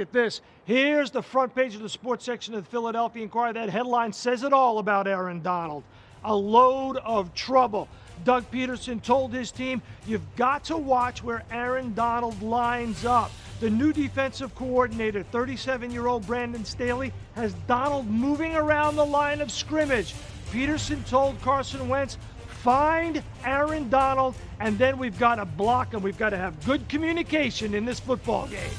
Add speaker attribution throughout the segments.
Speaker 1: look at this. Here's the front page of the sports section of the Philadelphia Inquirer. That headline says it all about Aaron Donald. A load of trouble. Doug Peterson told his team, you've got to watch where Aaron Donald lines up. The new defensive coordinator, 37-year-old Brandon Staley, has Donald moving around the line of scrimmage. Peterson told Carson Wentz, find Aaron Donald, and then we've got to block him. We've got to have good communication in this football game.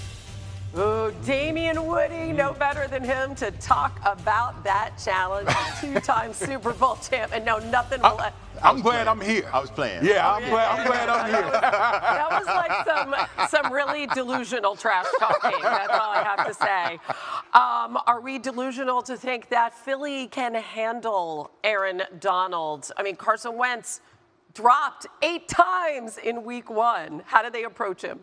Speaker 2: Oh, Damian Woody, no better than him to talk about that challenge. Two-time Super Bowl champ, and no, nothing will.
Speaker 3: I'm glad I'm here.
Speaker 4: I was playing.
Speaker 3: Yeah, I'm glad I'm here.
Speaker 2: That was like some really delusional trash talking. That's all I have to say. Are we delusional to think that Philly can handle Aaron Donald? I mean, Carson Wentz dropped 8 times in week 1. How did they approach him?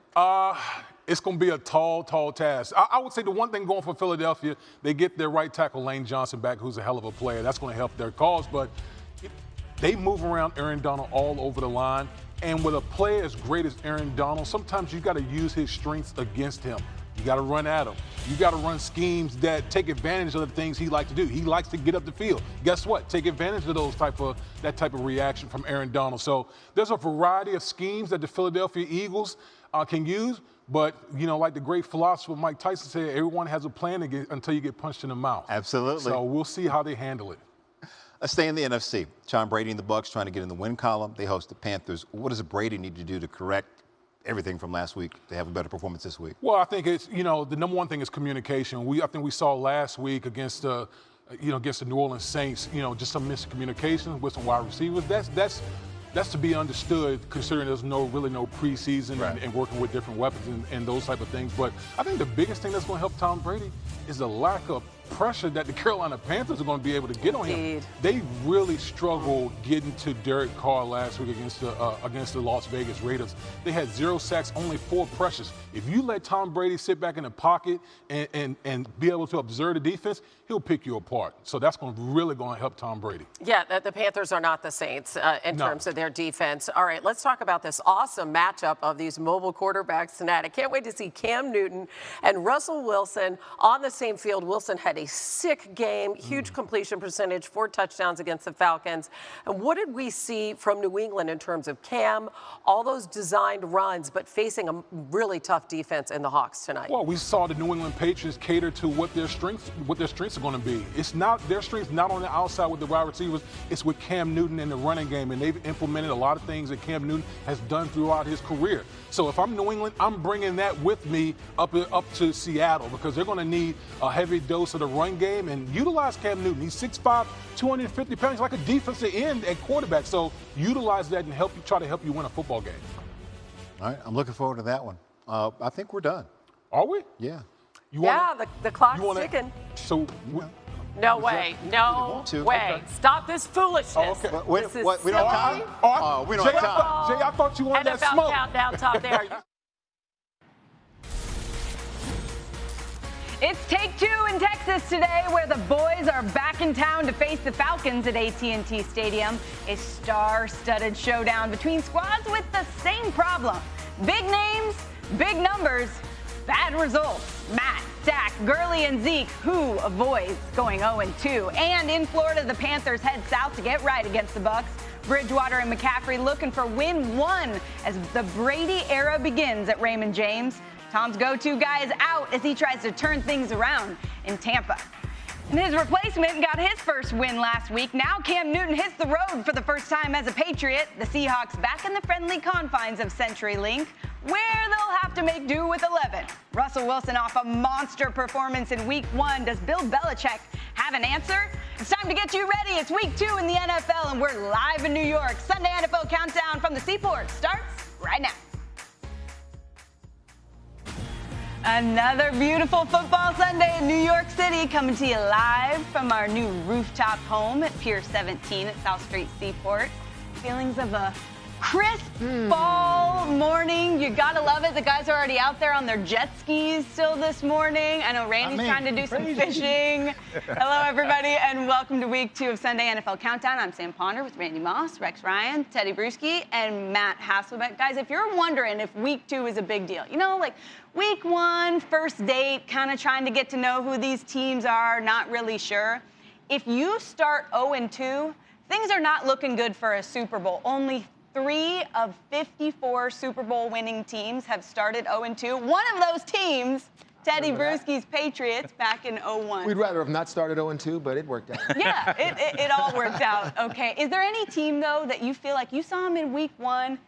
Speaker 3: It's going to be a tall task. I would say the one thing going for Philadelphia, they get their right tackle, Lane Johnson, back, who's a hell of a player. That's going to help their cause. But they move around Aaron Donald all over the line. And with a player as great as Aaron Donald, sometimes you got to use his strengths against him. You got to run at him. You got to run schemes that take advantage of the things he likes to do. He likes to get up the field. Guess what? Take advantage of that type of reaction from Aaron Donald. So there's a variety of schemes that the Philadelphia Eagles can use. But, you know, like the great philosopher Mike Tyson said, everyone has a plan until you get punched in the mouth.
Speaker 4: Absolutely.
Speaker 3: So we'll see how they handle it.
Speaker 4: Let's stay in the NFC. Tom Brady and the Bucs trying to get in the win column. They host the Panthers. What does Brady need to do to correct everything from last week to have a better performance this week?
Speaker 3: Well, I think it's, you know, the number one thing is communication. I think we saw last week against the New Orleans Saints, you know, just some miscommunication with some wide receivers. That's to be understood, considering there's really no preseason and working with different weapons and those type of things. But I think the biggest thing that's going to help Tom Brady is the lack of pressure that the Carolina Panthers are going to be able to get on him. They really struggled getting to Derek Carr last week against the Las Vegas Raiders. They had 0 sacks, only 4 pressures. If you let Tom Brady sit back in the pocket and be able to observe the defense, he'll pick you apart. So that's really going to help Tom Brady.
Speaker 2: Yeah, the Panthers are not the Saints in terms of their defense. All right, let's talk about this awesome matchup of these mobile quarterbacks tonight. I can't wait to see Cam Newton and Russell Wilson on the same field. Wilson had a sick game, huge completion percentage, 4 touchdowns against the Falcons. And what did we see from New England in terms of Cam, all those designed runs, but facing a really tough defense in the Hawks tonight?
Speaker 3: Well, we saw the New England Patriots cater to what their strengths are going to be. It's not their strengths not on the outside with the wide receivers, it's with Cam Newton in the running game, and they've implemented a lot of things that Cam Newton has done throughout his career. So if I'm New England, I'm bringing that with me up to Seattle, because they're going to need a heavy dose of the run game and utilize Cam Newton. He's 6'5", 250 pounds, like a defensive end at quarterback. So utilize that and try to help you win a football game.
Speaker 4: All right, I'm looking forward to that one. I think we're done.
Speaker 3: Are we?
Speaker 4: Yeah.
Speaker 2: The clock's ticking.
Speaker 3: So.
Speaker 2: No way. No way.
Speaker 3: Okay.
Speaker 2: Stop this foolishness.
Speaker 3: Oh, okay.
Speaker 4: We don't have time? We don't have time.
Speaker 3: Jay, I thought you wanted that
Speaker 2: NFL
Speaker 3: smoke.
Speaker 2: Countdown top there.
Speaker 5: It's take 2 in Texas today, where the boys are back in town to face the Falcons at AT&T Stadium. A star-studded showdown between squads with the same problem. Big names, big numbers, bad results. Matt, Dak, Gurley, and Zeke, who avoids going 0-2. And in Florida, the Panthers head south to get right against the Bucs. Bridgewater and McCaffrey looking for win 1 as the Brady era begins at Raymond James. Tom's go-to guy is out as he tries to turn things around in Tampa. And his replacement got his first win last week. Now Cam Newton hits the road for the first time as a Patriot. The Seahawks back in the friendly confines of CenturyLink, where they'll have to make do with 11. Russell Wilson off a monster performance in week 1. Does Bill Belichick have an answer? It's time to get you ready. It's week 2 in the NFL, and we're live in New York. Sunday NFL Countdown from the Seaport starts right now. Another beautiful football Sunday in New York City, coming to you live from our new rooftop home at Pier 17 at South Street Seaport. Feelings of a Crisp fall morning. You gotta love it. The guys are already out there on their jet skis still this morning. I know Randy's trying to do some fishing. Hello, everybody, and welcome to week 2 of Sunday NFL Countdown. I'm Sam Ponder with Randy Moss, Rex Ryan, Teddy Bruschi, and Matt Hasselbeck. Guys, if you're wondering if week 2 is a big deal, you know, like week 1, first date, kind of trying to get to know who these teams are, not really sure. If you start 0-2, things are not looking good for a Super Bowl. Only 3 of 54 Super Bowl winning teams have started 0-2. One of those teams, Teddy Bruschi's Patriots, back in 0-1.
Speaker 6: We'd rather have not started 0-2, but it worked out.
Speaker 5: Yeah, it all worked out. Okay. Is there any team, though, that you feel like you saw them in week 1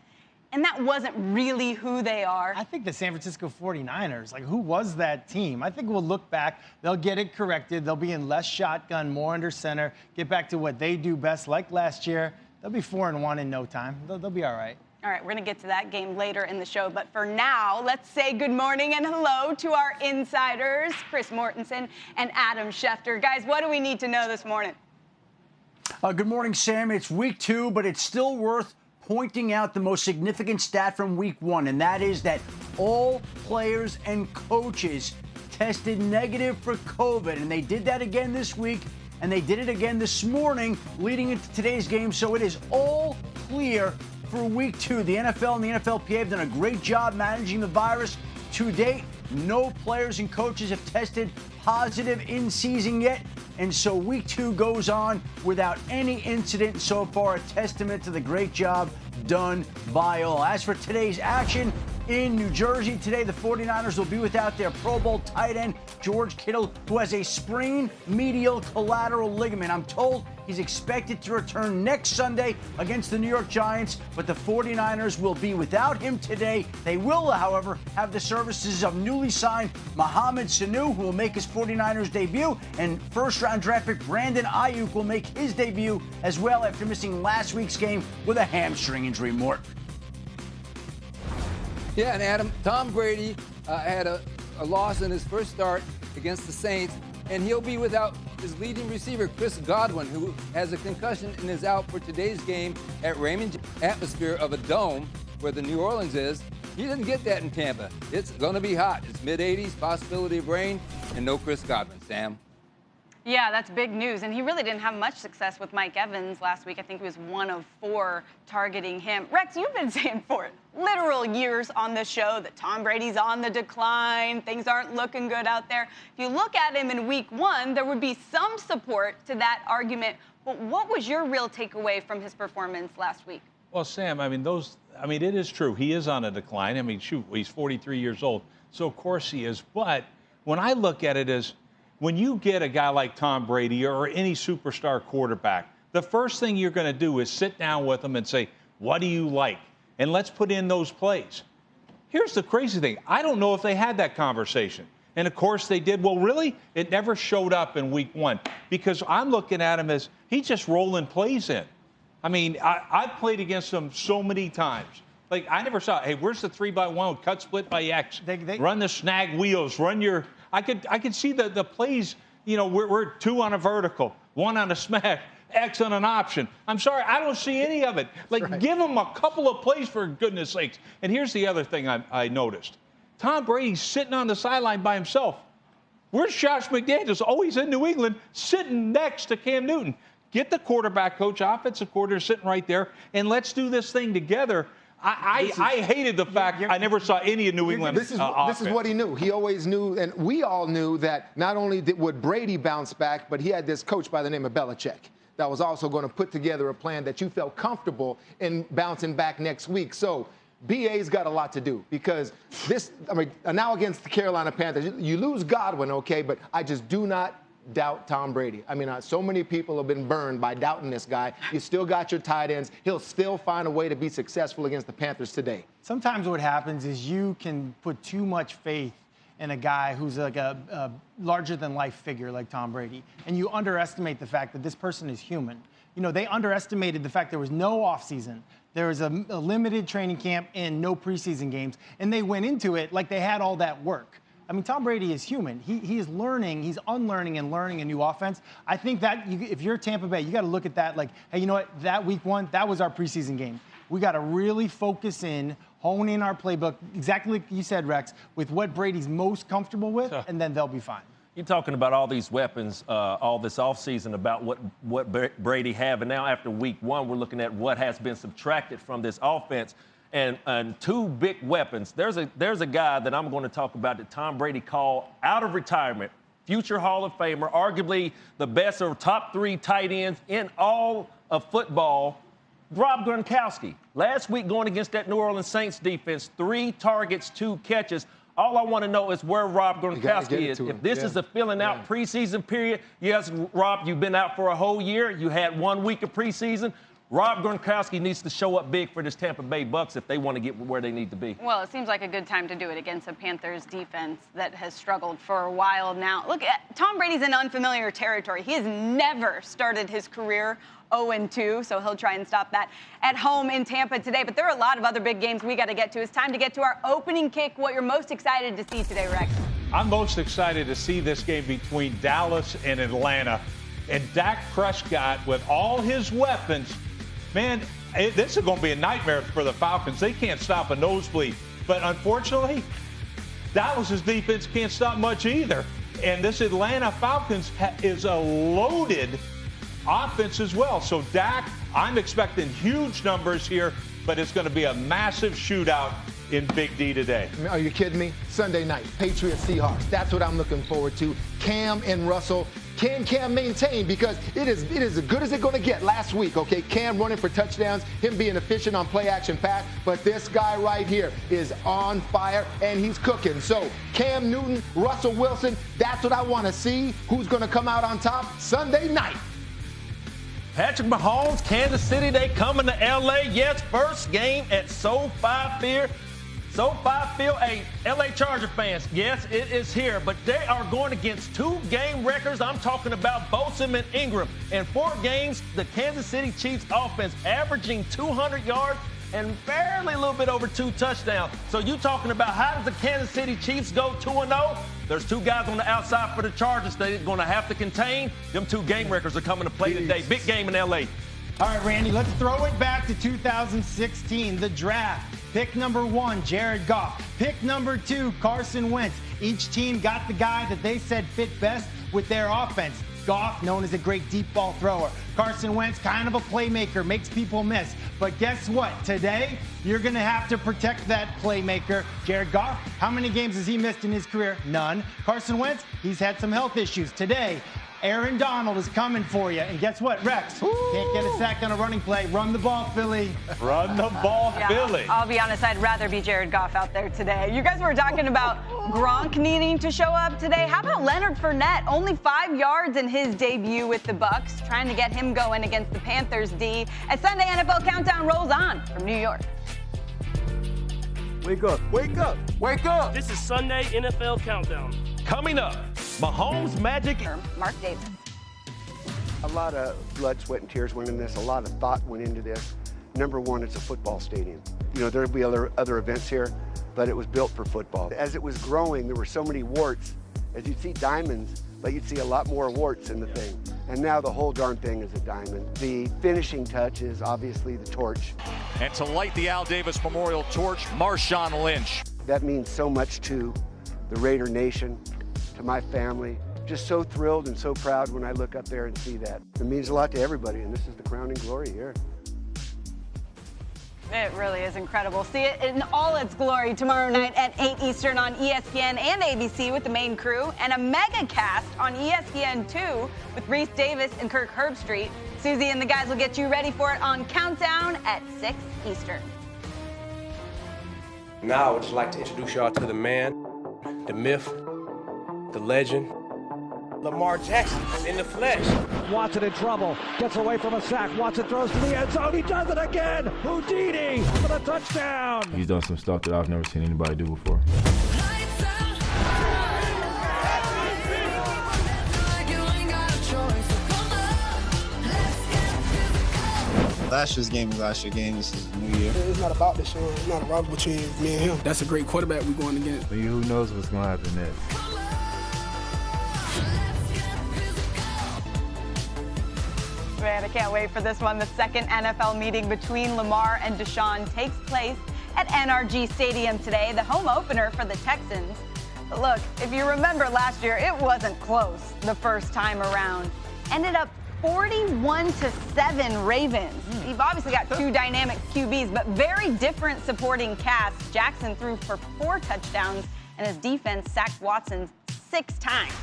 Speaker 5: and that wasn't really who they are?
Speaker 7: I think the San Francisco 49ers. Like, who was that team? I think we'll look back. They'll get it corrected. They'll be in less shotgun, more under center, get back to what they do best, like last year. They'll be 4-1 in no time. They'll be all right.
Speaker 5: All right, we're going to get to that game later in the show. But for now, let's say good morning and hello to our insiders, Chris Mortensen and Adam Schefter. Guys, what do we need to know this morning?
Speaker 8: Good morning, Sam. It's week 2, but it's still worth pointing out the most significant stat from week 1, and that is that all players and coaches tested negative for COVID. And they did that again this week, and they did it again this morning leading into today's game. So it is all clear for week 2. The NFL and the NFLPA have done a great job managing the virus to date. No players and coaches have tested positive in season yet. And so week 2 goes on without any incident so far, a testament to the great job done by all. As for today's action, in New Jersey today, the 49ers will be without their Pro Bowl tight end, George Kittle, who has a sprained medial collateral ligament. I'm told he's expected to return next Sunday against the New York Giants, but the 49ers will be without him today. They will, however, have the services of newly signed Mohamed Sanu, who will make his 49ers debut, and first-round draft pick Brandon Ayuk will make his debut as well after missing last week's game with a hamstring injury. Mort.
Speaker 9: Yeah, and Adam, Tom Brady had a loss in his first start against the Saints, and he'll be without his leading receiver, Chris Godwin, who has a concussion and is out for today's game at Raymond James. Atmosphere of a dome where the New Orleans is. He didn't get that in Tampa. It's going to be hot. It's mid-80s, possibility of rain, and no Chris Godwin, Sam.
Speaker 5: Yeah, that's big news. And he really didn't have much success with Mike Evans last week. I think he was 1 of 4 targeting him. Rex, you've been saying for literal years on this show that Tom Brady's on the decline. Things aren't looking good out there. If you look at him in week 1, there would be some support to that argument. But what was your real takeaway from his performance last week?
Speaker 10: Well, Sam, it is true. He is on a decline. I mean, shoot, he's 43 years old. So, of course he is. But when I look at it as when you get a guy like Tom Brady or any superstar quarterback, the first thing you're going to do is sit down with him and say, what do you like? And let's put in those plays. Here's the crazy thing. I don't know if they had that conversation. And, of course, they did. Well, really, it never showed up in week 1 because I'm looking at him as he's just rolling plays in. I mean, I've played against him so many times. Like, I never saw, hey, where's the 3-by-1, cut split by X, run the snag wheels, run your – I could see the plays, you know, we're 2 on a vertical, 1 on a smack, X on an option. I'm sorry, I don't see any of it. Like, give them a couple of plays for goodness sakes. And here's the other thing I noticed. Tom Brady's sitting on the sideline by himself. Where's Josh McDaniels? Oh, he's in New England, sitting next to Cam Newton. Get the quarterback coach, offensive coordinator sitting right there, and let's do this thing together. I hated the fact I never saw any of New England
Speaker 6: This is what he knew. He always knew, and we all knew that not only would Brady bounce back, but he had this coach by the name of Belichick that was also going to put together a plan that you felt comfortable in bouncing back next week. So BA's got a lot to do because now against the Carolina Panthers, you lose Godwin, okay, but I just do not doubt Tom Brady. I mean, so many people have been burned by doubting this guy. You still got your tight ends. He'll still find a way to be successful against the Panthers today.
Speaker 7: Sometimes what happens is you can put too much faith in a guy who's like a larger-than-life figure like Tom Brady, and you underestimate the fact that this person is human. You know, they underestimated the fact there was no offseason. There was a limited training camp and no preseason games, and they went into it like they had all that work. I mean, Tom Brady is human. He is learning. He's unlearning and learning a new offense. I think that if you're Tampa Bay, you got to look at that like, hey, you know what? That week 1, that was our preseason game. We got to really focus in, hone in our playbook, exactly like you said, Rex, with what Brady's most comfortable with, and then they'll be fine.
Speaker 11: You're talking about all these weapons all this offseason about what Brady have. And now after week 1, we're looking at what has been subtracted from this offense. And 2 big weapons. There's a guy that I'm going to talk about that Tom Brady called out of retirement, future Hall of Famer, arguably the best or top 3 tight ends in all of football, Rob Gronkowski. Last week going against that New Orleans Saints defense, 3 targets, 2 catches. All I want to know is where Rob Gronkowski is. If this is a filling out preseason period, yes, Rob, you've been out for a whole year. You had 1 week of preseason. Rob Gronkowski needs to show up big for this Tampa Bay Bucks if they want to get where they need to be.
Speaker 5: Well, it seems like a good time to do it against a Panthers defense that has struggled for a while now. Look, Tom Brady's in unfamiliar territory. He has never started his career 0-2, so he'll try and stop that at home in Tampa today. But there are a lot of other big games we got to get to. It's time to get to our opening kick, what you're most excited to see today, Rex.
Speaker 10: I'm most excited to see this game between Dallas and Atlanta. And Dak Prescott, with all his weapons, man, this is going to be a nightmare for the Falcons. They can't stop a nosebleed. But unfortunately, Dallas's defense can't stop much either. And this Atlanta Falcons is a loaded offense as well. So Dak, I'm expecting huge numbers here, but it's going to be a massive shootout in Big D today.
Speaker 6: Are you kidding me? Sunday night, Patriots Seahawks. That's what I'm looking forward to. Cam and Russell. Can Cam maintain? Because it is as good as it's going to get last week, okay? Cam running for touchdowns, him being efficient on play-action pass, but this guy right here is on fire, and he's cooking. So Cam Newton, Russell Wilson, that's what I want to see. Who's going to come out on top Sunday night?
Speaker 11: Patrick Mahomes, Kansas City, they coming to L.A. Yes, first game at SoFi Field. Hey, L.A. Charger fans, yes, it is here, but they are going against 2 game records. I'm talking about Bosa and Ingram. In 4 games, the Kansas City Chiefs offense averaging 200 yards and barely a little bit over 2 touchdowns. So you talking about how does the Kansas City Chiefs go 2-0? There's 2 guys on the outside for the Chargers they're going to have to contain. Them 2 game records are coming to play today. Big game in L.A.
Speaker 7: All right, Randy, let's throw it back to 2016, the draft. Pick number 1, Jared Goff. Pick number 2, Carson Wentz. Each team got the guy that they said fit best with their offense. Goff, known as a great deep ball thrower. Carson Wentz, kind of a playmaker, makes people miss. But guess what? Today, you're going to have to protect that playmaker. Jared Goff, how many games has he missed in his career? None. Carson Wentz, he's had some health issues. Today, Aaron Donald is coming for you. And guess what, Rex? Can't get a sack on a running play. Run the ball, Philly.
Speaker 10: Run the ball, Philly.
Speaker 5: I'll be honest, I'd rather be Jared Goff out there today. You guys were talking about Gronk needing to show up today. How about Leonard Fournette? Only 5 yards in his debut with the Bucs, trying to get him going against the Panthers D. As Sunday NFL Countdown rolls on from New York.
Speaker 12: Wake up. Wake up.
Speaker 11: Wake up.
Speaker 12: This is Sunday NFL Countdown.
Speaker 11: Coming up, Mahomes magic.
Speaker 5: Mark Davis.
Speaker 13: A lot of blood, sweat, and tears went into this. A lot of thought went into this. Number 1, it's a football stadium. You know, there'll be other events here, but it was built for football. As it was growing, there were so many warts. As you'd see diamonds, but you'd see a lot more warts in the thing. And now the whole darn thing is a diamond. The finishing touch is obviously the torch.
Speaker 14: And to light the Al Davis Memorial torch, Marshawn Lynch.
Speaker 13: That means so much to the Raider Nation, to my family. Just so thrilled and so proud when I look up there and see that. It means a lot to everybody, and this is the crowning glory here.
Speaker 5: It really is incredible. See it in all its glory tomorrow night at 8 Eastern on ESPN and ABC with the main crew, and a mega cast on ESPN2 with Reese Davis and Kirk Herbstreit. Susie and the guys will get you ready for it on Countdown at 6 Eastern.
Speaker 15: Now I would just like to introduce y'all to the man, the myth, the legend, Lamar Jackson in the flesh.
Speaker 16: Watson in trouble, gets away from a sack. Watson throws to the end zone. He does it again. Houdini for the touchdown.
Speaker 17: He's done some stuff that I've never seen anybody do before.
Speaker 18: Last year's game is last year's game. This is a new year.
Speaker 19: It's not about this show. It's not a rivalry between me and him. That's a great quarterback we're going against.
Speaker 17: Who knows what's going to happen next?
Speaker 5: Man, I can't wait for this one. The second NFL meeting between Lamar and Deshaun takes place at NRG Stadium today, the home opener for the Texans. But look, if you remember last year, it wasn't close the first time around. Ended up 41-7 Ravens. You've obviously got two dynamic QBs, but very different supporting casts. Jackson threw for 4 touchdowns, and his defense sacked Watson 6 times.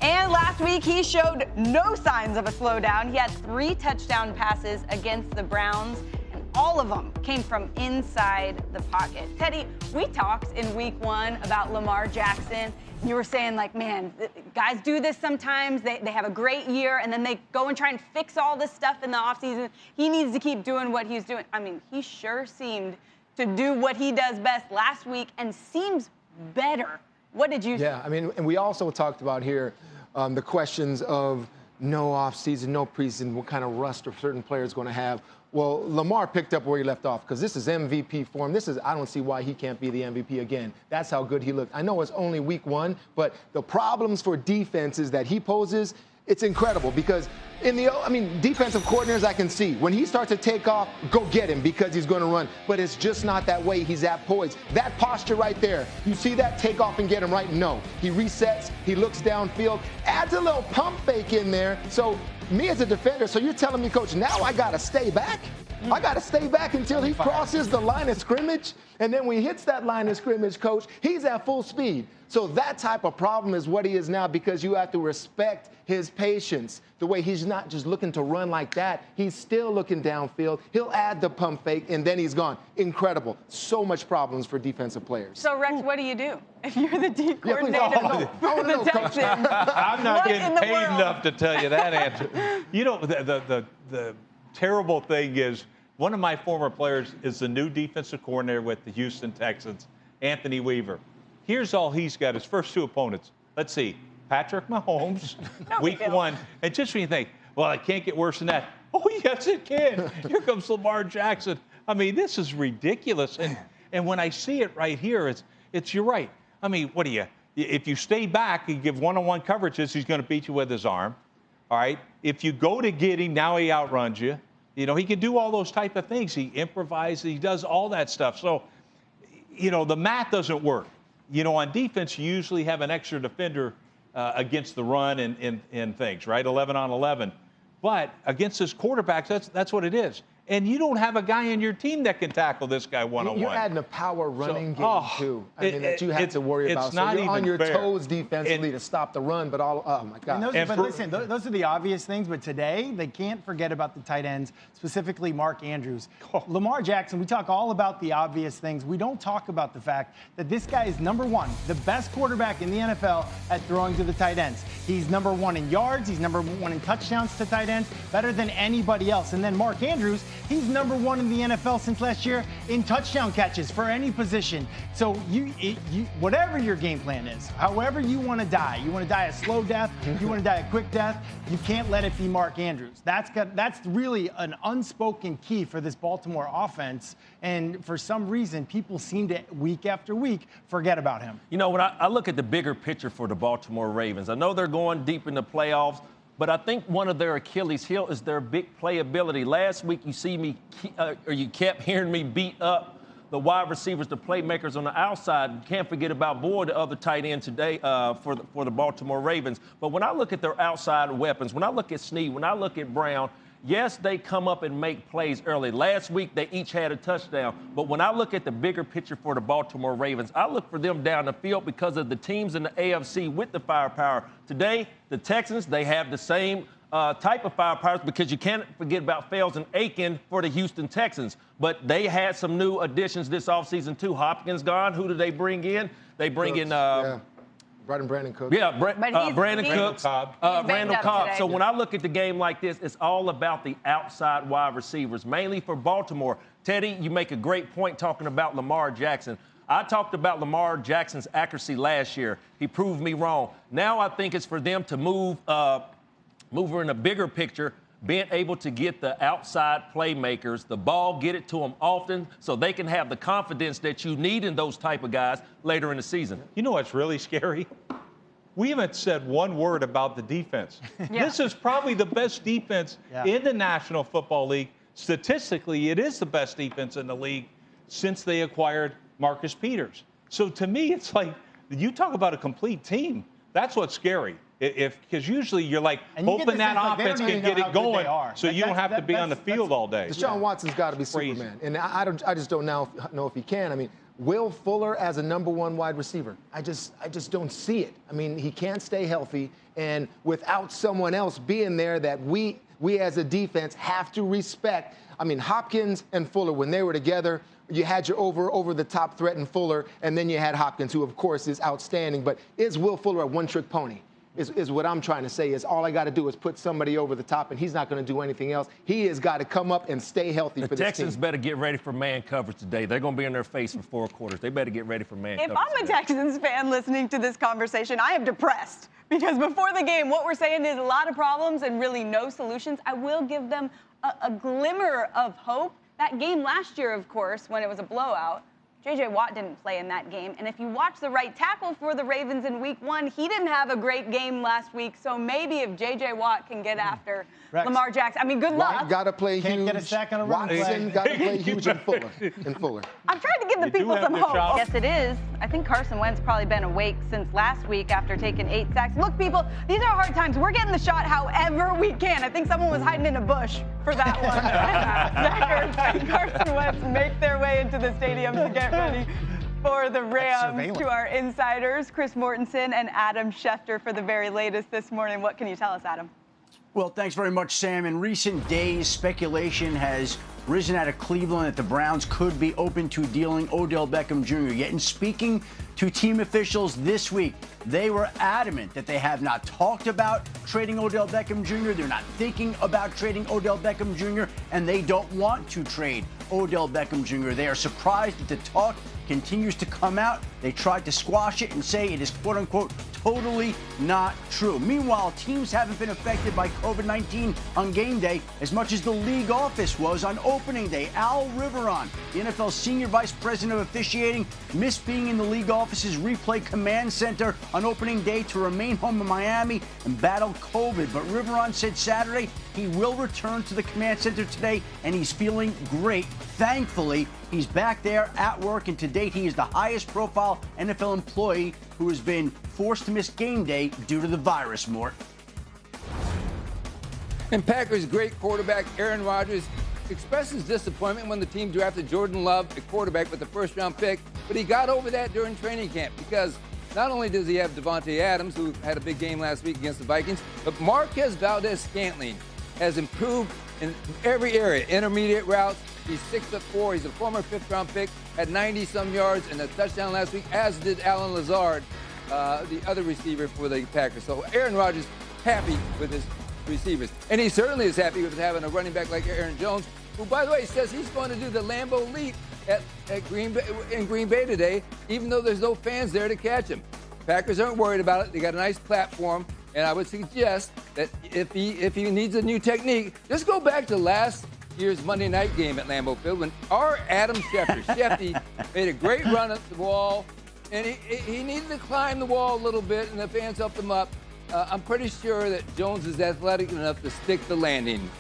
Speaker 5: And last week, he showed no signs of a slowdown. He had 3 touchdown passes against the Browns, and all of them came from inside the pocket. Teddy, we talked in week 1 about Lamar Jackson. You were saying, like, man, guys do this sometimes. They have a great year, and then they go and try and fix all this stuff in the offseason. He needs to keep doing what he's doing. I mean, he sure seemed to do what he does best last week and seems better. What did you say?
Speaker 6: Yeah, I mean, and we also talked about here the questions of no offseason, no preseason, what kind of rust are certain players going to have. Well, Lamar picked up where he left off because this is MVP form. I don't see why he can't be the MVP again. That's how good he looked. I know it's only week 1, but the problems for defenses that he poses, it's incredible because defensive coordinators I can see. When he starts to take off, go get him because he's going to run. But it's just not that way. He's at poise. That posture right there, you see that? Take off and get him right? No. He resets. He looks downfield. Adds a little pump fake in there. So me as a defender, so you're telling me, Coach, now I got to stay back? I got to stay back until he crosses the line of scrimmage. And then when he hits that line of scrimmage, Coach, he's at full speed. So that type of problem is what he is now because you have to respect his patience. The way he's not just looking to run like that. He's still looking downfield. He'll add the pump fake, and then he's gone. Incredible. So much problems for defensive players.
Speaker 5: So, Rex, what do you do if you're the D coordinator for the Texans?
Speaker 10: I'm not getting paid enough to tell you that answer. You know, the terrible thing is one of my former players is the new defensive coordinator with the Houston Texans, Anthony Weaver. Here's all he's got, his first 2 opponents. Let's see, Patrick Mahomes, week 1. And just when you think, well, it can't get worse than that. Oh, yes, it can. Here comes Lamar Jackson. I mean, this is ridiculous. And when I see it right here, you're right. I mean, if you stay back and give one-on-one coverages, he's going to beat you with his arm. All right. If you go to get him, now he outruns you. You know, he can do all those type of things. He improvises. He does all that stuff. So, you know, the math doesn't work. You know, on defense, you usually have an extra defender against the run and things, right? 11 on 11. But against his quarterbacks, that's what it is. And you don't have a guy in your team that can tackle this guy one-on-one.
Speaker 6: You're adding a power running game, too. That you have to worry about.
Speaker 10: So
Speaker 6: you're on your toes defensively to stop the run, but oh, my God.
Speaker 7: Listen, those are the obvious things, but today they can't forget about the tight ends, specifically Mark Andrews. Lamar Jackson, we talk all about the obvious things. We don't talk about the fact that this guy is number 1, the best quarterback in the NFL at throwing to the tight ends. He's number 1 in yards. He's number 1 in touchdowns to tight ends, better than anybody else. And then Mark Andrews, he's number 1 in the NFL since last year in touchdown catches for any position. So whatever your game plan is, however you want to die a slow death, you want to die a quick death, you can't let it be Mark Andrews. That's really an unspoken key for this Baltimore offense. And for some reason, people seem to, week after week, forget about him.
Speaker 11: You know, when I look at the bigger picture for the Baltimore Ravens, I know they're going deep in the playoffs, but I think one of their Achilles heel is their big playability. Last week, you kept hearing me beat up the wide receivers, the playmakers on the outside. You can't forget about Boyd, the other tight end today for the Baltimore Ravens. But when I look at their outside weapons, when I look at Snead, when I look at Brown, yes, they come up and make plays early. Last week, they each had a touchdown. But when I look at the bigger picture for the Baltimore Ravens, I look for them down the field because of the teams in the AFC with the firepower. Today, the Texans, they have the same type of firepower because you can't forget about Fales and Aiken for the Houston Texans. But they had some new additions this offseason, too. Hopkins gone. Who do they bring in? They bring in
Speaker 6: Brandon Cook.
Speaker 11: Yeah, Brandon Cook, Randall Cobb. So when I look at the game like this, it's all about the outside wide receivers, mainly for Baltimore. Teddy, you make a great point talking about Lamar Jackson. I talked about Lamar Jackson's accuracy last year. He proved me wrong. Now I think it's for them to move in a bigger picture, being able to get the outside playmakers, the ball, get it to them often so they can have the confidence that you need in those type of guys later in the season.
Speaker 10: You know what's really scary? we haven't said one word about the defense. This is probably the best defense in the National Football League. Statistically, it is the best defense in the league since they acquired Marcus Peters. So to me, it's like, you talk about a complete team. That's what's scary. Because usually you're like hoping that offense can get it going, so you don't have to be on the field all day.
Speaker 6: Deshaun Watson's got to be Superman, and I just don't know if he can. I mean, Will Fuller as a #1 wide receiver, I just don't see it. I mean, he can't stay healthy, and without someone else being there that we as a defense have to respect. I mean, Hopkins and Fuller, when they were together, you had your over-the-top threat in Fuller, and then you had Hopkins, who, of course, is outstanding. But is Will Fuller a one-trick pony? Is what I'm trying to say. Is all I got to do is put somebody over the top, and he's not going to do anything else. He has got to come up and stay healthy for this team.
Speaker 11: The Texans better get ready for man coverage today. They're going to be in their face for 4 quarters. They better get ready for man coverage.
Speaker 5: If I'm a Texans fan listening to this conversation, I am depressed. Because before the game, what we're saying is a lot of problems and really no solutions. I will give them a glimmer of hope. That game last year, of course, when it was a blowout, J.J. Watt didn't play in that game. And if you watch the right tackle for the Ravens in week 1, he didn't have a great game last week. So maybe if J.J. Watt can get after Lamar Jackson, I mean, good luck.
Speaker 6: Got to play
Speaker 7: Can't
Speaker 6: huge.
Speaker 7: get a sack on a run play.
Speaker 6: Watson got to play huge and Fuller.
Speaker 5: I'm trying to give the people some hope. Yes, it is. I think Carson Wentz probably been awake since last week after taking 8 sacks. Look, people, these are hard times. We're getting the shot however we can. I think someone was hiding in a bush for that one. Zach Ertz and Carson Wentz make their way into the stadium to get ready for the Rams. To our insiders, Chris Mortensen and Adam Schefter for the very latest this morning. What can you tell us, Adam?
Speaker 8: Well, thanks very much, Sam. In recent days, speculation has risen out of Cleveland that the Browns could be open to dealing Odell Beckham Jr. Yet in speaking to team officials this week, they were adamant that they have not talked about trading Odell Beckham Jr. They're not thinking about trading Odell Beckham Jr., and they don't want to trade Odell Beckham Jr. They are surprised that the talk continues to come out. They tried to squash it and say it is, quote-unquote, totally not true. Meanwhile, teams haven't been affected by COVID-19 on game day as much as the league office was on opening day. Al Riveron, the NFL Senior Vice President of Officiating, missed being in the league office's replay command center on opening day to remain home in Miami and battle COVID. But Riveron said Saturday he will return to the command center today, and he's feeling great. Thankfully, he's back there at work, and to date, he is the highest profile NFL employee who has been forced to miss game day due to the virus, Mort.
Speaker 9: And Packers' great quarterback Aaron Rodgers expresses disappointment when the team drafted Jordan Love, a quarterback with the first-round pick, but he got over that during training camp because not only does he have Devontae Adams, who had a big game last week against the Vikings, but Marquez Valdes-Scantling has improved in every area. Intermediate routes, he's 6'4", he's a former 5th-round pick, had 90-some yards and a touchdown last week, as did Alan Lazard, the other receiver for the Packers. So Aaron Rodgers happy with his receivers. And he certainly is happy with having a running back like Aaron Jones, who, by the way, says he's going to do the Lambeau Leap in Green Bay today, even though there's no fans there to catch him. Packers aren't worried about it. They got a nice platform. And I would suggest that if he needs a new technique, just go back to last year's Monday night game at Lambeau Field when our Adam Schefter, Shefty, made a great run at the wall, and he needed to climb the wall a little bit, and the fans helped him up. I'm pretty sure that Jones is athletic enough to stick the landing.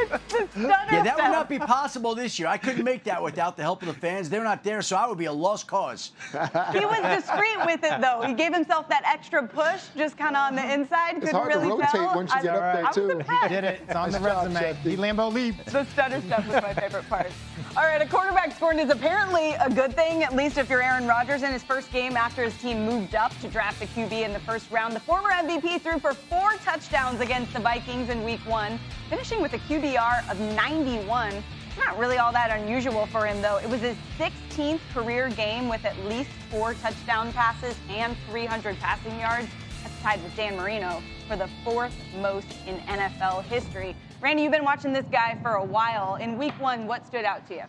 Speaker 8: Yeah, that would not be possible this year. I couldn't make that without the help of the fans. They're not there, so I would be a lost cause.
Speaker 5: He was discreet with it, though. He gave himself that extra push, just kind of on the inside.
Speaker 6: It's
Speaker 5: Couldn't
Speaker 6: hard
Speaker 5: really
Speaker 6: to rotate
Speaker 5: tell.
Speaker 6: once you get up there, too.
Speaker 7: He did it. It's on the resume. He Lambeau Leap.
Speaker 5: The stutter stuff was my favorite part. All right, a quarterback scoring is apparently a good thing, at least if you're Aaron Rodgers in his first game after his team moved up to draft a QB in the first round. The former MVP threw for 4 touchdowns against the Vikings in week 1, finishing with a QBR of 91. It's not really all that unusual for him, though. It was his 16th career game with at least 4 touchdown passes and 300 passing yards. That's tied with Dan Marino for the 4th most in NFL history. Randy, you've been watching this guy for a while. In week 1, what stood out to you?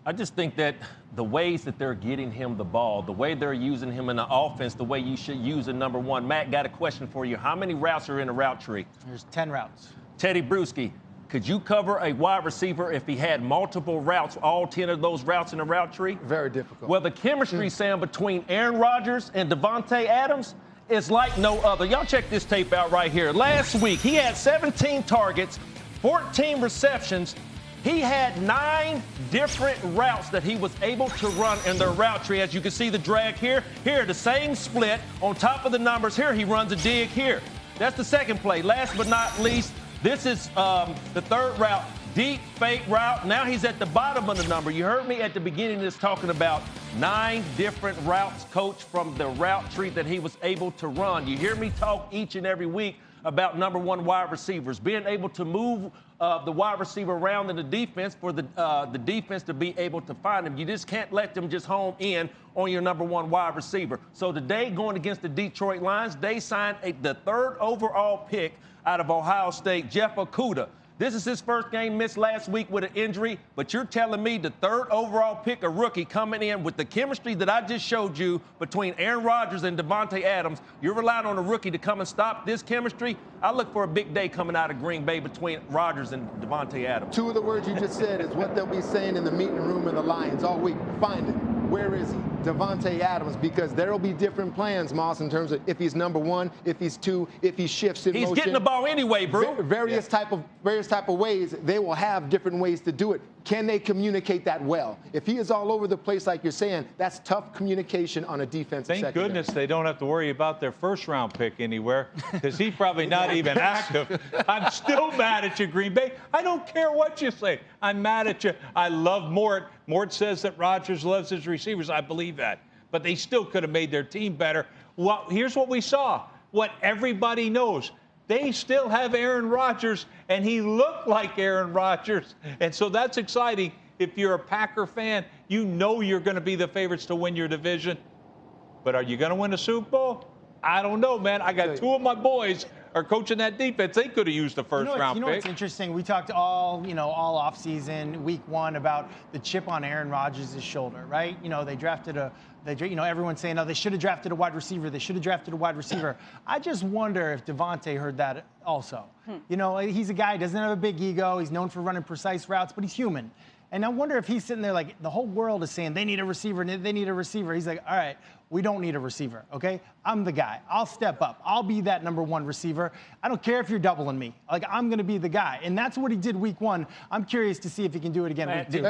Speaker 11: I just think that the ways that they're getting him the ball, the way they're using him in the offense, the way you should use a number 1. Matt, got a question for you. How many routes are in a route tree?
Speaker 7: There's 10 routes.
Speaker 11: Teddy Bruschi, Could you cover a wide receiver if he had multiple routes, all 10 of those routes in the route tree?
Speaker 6: Very difficult.
Speaker 11: Well, the chemistry, Sam, between Aaron Rodgers and Davante Adams is like no other. Y'all check this tape out right here. Last week, he had 17 targets, 14 receptions. He had 9 different routes that he was able to run in their route tree. As you can see the drag here. Here, the same split. On top of the numbers here, he runs a dig here. That's the second play. Last but not least, this is the third route, deep fake route. Now he's at the bottom of the number. You heard me at the beginning of this talking about 9 different routes, coach, from the route tree that he was able to run. You hear me talk each and every week about number 1 wide receivers, being able to move the wide receiver around in the defense for the defense to be able to find him. You just can't let them just home in on your number 1 wide receiver. So today, going against the Detroit Lions, they signed the 3rd overall pick out of Ohio State, Jeff Okudah. This is his first game, missed last week with an injury, but you're telling me the 3rd overall pick, a rookie, coming in with the chemistry that I just showed you between Aaron Rodgers and Davante Adams, you're relying on a rookie to come and stop this chemistry? I look for a big day coming out of Green Bay between Rodgers and Davante Adams.
Speaker 6: 2 of the words you just said is what they'll be saying in the meeting room in the Lions all week. Find him. Where is he? Davante Adams, because there will be different plans, Moss, in terms of if he's number 1, if he's 2, if he shifts in motion.
Speaker 11: He's getting the ball anyway, bro.
Speaker 6: Various type of ways. They will have different ways to do it. Can they communicate that well? If he is all over the place, like you're saying, that's tough communication on a defensive
Speaker 10: Thank
Speaker 6: secondary.
Speaker 10: goodness they don't have to worry about their first-round pick anywhere, because he's probably not even active. I'm still mad at you, Green Bay. I don't care what you say. I'm mad at you. I love Mort. Mort says that Rodgers loves his receivers. I believe that. But they still could have made their team better. Well, here's what we saw, what everybody knows. They still have Aaron Rodgers, and he looked like Aaron Rodgers. And so that's exciting. If you're a Packer fan, you know you're going to be the favorites to win your division. But are you going to win a Super Bowl? I don't know, man. I got 2 of my boys are coaching that defense. They could have used the first-round pick.
Speaker 7: You know what's interesting? We talked all offseason, week 1, about the chip on Aaron Rodgers' shoulder, right? They drafted everyone's saying, oh, they should have drafted a wide receiver. They should have drafted a wide receiver. I just wonder if Davante heard that also. He's a guy who doesn't have a big ego. He's known for running precise routes, but he's human. And I wonder if he's sitting there like the whole world is saying they need a receiver, they need a receiver. He's like, all right, we don't need a receiver, okay? I'm the guy. I'll step up. I'll be that number 1 receiver. I don't care if you're doubling me. Like, I'm going to be the guy. And that's what he did week 1. I'm curious to see if he can do it again week 2.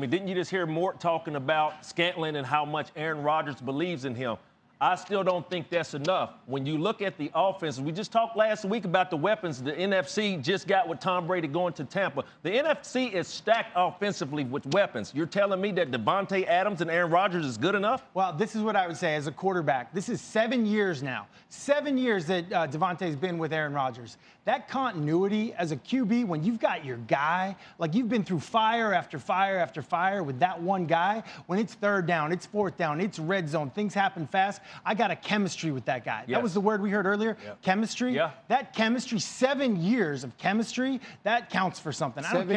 Speaker 11: Didn't you just hear Mort talking about Scantling and how much Aaron Rodgers believes in him? I still don't think that's enough. When you look at the offense, we just talked last week about the weapons the NFC just got with Tom Brady going to Tampa. The NFC is stacked offensively with weapons. You're telling me that Davante Adams and Aaron Rodgers is good enough?
Speaker 7: Well, this is what I would say as a quarterback. This is 7 years now. 7 years that Davante's been with Aaron Rodgers. That continuity as a QB, when you've got your guy, like you've been through fire after fire after fire with that one guy, when it's 3rd down, it's 4th down, it's red zone, things happen fast. I got a chemistry with that guy. Yes. That was the word we heard earlier, chemistry. Yeah. That chemistry, 7 years of chemistry, that counts for something. I don't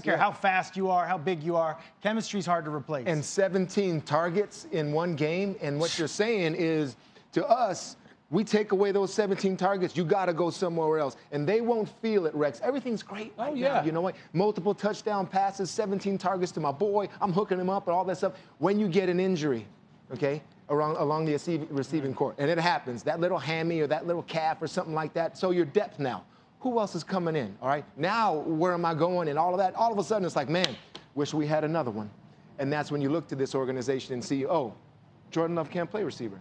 Speaker 7: care how fast you are, how big you are. Chemistry's hard to replace.
Speaker 6: And 17 targets in one game. And what you're saying is, to us, we take away those 17 targets, you got to go somewhere else. And they won't feel it, Rex. Everything's great right now. You know what? Multiple touchdown passes, 17 targets to my boy. I'm hooking him up and all that stuff. When you get an injury, okay, along the receiving court, and it happens, that little hammy or that little calf or something like that, so your depth now. Who else is coming in, all right? Now, where am I going and all of that? All of a sudden, it's like, man, wish we had another one. And that's when you look to this organization and see, oh, Jordan Love can't play receiver.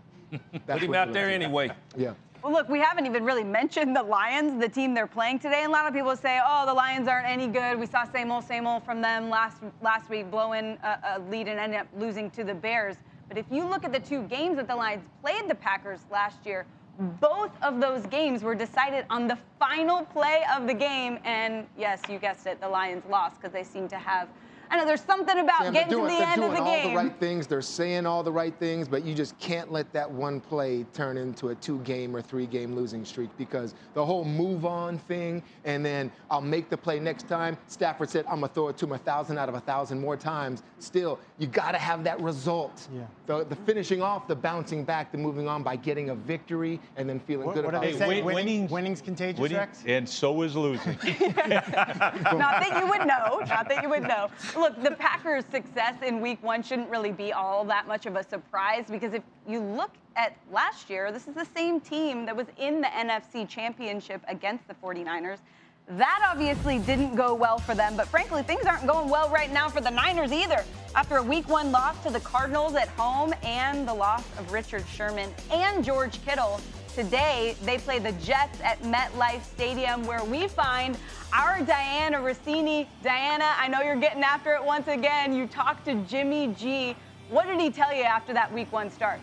Speaker 11: Put him out there anyway.
Speaker 6: Yeah.
Speaker 5: Well, look, we haven't even really mentioned the Lions, the team they're playing today. And a lot of people say, oh, the Lions aren't any good. We saw same old from them last week, blowing a lead and ended up losing to the Bears. But if you look at the 2 games that the Lions played the Packers last year, both of those games were decided on the final play of the game. And yes, you guessed it, the Lions lost because they seem to have I know there's something about
Speaker 6: Sam,
Speaker 5: getting to the end of the
Speaker 6: They're doing all
Speaker 5: game.
Speaker 6: the right things. They're saying all the right things, but you just can't let that one play turn into a 2-game or 3-game losing streak, because the whole move on thing, and then I'll make the play next time. Stafford said, I'm going to throw it to him 1,000 out of 1,000 more times. Still, you got to have that result. Yeah. The finishing off, the bouncing back, the moving on by getting a victory and then feeling good about it.
Speaker 7: What do they say? Winning's contagious, Rex?
Speaker 10: And so is losing.
Speaker 5: Not that you would know. Not that you would know. Look, the Packers' success in Week 1 shouldn't really be all that much of a surprise, because if you look at last year, this is the same team that was in the NFC Championship against the 49ers. That obviously didn't go well for them, but frankly, things aren't going well right now for the Niners either. After a Week 1 loss to the Cardinals at home and the loss of Richard Sherman and George Kittle, today they play the Jets at MetLife Stadium, where we find our Diana Rossini. Diana, I know you're getting after it once again. You talked to Jimmy G. What did he tell you after that Week 1 start?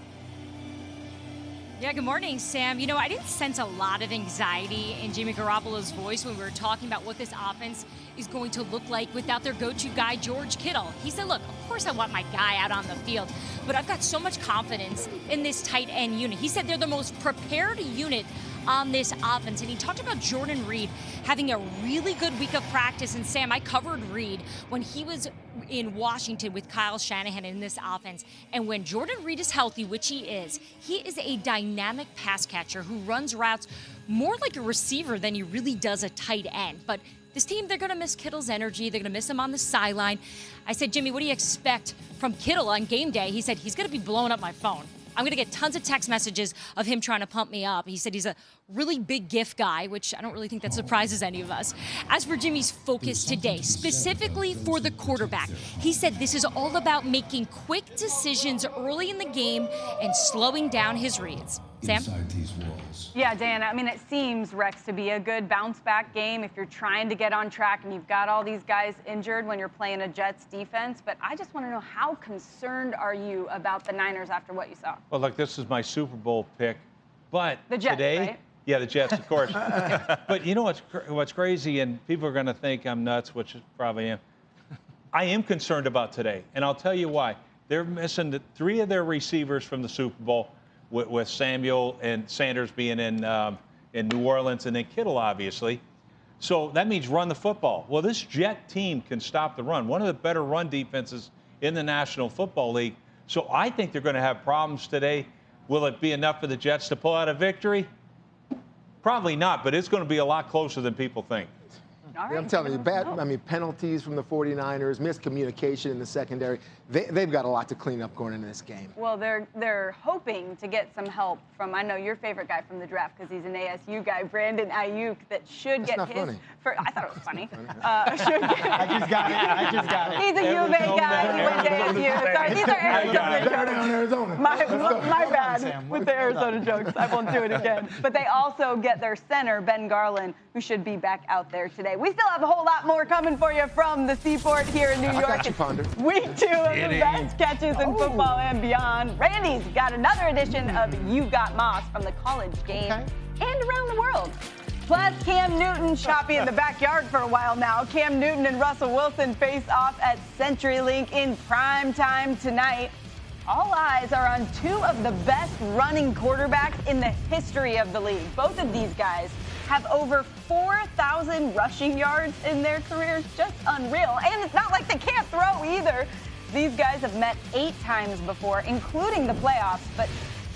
Speaker 20: Yeah, good morning, Sam. You know, I didn't sense a lot of anxiety in Jimmy Garoppolo's voice when we were talking about what this offense is going to look like without their go-to guy, George Kittle. He said, look, of course I want my guy out on the field, but I've got so much confidence in this tight end unit. He said they're the most prepared unit on this offense. And he talked about Jordan Reed having a really good week of practice. And Sam, I covered Reed when he was in Washington with Kyle Shanahan in this offense. And when Jordan Reed is healthy, which he is a dynamic pass catcher who runs routes more like a receiver than he really does a tight end. But this team, they're going to miss Kittle's energy. They're going to miss him on the sideline. I said, Jimmy, what do you expect from Kittle on game day? He said, he's going to be blowing up my phone. I'm going to get tons of text messages of him trying to pump me up. He said he's a really big gift guy, which I don't really think that surprises any of us. As for Jimmy's focus today, specifically for the quarterback, he said this is all about making quick decisions early in the game and slowing down his reads. Sam?
Speaker 5: Yeah, Dan, I mean, it seems, Rex, to be a good bounce-back game if you're trying to get on track and you've got all these guys injured when you're playing a Jets defense. But I just want to know, how concerned are you about the Niners after what you saw?
Speaker 10: Well, look, this is my Super Bowl pick, but
Speaker 5: the Jets,
Speaker 10: today,
Speaker 5: right?
Speaker 10: Yeah, the Jets, of course. But you know what's crazy, and people are going to think I'm nuts, which I probably am. I am concerned about today, and I'll tell you why. They're missing 3 of their receivers from the Super Bowl, with Samuel and Sanders being in New Orleans, and then Kittle, obviously. So that means run the football. Well, this Jet team can stop the run. One of the better run defenses in the National Football League. So I think they're going to have problems today. Will it be enough for the Jets to pull out a victory? Probably not, but it's going to be a lot closer than people think.
Speaker 5: Right,
Speaker 6: I'm telling you, penalties from the 49ers, miscommunication in the secondary. They've got a lot to clean up going into this game.
Speaker 5: Well, they're hoping to get some help from, I know, your favorite guy from the draft, because he's an ASU guy, Brandon Ayuk, that should get his.
Speaker 6: Funny.
Speaker 5: I thought it was funny. Should get.
Speaker 7: I just got it.
Speaker 5: He's a U of A guy. He went to ASU. Sorry, these are Arizona jokes. My bad with the Arizona jokes. I won't do it again. But they also get their center, Ben Garland, who should be back out there today. We still have a whole lot more coming for you from the Seaport here in New York.
Speaker 6: I got you, Ponder.
Speaker 5: Week 2 of the best catches in football and beyond. Randy's got another edition of You Got Moss from the college game and around the world. Plus, Cam Newton shopping in the backyard for a while now. Cam Newton and Russell Wilson face off at CenturyLink in prime time tonight. All eyes are on 2 of the best running quarterbacks in the history of the league. Both of these guys have over 4,000 rushing yards in their careers. Just unreal. And it's not like they can't throw either. These guys have met 8 times before, including the playoffs. But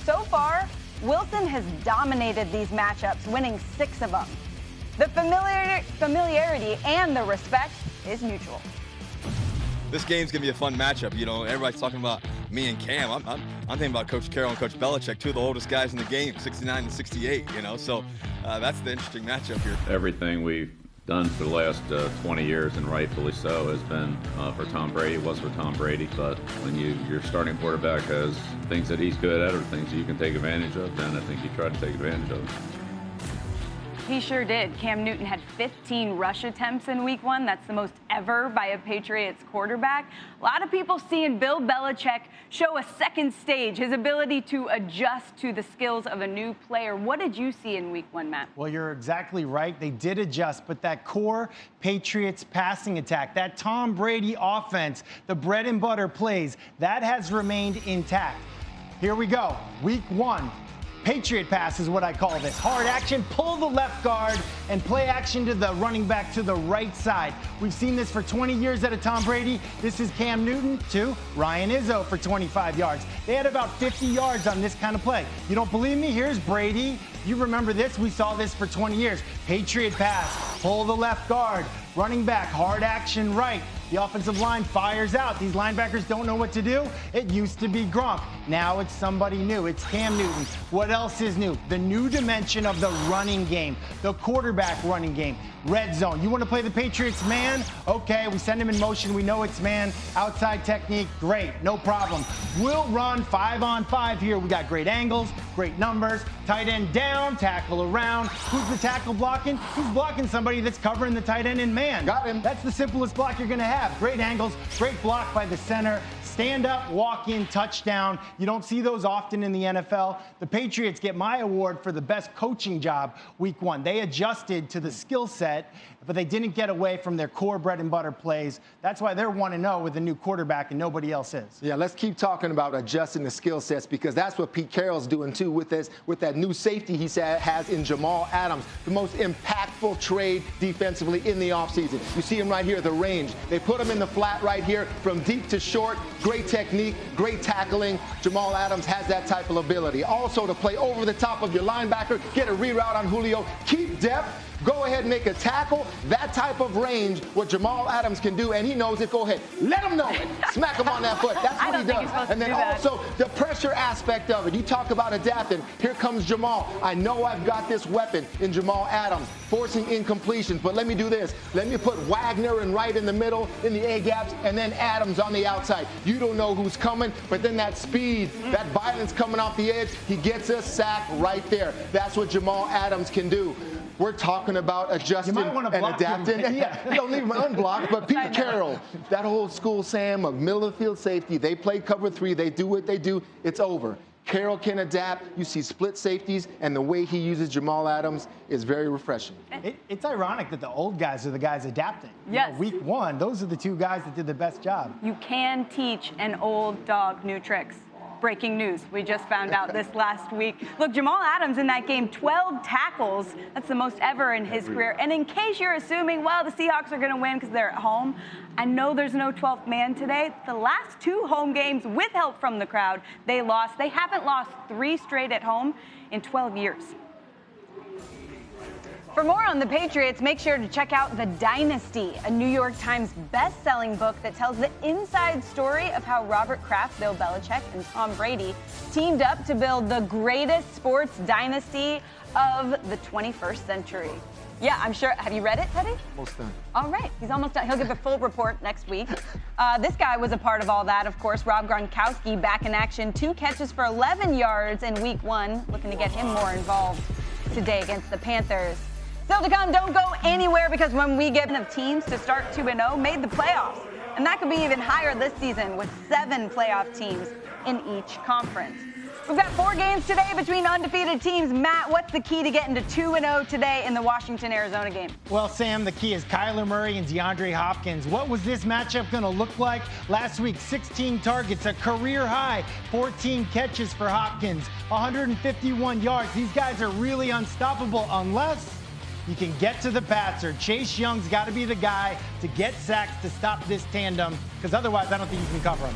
Speaker 5: so far, Wilson has dominated these matchups, winning 6 of them. The familiarity and the respect is mutual.
Speaker 21: This game's gonna be a fun matchup. You know, everybody's talking about me and Cam. I'm thinking about Coach Carroll and Coach Belichick, 2 of the oldest guys in the game, 69 and 68. You know, so that's the interesting matchup here.
Speaker 22: Everything we've done for the last 20 years, and rightfully so, has been for Tom Brady. It was for Tom Brady, but when your starting quarterback has things that he's good at or things that you can take advantage of, then I think you try to take advantage of them.
Speaker 5: He sure did. Cam Newton had 15 rush attempts in week 1. That's the most ever by a Patriots quarterback. A lot of people seeing Bill Belichick show a second stage, his ability to adjust to the skills of a new player. What did you see in week 1, Matt?
Speaker 7: Well, you're exactly right. They did adjust, but that core Patriots passing attack, that Tom Brady offense, the bread and butter plays, that has remained intact. Here we go. Week 1. Patriot pass is what I call this. Hard action, pull the left guard, and play action to the running back to the right side. We've seen this for 20 years out of Tom Brady. This is Cam Newton to Ryan Izzo for 25 yards. They had about 50 yards on this kind of play. You don't believe me? Here's Brady. You remember this? We saw this for 20 years. Patriot pass, pull the left guard, running back, hard action right. The offensive line fires out. These linebackers don't know what to do. It used to be Gronk. Now it's somebody new. It's Cam Newton. What else is new? The new dimension of the running game, the quarterback running game, red zone. You want to play the Patriots man? Okay, we send him in motion. We know it's man. Outside technique, great, no problem. We'll run 5-on-5 here. We got great angles, great numbers. Tight end down, tackle around. Who's the tackle blocking? Who's blocking somebody that's covering the tight end in man?
Speaker 6: Got him.
Speaker 7: That's the simplest block you're going to have. Great angles, great block by the center. Stand up, walk in, touchdown. You don't see those often in the NFL. The Patriots get my award for the best coaching job week 1. They adjusted to the skill set, but they didn't get away from their core bread and butter plays. That's why they're 1-0 with a new quarterback and nobody else is.
Speaker 6: Yeah, let's keep talking about adjusting the skill sets because that's what Pete Carroll's doing too with that new safety he has in Jamal Adams, the most impactful trade defensively in the offseason. You see him right here, the range. They put him in the flat right here from deep to short. Great technique, great tackling. Jamal Adams has that type of ability. Also to play over the top of your linebacker, get a reroute on Julio, keep depth. Go ahead and make a tackle. That type of range, what Jamal Adams can do, and he knows it. Go ahead. Let him know it. Smack him on that foot. That's what he does. And then also the pressure aspect of it. You talk about adapting. Here comes Jamal. I know I've got this weapon in Jamal Adams, forcing incompletions, but let me do this. Let me put Wagner and Wright in the middle, in the A-gaps, and then Adams on the outside. You don't know who's coming, but then that speed, that violence coming off the edge, he gets a sack right there. That's what Jamal Adams can do. We're talking about adjusting and adapting. Yeah, don't leave him unblocked. But Pete Carroll, that old school Sam of middle of the field safety, they play cover 3. They do what they do. It's over. Carroll can adapt. You see split safeties, and the way he uses Jamal Adams is very refreshing.
Speaker 7: It's ironic that the old guys are the guys adapting.
Speaker 5: Yes.
Speaker 7: You know, week 1, those are the 2 guys that did the best job.
Speaker 5: You can teach an old dog new tricks. Breaking news. We just found out this last week. Look, Jamal Adams in that game, 12 tackles. That's the most ever in his career. And in case you're assuming, well, the Seahawks are going to win because they're at home, I know there's no 12th man today. The last 2 home games with help from the crowd, they lost. They haven't lost 3 straight at home in 12 years. For more on the Patriots, make sure to check out The Dynasty, a New York Times best-selling book that tells the inside story of how Robert Kraft, Bill Belichick, and Tom Brady teamed up to build the greatest sports dynasty of the 21st century. Yeah, I'm sure. Have you read it, Teddy?
Speaker 6: Almost done.
Speaker 5: All right. He's almost done. He'll give a full report next week. This guy was a part of all that, of course. Rob Gronkowski back in action. 2 catches for 11 yards in week 1. Looking to get him more involved today against the Panthers. Still to come, don't go anywhere because when we get enough teams to start 2-0, made the playoffs. And that could be even higher this season with 7 playoff teams in each conference. We've got 4 games today between undefeated teams. Matt, what's the key to getting to 2-0 today in the Washington-Arizona game?
Speaker 7: Well, Sam, the key is Kyler Murray and DeAndre Hopkins. What was this matchup going to look like? Last week, 16 targets, a career high, 14 catches for Hopkins, 151 yards. These guys are really unstoppable unless you can get to the passer. Chase Young's got to be the guy to get sacks to stop this tandem, because otherwise I don't think you can cover him.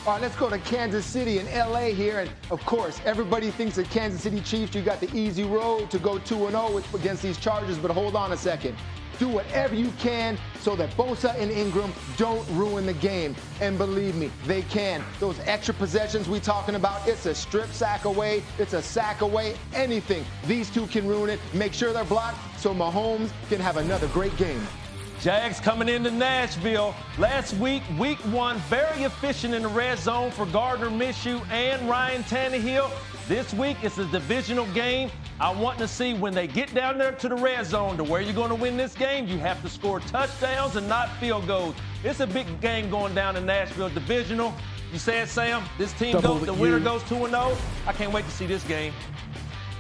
Speaker 6: All right, let's go to Kansas City and L.A. here. And, of course, everybody thinks that Kansas City Chiefs, you got the easy road to go 2-0 against these Chargers. But hold on a second. Do whatever you can so that Bosa and Ingram don't ruin the game. And believe me, they can. Those extra possessions we talking about, it's a strip sack away, it's a sack away, anything. These 2 can ruin it. Make sure they're blocked so Mahomes can have another great game.
Speaker 11: Jags coming into Nashville. Last week, week 1, very efficient in the red zone for Gardner Minshew and Ryan Tannehill. This week, it's a divisional game. I want to see when they get down there to the red zone to where you're going to win this game, you have to score touchdowns and not field goals. It's a big game going down in Nashville divisional. You said, Sam, this team the winner goes 2-0. I can't wait to see this game.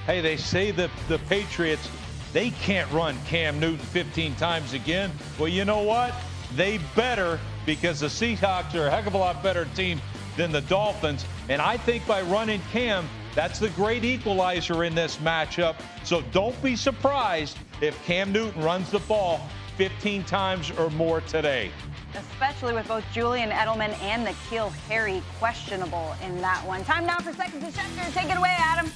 Speaker 10: Hey, they say that the Patriots, they can't run Cam Newton 15 times again. Well, you know what? They better, because the Seahawks are a heck of a lot better team than the Dolphins. And I think by running Cam, that's the great equalizer in this matchup. So don't be surprised if Cam Newton runs the ball 15 times or more today.
Speaker 5: Especially with both Julian Edelman and N'Keal Harry questionable in that one. Time now for Seconds and Schefter. Take it away, Adam.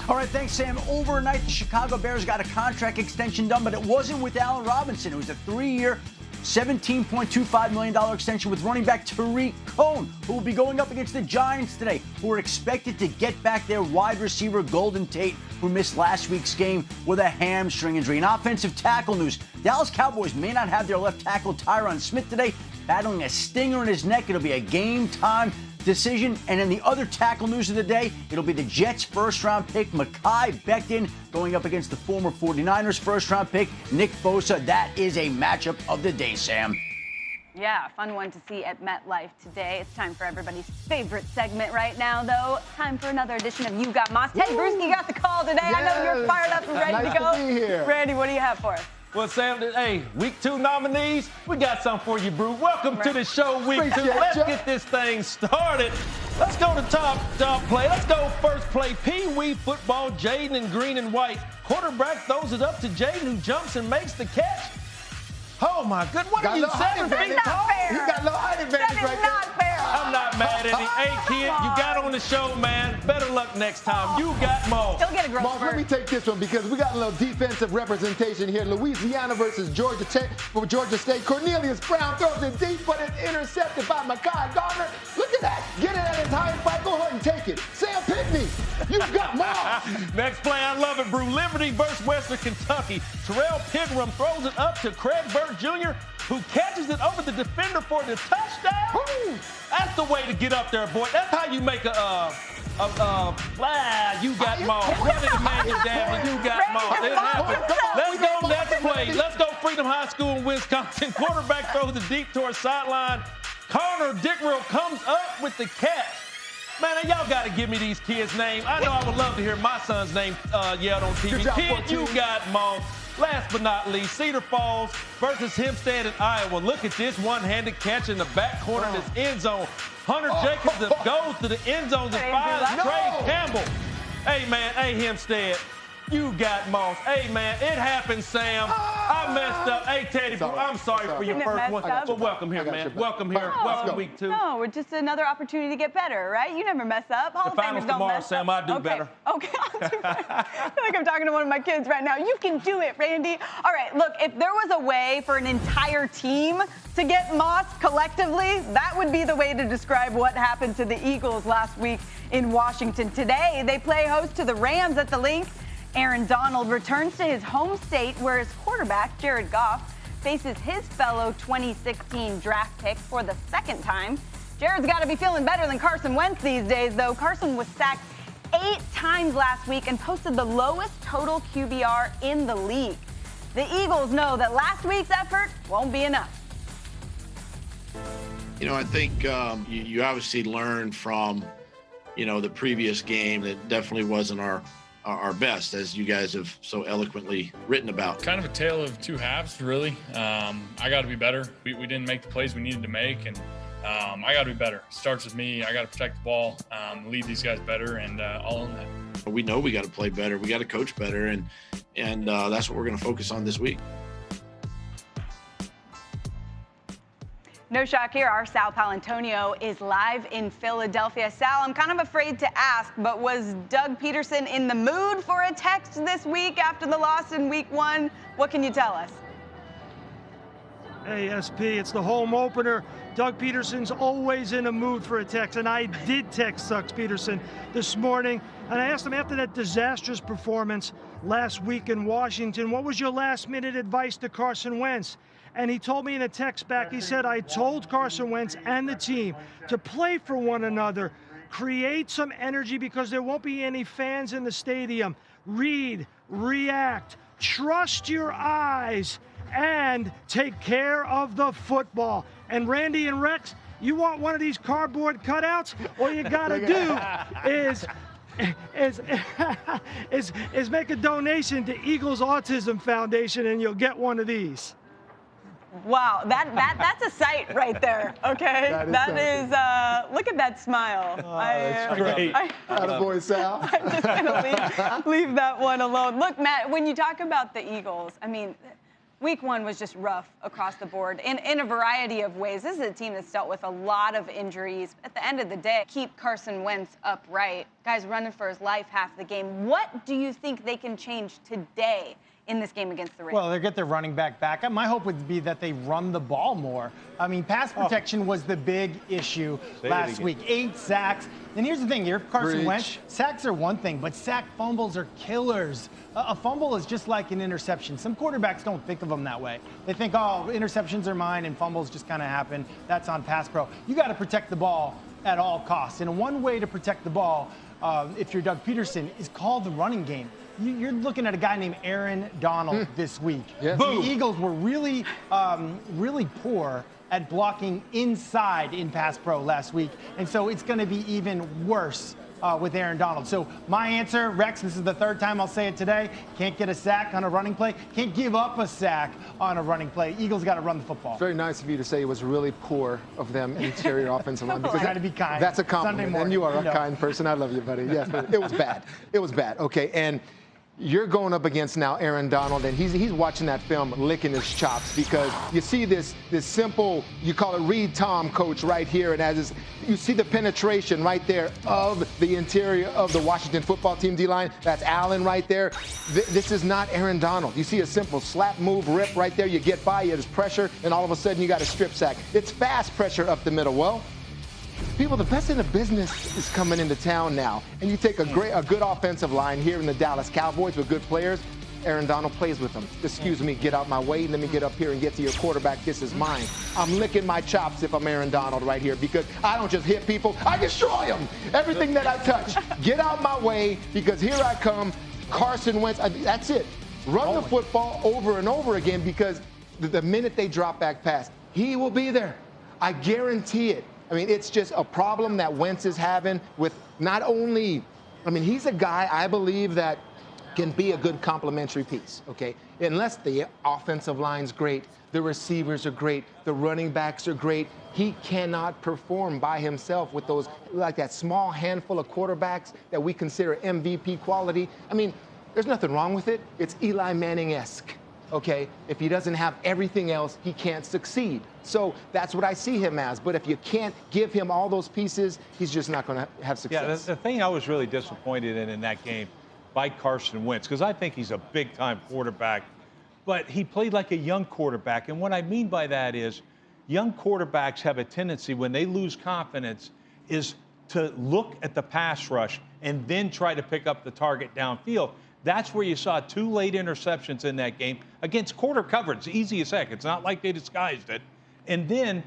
Speaker 8: All right, thanks, Sam. Overnight, the Chicago Bears got a contract extension done, but it wasn't with Allen Robinson. It was a 3-year, $17.25 million extension with running back Tariq Cohen, who will be going up against the Giants today, who are expected to get back their wide receiver Golden Tate, who missed last week's game with a hamstring injury. In offensive tackle news, Dallas Cowboys may not have their left tackle Tyron Smith today, battling a stinger in his neck. It'll be a game-time decision. And in the other tackle news of the day, it'll be the Jets' first-round pick, Mekhi Becton, going up against the former 49ers first-round pick, Nick Bosa. That is a matchup of the day, Sam.
Speaker 5: Yeah, fun one to see at MetLife today. It's time for everybody's favorite segment right now, though. Time for another edition of You Got Moss. Teddy Bruschi got the call today. Yes. I know you're fired up and ready to go.
Speaker 6: To be here.
Speaker 5: Randy, what do you have for us?
Speaker 11: Well, Sam, hey, week 2 nominees, we got something for you, Brew. Welcome to the show, week 2. Let's get this thing started. Let's go to top play. Let's go first play. Pee Wee football, Jaden in green and white. Quarterback throws it up to Jaden, who jumps and makes the catch. Oh, my goodness. What are you, 7 feet tall?
Speaker 6: He got no height advantage right there.
Speaker 5: That is not fair.
Speaker 11: I'm not mad at him. Hey, kid, you got on the show, man. Better luck next time. You got Moss.
Speaker 5: He'll get a growth
Speaker 6: Moss, let me take this one because we got a little defensive representation here. Louisiana versus Georgia State. Cornelius Brown throws it deep, but it's intercepted by Mekhi Gardner. Look at that. Get it at his high spike. Go ahead and take it. Sam Pinkney, you got Moss.
Speaker 11: Next play, I love it, Brew. Liberty versus Western Kentucky. Terrell Pigram throws it up to Craig Bird Jr., who catches it over the defender for the touchdown. Woo! That's the way to get up there, boy. That's how you make you got Moss. Running the man is down, and you got Moss. It happened. Let's go next play. Let's go Freedom High School in Wisconsin. Quarterback throws it deep towards sideline. Connor Dickrell comes up with the catch. Man, y'all got to give me these kids' names. I know I would love to hear my son's name yelled on TV. Kid, you got Moss. Last but not least, Cedar Falls versus Hempstead in Iowa. Look at this one-handed catch in the back corner of this end zone. Hunter Jacobs goes to the end zone and finds Trey Campbell. Hey, man, hey, Hempstead. You got Moss. Hey, man, it happened, Sam. I messed up. Hey, Teddy, I'm sorry for your first one. But welcome here, man. Welcome here. Welcome week 2.
Speaker 5: No, it's just another opportunity to get better, right? You never mess up. Hall
Speaker 11: the
Speaker 5: of
Speaker 11: finals
Speaker 5: Famers don't
Speaker 11: tomorrow,
Speaker 5: mess
Speaker 11: Sam.
Speaker 5: up.
Speaker 11: I do better.
Speaker 5: Okay, I'll do better. I feel like I'm talking to one of my kids right now. You can do it, Randy. All right, look, if there was a way for an entire team to get Moss collectively, that would be the way to describe what happened to the Eagles last week in Washington. Today, they play host to the Rams at the Link. Aaron Donald returns to his home state where his quarterback, Jared Goff, faces his fellow 2016 draft pick for the second time. Jared's got to be feeling better than Carson Wentz these days, though. Carson was sacked 8 times last week and posted the lowest total QBR in the league. The Eagles know that last week's effort won't be enough.
Speaker 1: You know, I think you obviously learned from, the previous game that definitely wasn't our best, as you guys have so eloquently written about.
Speaker 4: Kind of a tale of two halves, really. I got to be better. We didn't make the plays we needed to make, and I got to be better. It starts with me. I got to protect the ball, lead these guys better, and all in that.
Speaker 1: We know we got to play better. We got to coach better, and that's what we're going to focus on this week.
Speaker 5: No shock here, our Sal Palantonio is live in Philadelphia. Sal, I'm kind of afraid to ask, but was Doug Peterson in the mood for a text this week after the loss in week 1? What can you tell us?
Speaker 23: Hey, SP, it's the home opener. Doug Peterson's always in a mood for a text, and I did text Doug Peterson this morning, and I asked him after that disastrous performance last week in Washington, what was your last-minute advice to Carson Wentz? And he told me in a text back, he said, I told Carson Wentz and the team to play for one another, create some energy because there won't be any fans in the stadium. Read, react, trust your eyes, and take care of the football. And Randy and Rex, you want one of these cardboard cutouts? All you gotta do is make a donation to Eagles Autism Foundation, and you'll get one of these.
Speaker 5: Wow, that's a sight right there. Okay, that is look at that smile.
Speaker 6: Oh, that's great. Attaboy, Sal.
Speaker 5: I'm just gonna leave that one alone. Look, Matt, when you talk about the Eagles, I mean, Week 1 was just rough across the board in a variety of ways. This is a team that's dealt with a lot of injuries. At the end of the day, keep Carson Wentz upright. Guy's running for his life half the game. What do you think they can change today in this game against the Ravens?
Speaker 7: Well, they get their running back back. My hope would be that they run the ball more. I mean, pass protection was the big issue last week. 8 sacks. And here's the thing, you're Carson Wentz. Sacks are one thing, but sack fumbles are killers. A fumble is just like an interception. Some quarterbacks don't think of them that way. They think, oh, interceptions are mine and fumbles just kind of happen. That's on pass pro. You got to protect the ball at all costs. And one way to protect the ball, if you're Doug Peterson, is call the running game. You're looking at a guy named Aaron Donald this week. Yeah. The Eagles were really, really poor at blocking inside in pass pro last week. And so it's going to be even worse with Aaron Donald. So my answer, Rex, this is the third time I'll say it today. Can't get a sack on a running play. Can't give up a sack on a running play. Eagles got to run the football.
Speaker 6: Very nice of you to say it was really poor of them, interior offensive line.
Speaker 7: Because to be kind.
Speaker 6: That's a compliment. And you are a kind person. I love you, buddy. Yes, but it was bad. It was bad. Okay, and you're going up against now Aaron Donald, and he's watching that film licking his chops because you see this simple, you call it read Tom coach right here, and you see the penetration right there of the interior of the Washington football team D-line. That's Allen right there. This is not Aaron Donald. You see a simple slap, move, rip right there. You get by, there's pressure, and all of a sudden you got a strip sack. It's fast pressure up the middle. Well, people, the best in the business is coming into town now. And you take a good offensive line here in the Dallas Cowboys with good players. Aaron Donald plays with them. Excuse me, get out my way. Let me get up here and get to your quarterback. This is mine. I'm licking my chops if I'm Aaron Donald right here because I don't just hit people. I destroy them. Everything that I touch. Get out my way because here I come. Carson Wentz. That's it. Run the football over and over again because the minute they drop back pass, he will be there. I guarantee it. I mean, it's just a problem that Wentz is having with not only, I mean, he's a guy I believe that can be a good complementary piece, okay? Unless the offensive line's great, the receivers are great, the running backs are great, he cannot perform by himself with those, like that small handful of quarterbacks that we consider MVP quality. I mean, there's nothing wrong with it. It's Eli Manning-esque. Okay, if he doesn't have everything else, he can't succeed. So that's what I see him as. But if you can't give him all those pieces, he's just not going to have success.
Speaker 10: Yeah, the thing I was really disappointed in that game by Carson Wentz, because I think he's a big-time quarterback, but he played like a young quarterback. And what I mean by that is young quarterbacks have a tendency, when they lose confidence, is to look at the pass rush and then try to pick up the target downfield. That's where you saw 2 late interceptions in that game against quarter coverage. Easy as heck. It's not like they disguised it. And then,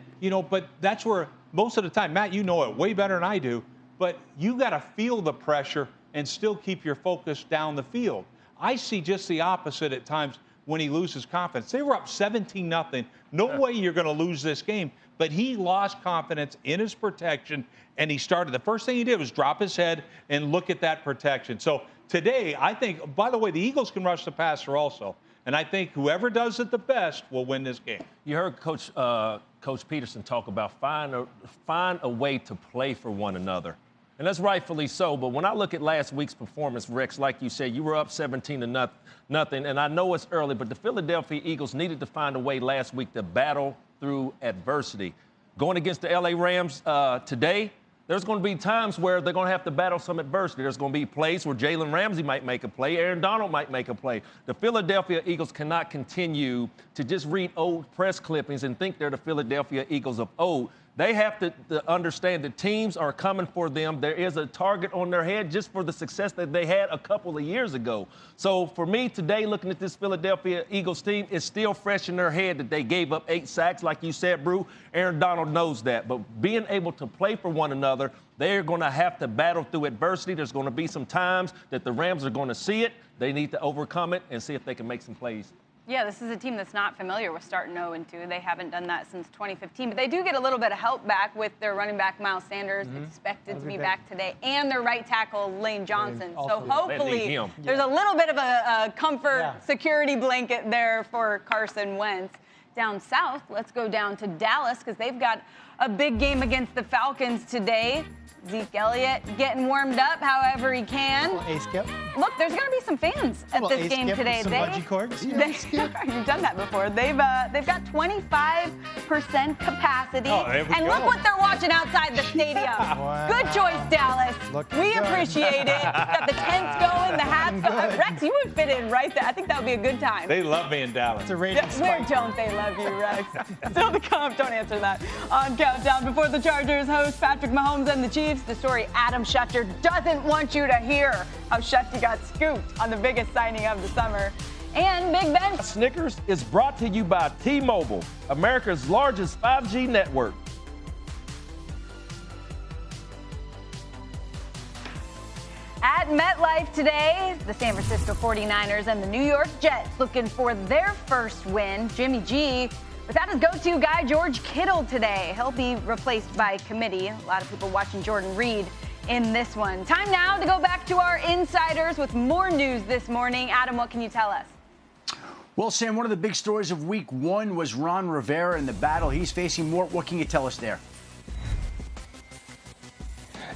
Speaker 10: but that's where most of the time, Matt, you know it way better than I do, but you got to feel the pressure and still keep your focus down the field. I see just the opposite at times when he loses confidence. They were up 17-0. No way you're going to lose this game. But he lost confidence in his protection, and he started. The first thing he did was drop his head and look at that protection. So today, I think, by the way, the Eagles can rush the passer also. And I think whoever does it the best will win this game.
Speaker 11: You heard Coach Peterson talk about find a way to play for one another. And that's rightfully so. But when I look at last week's performance, Rex, like you said, you were up 17-0. And I know it's early, but the Philadelphia Eagles needed to find a way last week to battle through adversity. Going against the LA Rams today, there's going to be times where they're going to have to battle some adversity. There's going to be plays where Jalen Ramsey might make a play, Aaron Donald might make a play. The Philadelphia Eagles cannot continue to just read old press clippings and think they're the Philadelphia Eagles of old. They have to understand that teams are coming for them. There is a target on their head just for the success that they had a couple of years ago. So for me today, looking at this Philadelphia Eagles team, it's still fresh in their head that they gave up 8 sacks, like you said, Brew. Aaron Donald knows that. But being able to play for one another, they're going to have to battle through adversity. There's going to be some times that the Rams are going to see it. They need to overcome it and see if they can make some plays.
Speaker 5: Yeah, this is a team that's not familiar with starting 0-2. They haven't done that since 2015. But they do get a little bit of help back with their running back, Miles Sanders, expected to be back today, and their right tackle, Lane Johnson. So hopefully there's a little bit of a comfort security blanket there for Carson Wentz. Down south, let's go down to Dallas because they've got a big game against the Falcons today. Zeke Elliott getting warmed up however he can. Look, there's going to be some fans at this game today.
Speaker 7: Some bungee cords.
Speaker 5: You've done that before. They've got 25% capacity, and look what they're watching outside the stadium.
Speaker 7: Wow.
Speaker 5: Good choice, Dallas. We appreciate it. Got the tents going, the hats going. Rex, you would fit in right there. I think that would be a good time.
Speaker 10: They love me in Dallas.
Speaker 7: It's a rating
Speaker 5: Where don't they love you, Rex? Still to come. Don't answer that. On Countdown, before the Chargers host Patrick Mahomes and the Chiefs, the story Adam Schefter doesn't want you to hear, how Schefter got scooped on the biggest signing of the summer. And Big Ben.
Speaker 11: Snickers is brought to you by T-Mobile, America's largest 5G network.
Speaker 5: At MetLife today, the San Francisco 49ers and the New York Jets looking for their first win. Jimmy G without his go-to guy, George Kittle, today. He'll be replaced by committee. A lot of people watching Jordan Reed in this one. Time now to go back to our insiders with more news this morning. Adam, what can you tell us?
Speaker 8: Well, Sam, one of the big stories of week 1 was Ron Rivera and the battle he's facing. Mort, what can you tell us there?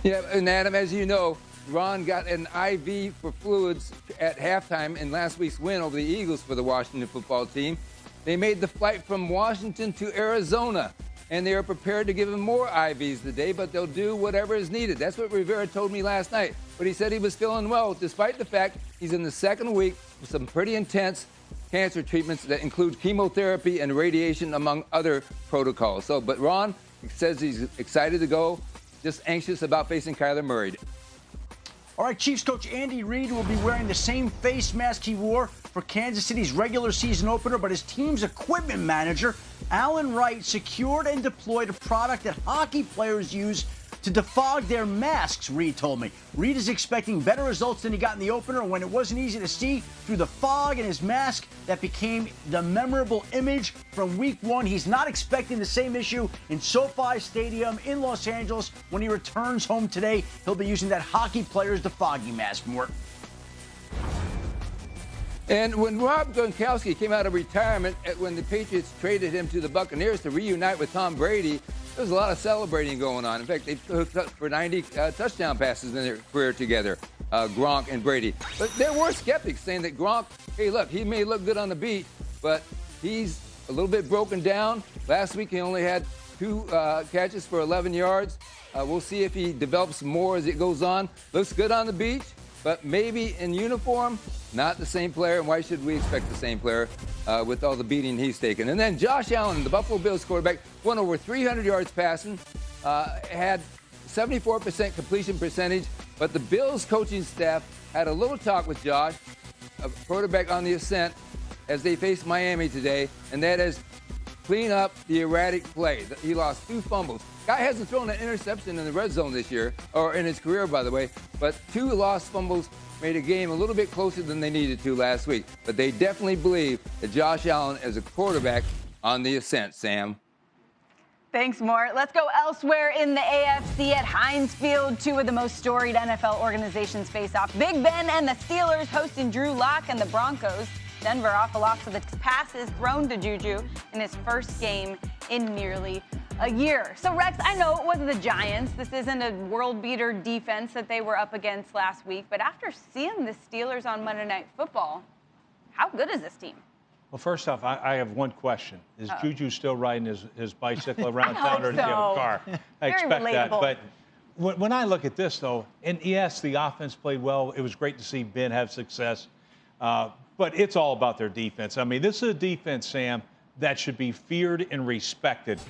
Speaker 9: Yeah, and Adam, as you know, Ron got an IV for fluids at halftime in last week's win over the Eagles for the Washington football team. They made the flight from Washington to Arizona, and they are prepared to give him more IVs today, but they'll do whatever is needed. That's what Rivera told me last night. But he said he was feeling well, despite the fact he's in the second week with some pretty intense cancer treatments that include chemotherapy and radiation, among other protocols. But Ron says he's excited to go, just anxious about facing Kyler Murray.
Speaker 8: All right, Chiefs coach Andy Reid will be wearing the same face mask he wore for Kansas City's regular season opener, but his team's equipment manager, Alan Wright, secured and deployed a product that hockey players use to defog their masks, Reid told me. Reid is expecting better results than he got in the opener when it wasn't easy to see through the fog in his mask that became the memorable image from week 1. He's not expecting the same issue in SoFi Stadium in Los Angeles when he returns home today. He'll be using that hockey player's defogging mask, Mort.
Speaker 9: And when Rob Gronkowski came out of retirement when the Patriots traded him to the Buccaneers to reunite with Tom Brady, there was a lot of celebrating going on. In fact, they hooked up for 90 touchdown passes in their career together, Gronk and Brady. But there were skeptics saying that Gronk, hey, look, he may look good on the beat, but he's a little bit broken down. Last week, he only had 2 catches for 11 yards. We'll see if he develops more as it goes on. Looks good on the beach, but maybe in uniform, not the same player. And why should we expect the same player with all the beating he's taken? And then Josh Allen, the Buffalo Bills quarterback, went over 300 yards passing, had 74% completion percentage, but the Bills coaching staff had a little talk with Josh, a quarterback on the ascent, as they face Miami today, and that is clean up the erratic play. He lost 2 fumbles. Guy hasn't thrown an interception in the red zone this year, or in his career, by the way, but 2 lost fumbles made a game a little bit closer than they needed to last week. But they definitely believe that Josh Allen is a quarterback on the ascent, Sam.
Speaker 5: Thanks, Mort. Let's go elsewhere in the AFC at Heinz Field. 2 of the most storied NFL organizations face off. Big Ben and the Steelers hosting Drew Lock and the Broncos. Denver off a loss of the passes thrown to Juju in his first game in nearly a year. So, Rex, I know it wasn't the Giants. This isn't a world-beater defense that they were up against last week. But after seeing the Steelers on Monday Night Football, how good is this team?
Speaker 10: Well, first off, I have one question. Is Juju still riding his bicycle around town, or does he have a car? I expect that. But when I look at this, though, and yes, the offense played well. It was great to see Ben have success. But it's all about their defense. I mean, this is a defense, Sam, that should be feared and respected.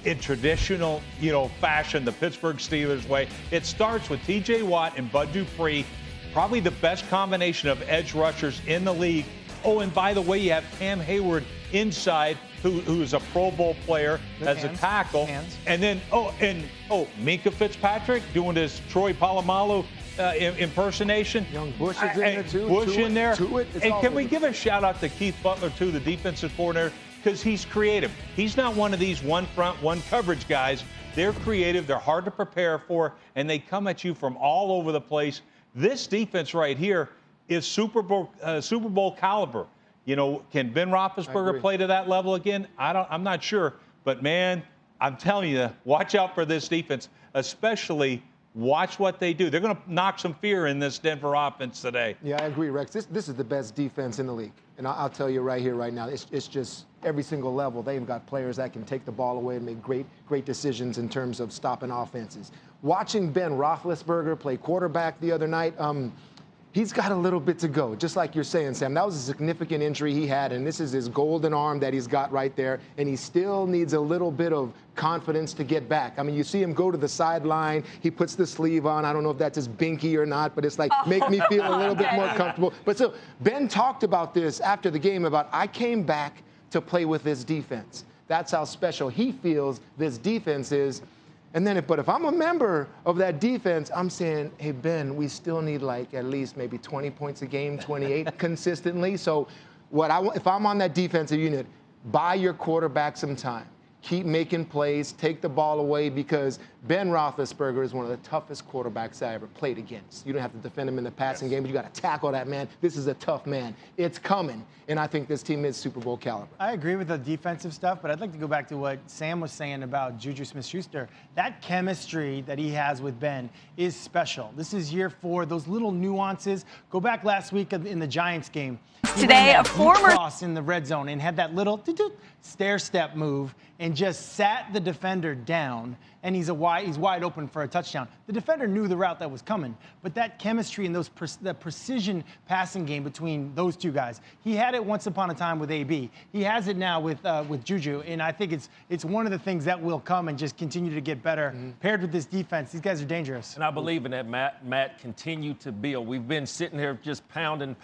Speaker 10: in traditional, fashion, the Pittsburgh Steelers way. It starts with T.J. Watt and Bud Dupree, probably the best combination of edge rushers in the league. Oh, and by the way, you have Cam Hayward inside, who is a Pro Bowl player as a tackle. And then, Minka Fitzpatrick doing his Troy Polamalu impersonation.
Speaker 6: Young Bush is in there, too.
Speaker 10: Bush in there.
Speaker 6: And
Speaker 10: can we give a shout-out to Keith Butler, too, the defensive coordinator, because he's creative. He's not one of these one front, one coverage guys. They're creative. They're hard to prepare for, and they come at you from all over the place. This defense right here is Super Bowl caliber. Can Ben Roethlisberger play to that level again? I'm not sure. But, man, I'm telling you, watch out for this defense, especially watch what they do. They're going to knock some fear in this Denver offense today.
Speaker 6: Yeah, I agree, Rex. This is the best defense in the league. And I'll tell you right here, right now, it's just every single level. They've got players that can take the ball away and make great decisions in terms of stopping offenses. Watching Ben Roethlisberger play quarterback the other night, he's got a little bit to go, just like you're saying, Sam. That was a significant injury he had, and this is his golden arm that he's got right there, and he still needs a little bit of confidence to get back. I mean, you see him go to the sideline. He puts the sleeve on. I don't know if that's his binky or not, but it's like, make me feel a little bit more comfortable. But so Ben talked about this after the game about, I came back to play with this defense. That's how special he feels this defense is. And then, but if I'm a member of that defense, I'm saying, hey, Ben, we still need like at least maybe 20 points a game, 28 consistently. So if I'm on that defensive unit, buy your quarterback some time. Keep making plays, take the ball away, because Ben Roethlisberger is one of the toughest quarterbacks I ever played against. You don't have to defend him in the passing game, but you got to tackle that man. This is a tough man. It's coming, and I think this team is Super Bowl caliber.
Speaker 7: I agree with the defensive stuff, but I'd like to go back to what Sam was saying about Juju Smith-Schuster. That chemistry that he has with Ben is special. This is year 4. Those little nuances. Go back last week in the Giants game.
Speaker 5: Today, a former
Speaker 7: cross in the red zone and had that little stair step move and just sat the defender down, and he's wide open for a touchdown. The defender knew the route that was coming, but that chemistry and that precision passing game between those two guys, he had it once upon a time with AB. He has it now with Juju, and I think it's one of the things that will come and just continue to get better paired with this defense. These guys are dangerous.
Speaker 11: And I believe in that, Matt, continue to build. We've been sitting here just pounding.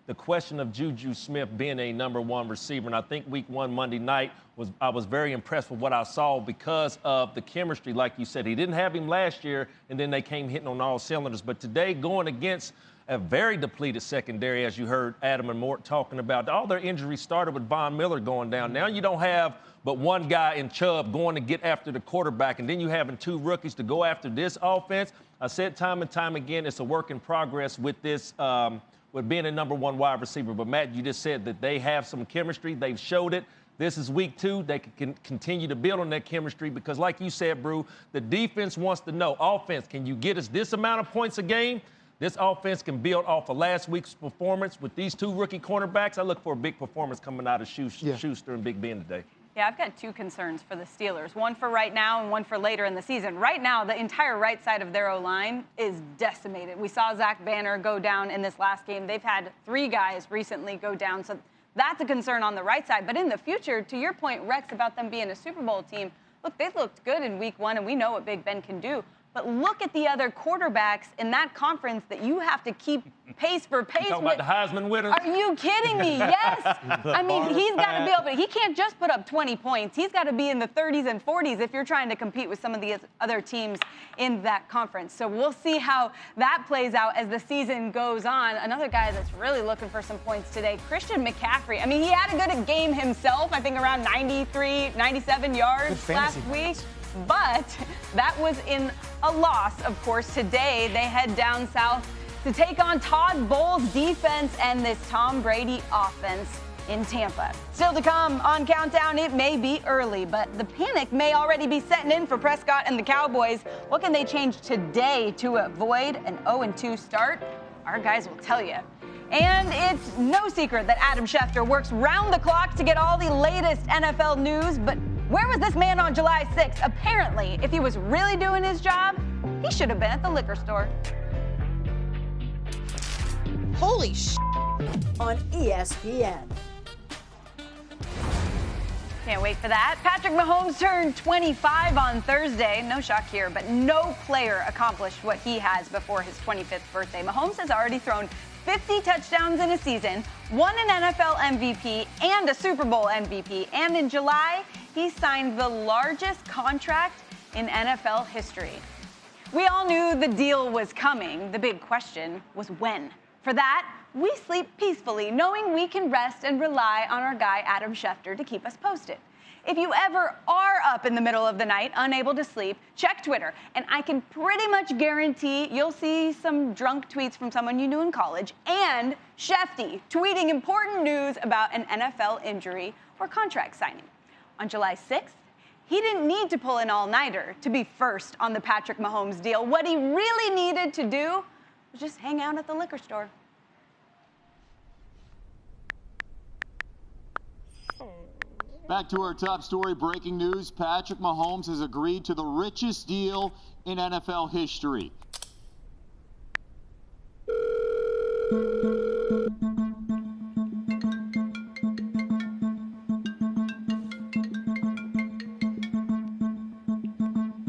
Speaker 11: The question of Juju Smith being a number 1 receiver, and I think week 1 Monday night I was very impressed with what I saw because of the chemistry. Like you said, he didn't have him last year, and then they came hitting on all cylinders. But today, going against a very depleted secondary, as you heard Adam and Mort talking about, all their injuries started with Von Miller going down. Now you don't have but one guy in Chubb going to get after the quarterback, and then you having 2 rookies to go after this offense. I said time and time again, it's a work in progress with this. With being a number 1 wide receiver. But, Matt, you just said that they have some chemistry. They've showed it. This is week 2. They can continue to build on that chemistry because, like you said, Brew, the defense wants to know, offense, can you get us this amount of points a game? This offense can build off of last week's performance with these 2 rookie cornerbacks. I look for a big performance coming out of Schuster and Big Ben today.
Speaker 5: Yeah, I've got 2 concerns for the Steelers, one for right now and one for later in the season. Right now, the entire right side of their O-line is decimated. We saw Zach Banner go down in this last game. They've had 3 guys recently go down, so that's a concern on the right side. But in the future, to your point, Rex, about them being a Super Bowl team, look, they looked good in week 1, and we know what Big Ben can do. But look at the other quarterbacks in that conference that you have to keep pace for pace with.
Speaker 11: Talking about the Heisman winners?
Speaker 5: Are you kidding me? Yes. I mean, he's got to be able to, he can't just put up 20 points. He's got to be in the 30s and 40s if you're trying to compete with some of the other teams in that conference. So we'll see how that plays out as the season goes on. Another guy that's really looking for some points today, Christian McCaffrey. I mean, he had a good game himself, I think around 93, 97 yards last week. But that was in a loss, of course. Today, they head down south to take on Todd Bowles' defense and this Tom Brady offense in Tampa. Still to come on Countdown, it may be early, but the panic may already be setting in for Prescott and the Cowboys. What can they change today to avoid an 0-2 start? Our guys will tell you. And it's no secret that Adam Schefter works round the clock to get all the latest NFL news, but where was this man on July 6th? Apparently, if he was really doing his job, he should have been at the liquor store.
Speaker 2: Holy sh! On ESPN.
Speaker 5: Can't wait for that. Patrick Mahomes turned 25 on Thursday. No shock here, but no player accomplished what he has before his 25th birthday. Mahomes has already thrown 50 touchdowns in a season, won an NFL MVP and a Super Bowl MVP, and in July, he signed the largest contract in NFL history. We all knew the deal was coming. The big question was when. For that, we sleep peacefully, knowing we can rest and rely on our guy Adam Schefter to keep us posted. If you ever are up in the middle of the night, unable to sleep, check Twitter, and I can pretty much guarantee you'll see some drunk tweets from someone you knew in college, and Shefty tweeting important news about an NFL injury or contract signing. On July 6th, he didn't need to pull an all-nighter to be first on the Patrick Mahomes deal. What he really needed to do was just hang out at the liquor store.
Speaker 2: Back to our top story, breaking news. Patrick Mahomes has agreed to the richest deal in NFL history.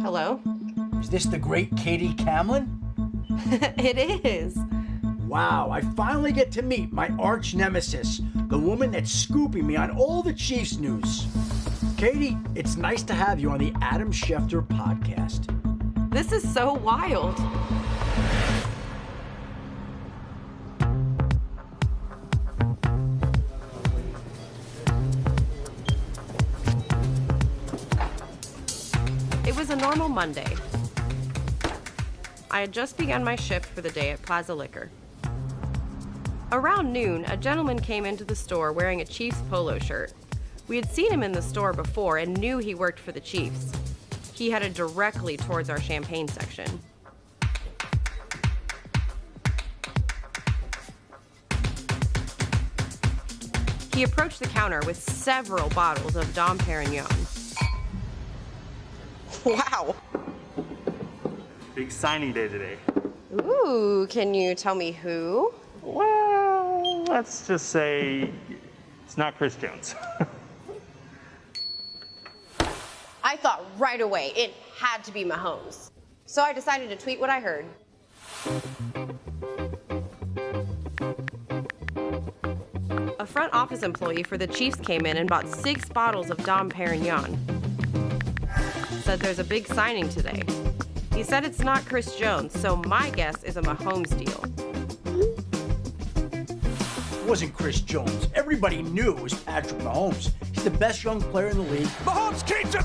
Speaker 3: Hello?
Speaker 8: Is this the great Katie Camlin?
Speaker 3: It is.
Speaker 8: Wow, I finally get to meet my arch nemesis, the woman that's scooping me on all the Chiefs news. Katie, it's nice to have you on the Adam Schefter podcast.
Speaker 3: This is so wild. It was a normal Monday. I had just begun my shift for the day at Plaza Liquor. Around noon, a gentleman came into the store wearing a Chiefs polo shirt. We had seen him in the store before and knew he worked for the Chiefs. He headed directly towards our champagne section. He approached the counter with several bottles of Dom Perignon. Wow.
Speaker 12: Big signing day today.
Speaker 3: Ooh, can you tell me who?
Speaker 12: Well, let's just say it's not Chris Jones.
Speaker 3: I thought right away it had to be Mahomes. So I decided to tweet what I heard. A front office employee for the Chiefs came in and bought 6 bottles of Dom Perignon. Said there's a big signing today. He said it's not Chris Jones, so my guess is a Mahomes deal.
Speaker 8: It wasn't Chris Jones. Everybody knew it was Patrick Mahomes. He's the best young player in the league.
Speaker 14: Mahomes keeps it!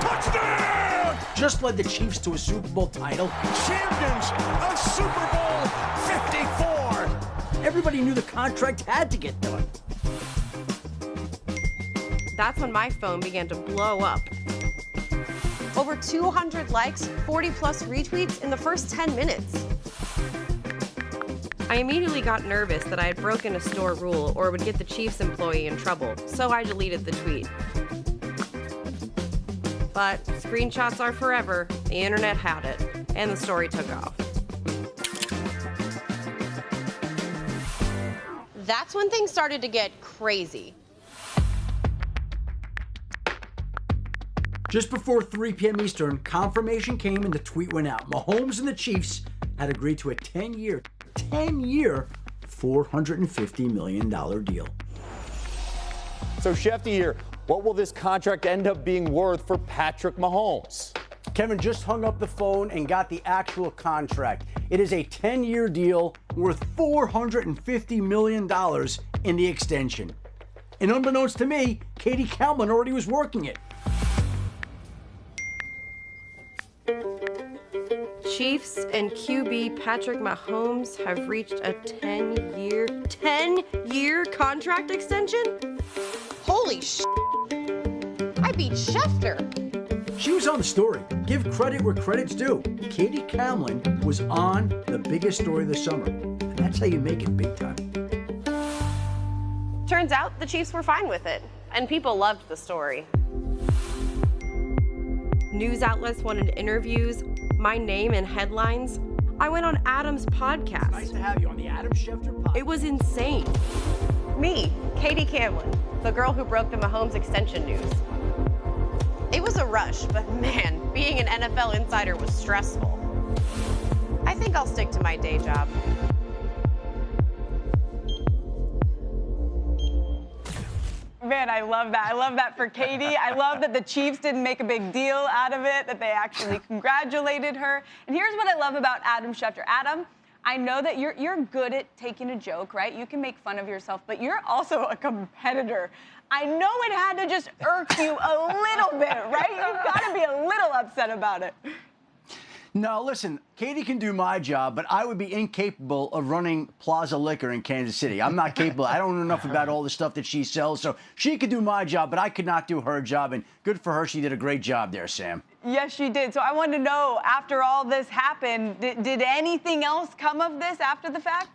Speaker 14: Touchdown!
Speaker 8: Just led the Chiefs to a Super Bowl title.
Speaker 14: Champions of Super Bowl 54!
Speaker 8: Everybody knew the contract had to get done.
Speaker 3: That's when my phone began to blow up. Over 200 likes, 40 plus retweets in the first 10 minutes. I immediately got nervous that I had broken a store rule or would get the Chiefs employee in trouble, so I deleted the tweet. But screenshots are forever, the internet had it, and the story took off. That's when things started to get crazy.
Speaker 8: Just before 3 p.m. Eastern, confirmation came and the tweet went out. Mahomes and the Chiefs had agreed to a 10-year, $450 million deal.
Speaker 24: So, Shefty here, what will this contract end up being worth for Patrick Mahomes?
Speaker 8: Kevin just hung up the phone and got the actual contract. It is a 10-year deal worth $450 million in the extension. And unbeknownst to me, Katie Camlin already was working it.
Speaker 3: Chiefs and QB Patrick Mahomes have reached a 10-year contract extension? Holy sh! I beat Schefter.
Speaker 8: She was on the story. Give credit where credit's due. Katie Camlin was on the biggest story of the summer. And that's how you make it big time.
Speaker 3: Turns out the Chiefs were fine with it, and people loved the story. News outlets wanted interviews, my name in headlines. I went on Adam's podcast.
Speaker 8: Nice to have you on the Adam Schefter podcast.
Speaker 3: It was insane. Me, Katie Camlin, the girl who broke the Mahomes extension news. It was a rush, but man, being an NFL insider was stressful. I think I'll stick to my day job.
Speaker 5: Man, I love that. I love that for Katie. I love that the Chiefs didn't make a big deal out of it, that they actually congratulated her. And here's what I love about Adam Schefter. Adam, I know that you're good at taking a joke, right? You can make fun of yourself, but you're also a competitor. I know it had to just irk you a little bit, right? You've got to be a little upset about it.
Speaker 8: No, listen, Katie can do my job, but I would be incapable of running Plaza Liquor in Kansas City. I'm not capable. I don't know enough about all the stuff that she sells. So she could do my job, but I could not do her job. And good for her. She did a great job there, Sam.
Speaker 5: Yes, she did. So I wanted to know, after all this happened, did anything else come of this after the fact?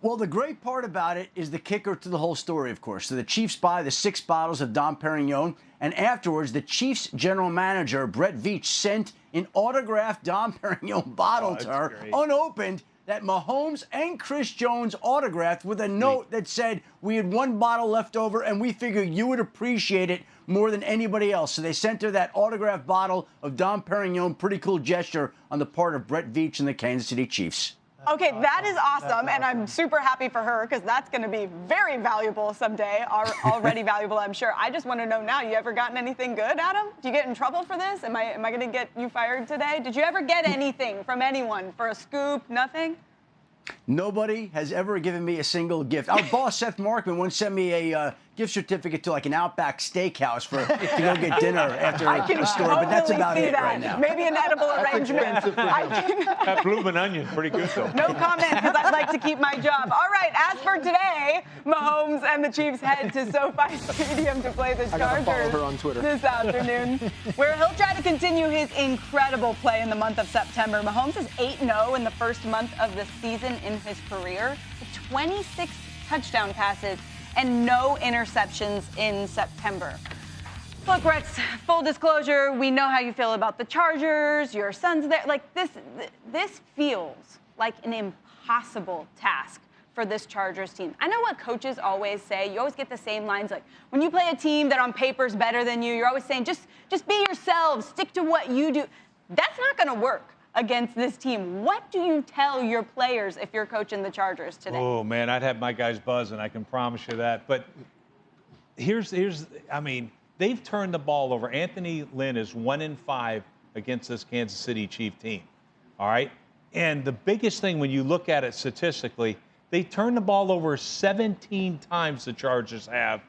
Speaker 8: Well, the great part about it is the kicker to the whole story, of course. So the Chiefs buy the 6 bottles of Dom Perignon, and afterwards, the Chiefs general manager, Brett Veach, sent an autographed Dom Perignon bottle to her, unopened, that Mahomes and Chris Jones autographed with a note that said, we had 1 bottle left over, and we figured you would appreciate it more than anybody else. So they sent her that autographed bottle of Dom Perignon. Pretty cool gesture on the part of Brett Veach and the Kansas City Chiefs.
Speaker 5: Okay, that is awesome, and I'm super happy for her because that's going to be very valuable someday, already valuable, I'm sure. I just want to know now, you ever gotten anything good, Adam? Do you get in trouble for this? Am I going to get you fired today? Did you ever get anything from anyone for a scoop? Nothing?
Speaker 8: Nobody has ever given me a single gift. Our boss, Seth Markman, once sent me a gift certificate to like an Outback Steakhouse to go get dinner after the store, but that's about it right now.
Speaker 5: Maybe an edible arrangement.
Speaker 10: That bloomin' onion, pretty good though.
Speaker 5: No comment, because I'd like to keep my job. All right, as for today, Mahomes and the Chiefs head to SoFi Stadium to play the Chargers
Speaker 6: her on Twitter.
Speaker 5: this afternoon, where he'll try to continue his incredible play in the month of September. Mahomes is 8-0 in the first month of the season in his career, with 26 touchdown passes and no interceptions in September. Look, Rex, full disclosure, we know how you feel about the Chargers, your son's there. Like, this feels like an impossible task for this Chargers team. I know what coaches always say. You always get the same lines, like, when you play a team that on paper is better than you, you're always saying, just be yourselves, stick to what you do. That's not going to work against this team. What do you tell your players if you're coaching the Chargers today?
Speaker 10: Oh, man, I'd have my guys buzzing. I can promise you that. But I mean, they've turned the ball over. Anthony Lynn is 1-5 against this Kansas City Chief team. All right? And the biggest thing when you look at it statistically, they turned the ball over 17 times, the Chargers have,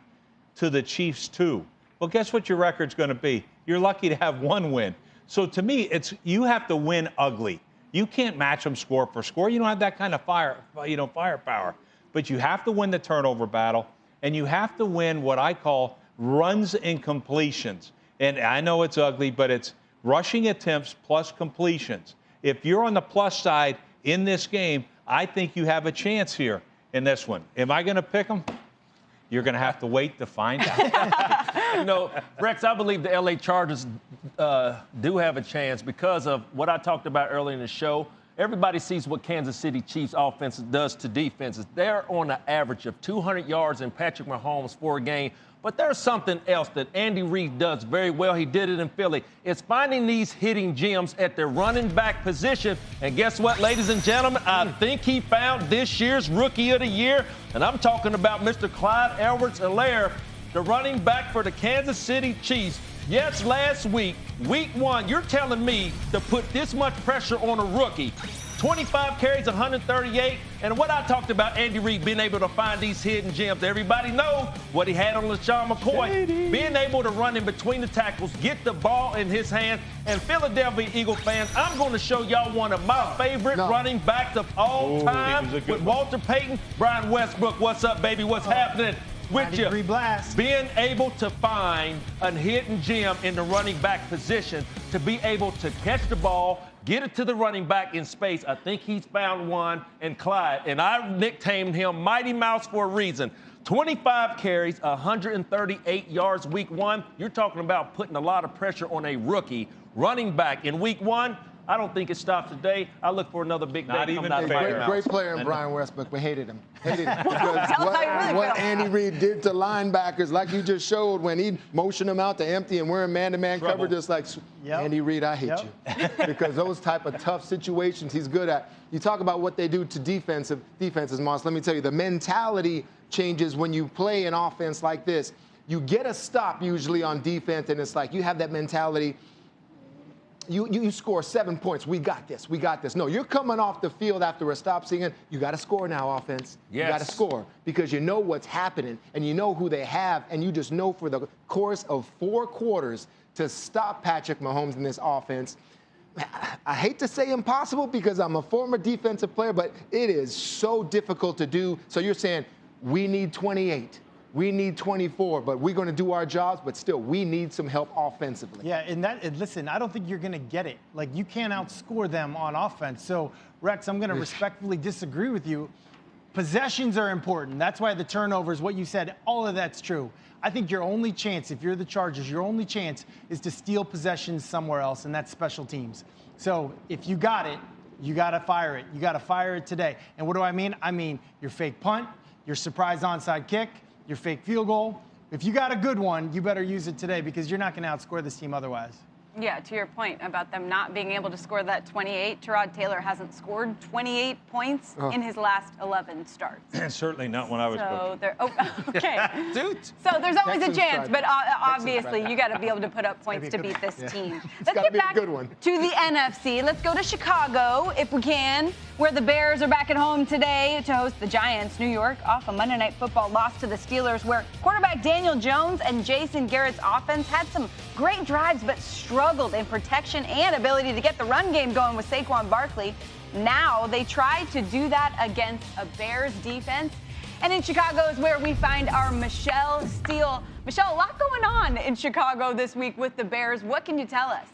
Speaker 10: to the Chiefs 2. Well, guess what your record's going to be? You're lucky to have 1 win. So to me, you have to win ugly. You can't match them score for score. You don't have that kind of firepower. But you have to win the turnover battle, and you have to win what I call runs and completions. And I know it's ugly, but it's rushing attempts plus completions. If you're on the plus side in this game, I think you have a chance here in this one. Am I going to pick them? You're going to have to wait to find out.
Speaker 11: Rex, I believe the LA Chargers do have a chance because of what I talked about earlier in the show. Everybody sees what Kansas City Chiefs offense does to defenses. They're on an average of 200 yards in Patrick Mahomes for a game. But there's something else that Andy Reid does very well. He did it in Philly. It's finding these hitting gems at their running back position. And guess what, ladies and gentlemen? I think he found this year's Rookie of the Year. And I'm talking about Mr. Clyde Edwards-Helaire, the running back for the Kansas City Chiefs. Yes, last week, week 1, you're telling me to put this much pressure on a rookie. 25 carries, 138. And what I talked about, Andy Reid being able to find these hidden gems. Everybody know what he had on LaShawn McCoy. Being able to run in between the tackles, get the ball in his hand. And Philadelphia Eagle fans, I'm going to show y'all one of my favorite running backs of all time with Walter Payton. Brian Westbrook, what's up, baby? What's happening with you? Being able to find a hidden gem in the running back position to be able to catch the ball, get it to the running back in space. I think he's found one in Clyde, and I nicknamed him Mighty Mouse for a reason. 25 carries, 138 yards week 1. You're talking about putting a lot of pressure on a rookie running back in week 1. I don't think it stops today. I look for another big day coming out of my mouth.
Speaker 6: Great player in Brian Westbrook, but hated him. Hated him because what Andy Reid did to linebackers, like you just showed, when he motioned them out to empty and we're in man-to-man coverage, just like, Andy Reid, I hate you. Because those type of tough situations he's good at. You talk about what they do to defenses, Moss. Let me tell you, the mentality changes when you play an offense like this. You get a stop usually on defense, and it's like you have that mentality. You score 7 points. We got this. We got this. No, you're coming off the field after a stop singing. You got to score now, offense.
Speaker 11: Yes.
Speaker 6: You got to score because you know what's happening, and you know who they have, and you just know for the course of 4 quarters to stop Patrick Mahomes in this offense. I hate to say impossible because I'm a former defensive player, but it is so difficult to do. So you're saying we need 28. We need 24, but we're going to do our jobs, but still, we need some help offensively.
Speaker 7: Yeah, and listen, I don't think you're going to get it. Like, you can't outscore them on offense. So, Rex, I'm going to respectfully disagree with you. Possessions are important. That's why the turnovers, what you said, all of that's true. I think your only chance, if you're the Chargers, your only chance is to steal possessions somewhere else, and that's special teams. So, if you got it, you got to fire it. You got to fire it today. And what do I mean? I mean your fake punt, your surprise onside kick, your fake field goal. If you got a good one, you better use it today because you're not going to outscore this team otherwise.
Speaker 5: Yeah, to your point about them not being able to score that 28, Tyrod Taylor hasn't scored 28 points in his last 11 starts.
Speaker 10: Certainly not when I was coaching.
Speaker 5: Okay. So there's always a chance, but obviously you got to be able to put up points to beat this team. Let's get back to the NFC. Let's go to Chicago, if we can, where the Bears are back at home today to host the Giants. New York off a Monday Night Football loss to the Steelers, where quarterback Daniel Jones and Jason Garrett's offense had some great drives, but struggled in protection and ability to get the run game going with Saquon Barkley. Now they try to do that against a Bears defense. And in Chicago is where we find our Michelle Steele. Michelle, a lot going on in Chicago this week with the Bears. What can you tell us?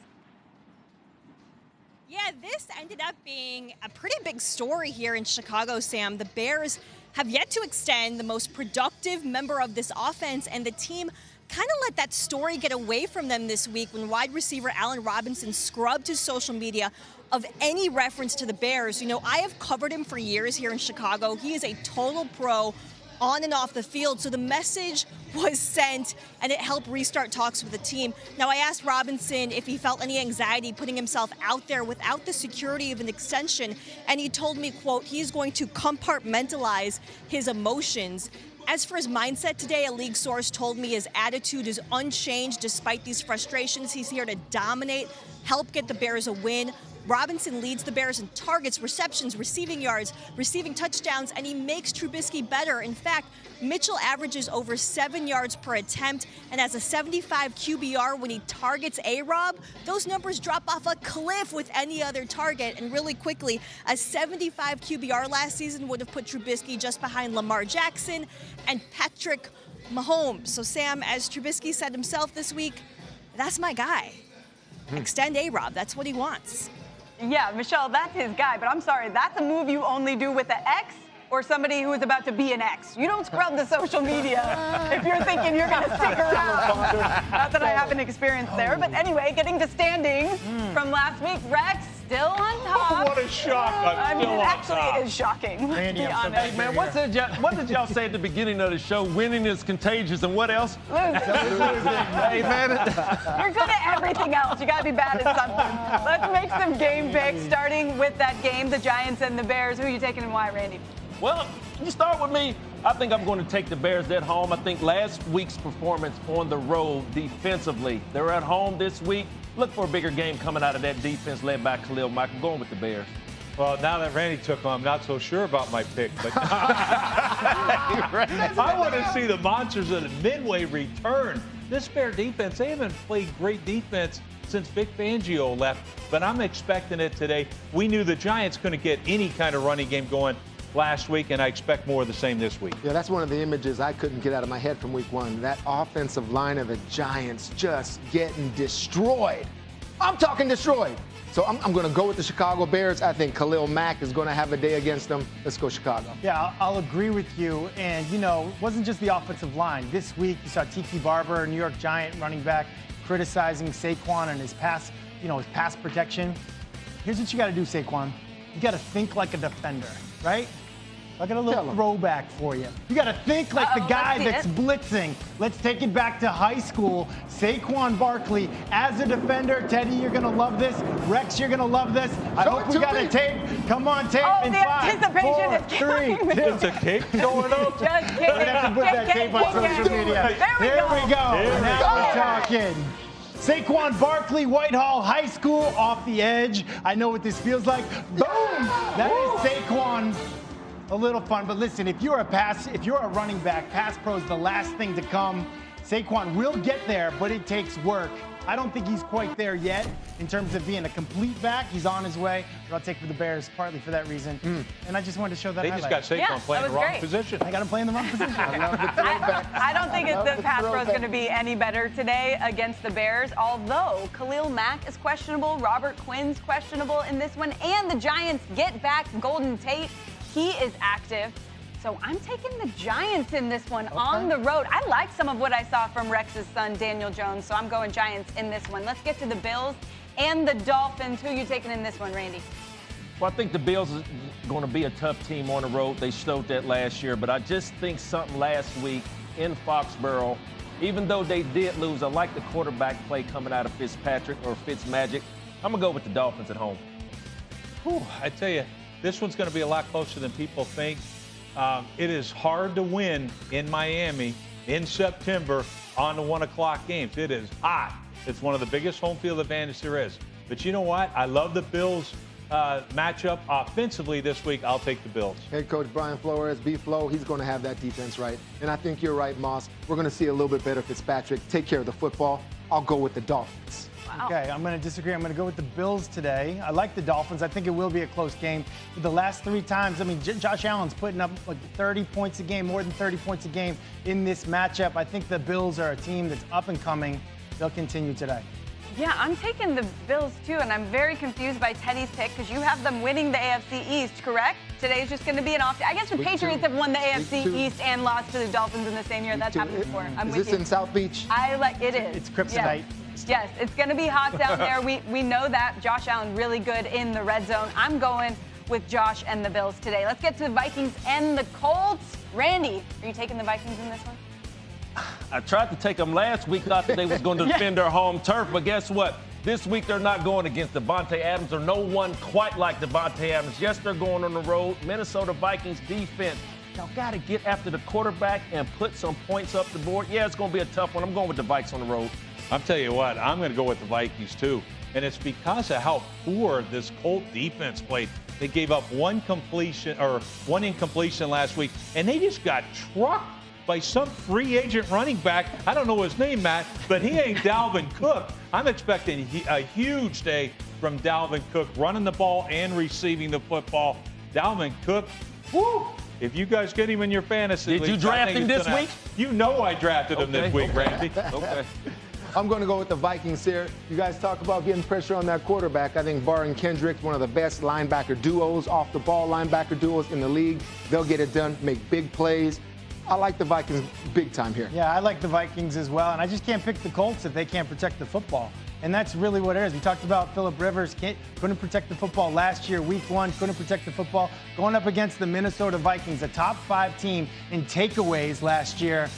Speaker 13: Yeah, this ended up being a pretty big story here in Chicago, Sam. The Bears have yet to extend the most productive member of this offense, and the team kind of let that story get away from them this week when wide receiver Allen Robinson scrubbed his social media of any reference to the Bears. You know, I have covered him for years here in Chicago. He is a total pro on and off the field. So the message was sent, and it helped restart talks with the team. Now, I asked Robinson if he felt any anxiety putting himself out there without the security of an extension, and he told me, quote, he's going to compartmentalize his emotions. As for his mindset today, a league source told me his attitude is unchanged despite these frustrations. He's here to dominate, help get the Bears a win. Robinson leads the Bears in targets, receptions, receiving yards, receiving touchdowns, and he makes Trubisky better. In fact, Mitchell averages over 7 yards per attempt and has a 75 QBR when he targets A-Rob. Those numbers drop off a cliff with any other target. And really quickly, a 75 QBR last season would have put Trubisky just behind Lamar Jackson and Patrick Mahomes. So, Sam, as Trubisky said himself this week, that's my guy. Extend A-Rob. That's what he wants.
Speaker 5: Yeah, Michelle, that's his guy. But I'm sorry, that's a move you only do with an ex or somebody who is about to be an ex. You don't scrub the social media if you're thinking you're going to stick around. Not that I have an experience there. But anyway, getting to standings from last week, Rex still on top.
Speaker 10: What a shock.
Speaker 5: Actually, it is shocking.
Speaker 11: Randy, hey, man, what did y'all say at the beginning of the show? Winning is contagious, and what else?
Speaker 5: Losing.
Speaker 11: Hey, man.
Speaker 5: You're good at everything else. You got to be bad at something. Let's make some game picks, starting with that game, the Giants and the Bears. Who are you taking and why, Randy?
Speaker 11: Well, you start with me. I think I'm going to take the Bears at home. I think last week's performance on the road defensively, they're at home this week. Look for a bigger game coming out of that defense led by Khalil Mack. I'm going with the Bears.
Speaker 10: Well, now that Randy took on, I'm not so sure about my pick. But I want to see the Monsters at a midway return. This Bear defense, they haven't played great defense since Vic Fangio left, but I'm expecting it today. We knew the Giants couldn't get any kind of running game going last week, and I expect more of the same this week.
Speaker 6: Yeah, that's one of the images I couldn't get out of my head from week one. That offensive line of the Giants just getting destroyed. I'm talking destroyed. So I'm going to go with the Chicago Bears. I think Khalil Mack is going to have a day against them. Let's go Chicago.
Speaker 7: Yeah, I'll agree with you. And, you know, it wasn't just the offensive line. This week, you saw Tiki Barber, New York Giant running back, criticizing Saquon and his pass protection. Here's what you got to do, Saquon. You got to think like a defender, right? I got a little throwback for you. You got to think like the guy that's blitzing. Let's take it back to high school. Saquon Barkley as a defender. Teddy, you're going to love this. Rex, you're going to love this. I hope we got a tape. Come on, tape.
Speaker 5: Oh,
Speaker 7: in
Speaker 5: the
Speaker 7: 5,
Speaker 5: anticipation
Speaker 7: 4,
Speaker 5: is
Speaker 7: 3, 2.
Speaker 10: It's a tape going up.
Speaker 5: Just kidding.
Speaker 7: We're going to have to put that tape on social media.
Speaker 5: There we go.
Speaker 7: Now we're talking. Saquon Barkley, Whitehall High School, off the edge. I know what this feels like. Boom! That is Saquon. A little fun, but listen, if you're a running back, pass pro is the last thing to come. Saquon will get there, but it takes work. I don't think he's quite there yet in terms of being a complete back. He's on his way, but I'll take for the Bears partly for that reason. And I just wanted to show that
Speaker 10: They
Speaker 7: highlight.
Speaker 10: just got Saquon playing the wrong position.
Speaker 7: I got him playing the wrong position.
Speaker 5: I don't think the pass pro is going to be any better today against the Bears, although Khalil Mack is questionable, Robert Quinn's questionable in this one, and the Giants get back Golden Tate. He is active. So I'm taking the Giants in this one on the road. I like some of what I saw from Rex's son, Daniel Jones, so I'm going Giants in this one. Let's get to the Bills and the Dolphins. Who are you taking in this one, Randy?
Speaker 11: Well, I think the Bills is going to be a tough team on the road. They showed that last year, but I just think something last week in Foxborough, even though they did lose, I like the quarterback play coming out of Fitzpatrick or Fitzmagic. I'm going to go with the Dolphins at home.
Speaker 10: Whew, I tell you, this one's going to be a lot closer than people think. It is hard to win in Miami in September on the 1 o'clock games. It is hot. It's one of the biggest home field advantage there is. But you know what? I love the Bills matchup offensively this week. I'll take the Bills.
Speaker 6: Head coach Brian Flores, B-Flow, he's going to have that defense right. And I think you're right, Moss. We're going to see a little bit better Fitzpatrick take care of the football. I'll go with the Dolphins.
Speaker 5: Wow.
Speaker 7: Okay, I'm going to disagree. I'm going to go with the Bills today. I like the Dolphins. I think it will be a close game. But the last 3 times, I mean, Josh Allen's putting up like 30 points a game, more than 30 points a game in this matchup. I think the Bills are a team that's up and coming. They'll continue today.
Speaker 5: Yeah, I'm taking the Bills too, and I'm very confused by Teddy's pick because you have them winning the AFC East, correct? Today's just going to be an off day. I guess the Patriots have won the AFC East and lost to the Dolphins in the same year. That's happened before. I'm
Speaker 6: Is
Speaker 5: with
Speaker 6: this
Speaker 5: you.
Speaker 6: in South Beach?
Speaker 5: It is.
Speaker 7: It's kryptonite.
Speaker 5: Yes, it's going to be hot down there. We know that. Josh Allen really good in the red zone. I'm going with Josh and the Bills today. Let's get to the Vikings and the Colts. Randy, are you taking the Vikings in this one?
Speaker 11: I tried to take them last week, thought that they was going to defend their home turf, but guess what? This week they're not going against Devontae Adams or no one quite like Devontae Adams. Yes, they're going on the road. Minnesota Vikings defense. Y'all got to get after the quarterback and put some points up the board. Yeah, it's going to be a tough one. I'm going with the Vikes on the road.
Speaker 10: I'm telling you what, I'm going to go with the Vikings too. And it's because of how poor this Colt defense played. They gave up one incompletion last week, and they just got trucked by some free agent running back. I don't know his name, Matt, but he ain't Dalvin Cook. I'm expecting a huge day from Dalvin Cook, running the ball and receiving the football. Dalvin Cook, whoo! If you guys get him in your fantasy
Speaker 11: league. Did you draft him this week?
Speaker 10: You know I drafted him this week, Randy.
Speaker 11: Okay.
Speaker 6: I'm going to go with the Vikings here. You guys talk about getting pressure on that quarterback. I think Barr and Kendrick, one of the best linebacker duos, off the ball linebacker duos in the league. They'll get it done, make big plays. I like the Vikings big time here.
Speaker 7: Yeah, I like the Vikings as well. And I just can't pick the Colts if they can't protect the football. And that's really what it is. We talked about Phillip Rivers couldn't protect the football last year, week 1, couldn't protect the football. Going up against the Minnesota Vikings, a top 5 team in takeaways last year.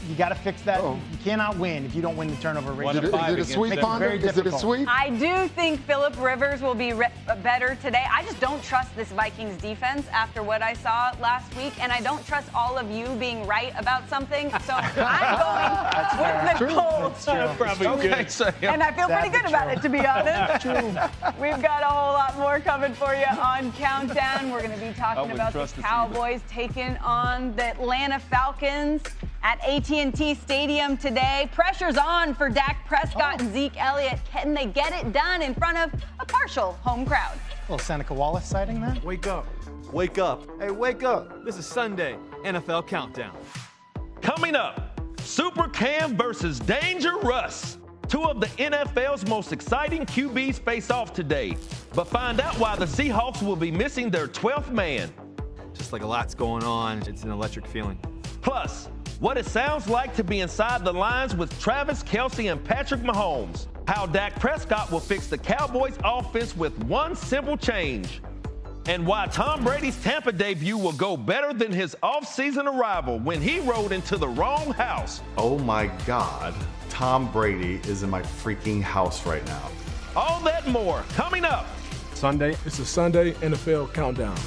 Speaker 7: You got to fix that. You cannot win if you don't win the turnover rate.
Speaker 6: Is it a sweep, Ponder? Is it a sweep?
Speaker 5: I do think Phillip Rivers will be better today. I just don't trust this Vikings defense after what I saw last week, and I don't trust all of you being right about something. So I'm going with the Colts.
Speaker 10: That's probably good.
Speaker 5: And I feel pretty good about it, to be honest. We've got a whole lot more coming for you on Countdown. We're going to be talking about the Cowboys taking on the Atlanta Falcons at AT&T Stadium today. Pressure's on for Dak Prescott and Zeke Elliott. Can they get it done in front of a partial home crowd?
Speaker 7: A little Seneca Wallace sighting there.
Speaker 15: Wake up. Wake up. Hey, wake up. This is Sunday NFL Countdown.
Speaker 11: Coming up, Super Cam versus Danger Russ. 2 of the NFL's most exciting QBs face off today. But find out why the Seahawks will be missing their 12th man.
Speaker 15: Just like a lot's going on. It's an electric feeling.
Speaker 11: Plus, what it sounds like to be inside the lines with Travis Kelce and Patrick Mahomes.
Speaker 16: How Dak Prescott will fix the Cowboys offense with one simple change. And why Tom Brady's Tampa debut will go better than his offseason arrival when he rode into the wrong house.
Speaker 17: Oh my God, Tom Brady is in my freaking house right now.
Speaker 16: All that and more coming up.
Speaker 18: Sunday, it's a Sunday NFL countdown.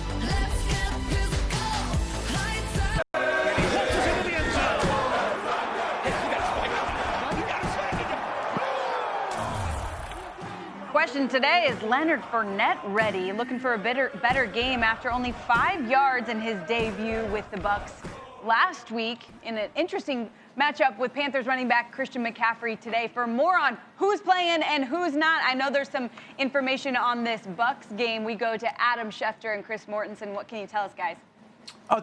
Speaker 5: Question today, is Leonard Fournette ready? Looking for a better game after only 5 yards in his debut with the Bucs last week in an interesting matchup with Panthers running back Christian McCaffrey today. For more on who's playing and who's not, I know there's some information on this Bucs game. We go to Adam Schefter and Chris Mortensen. What can you tell us, guys?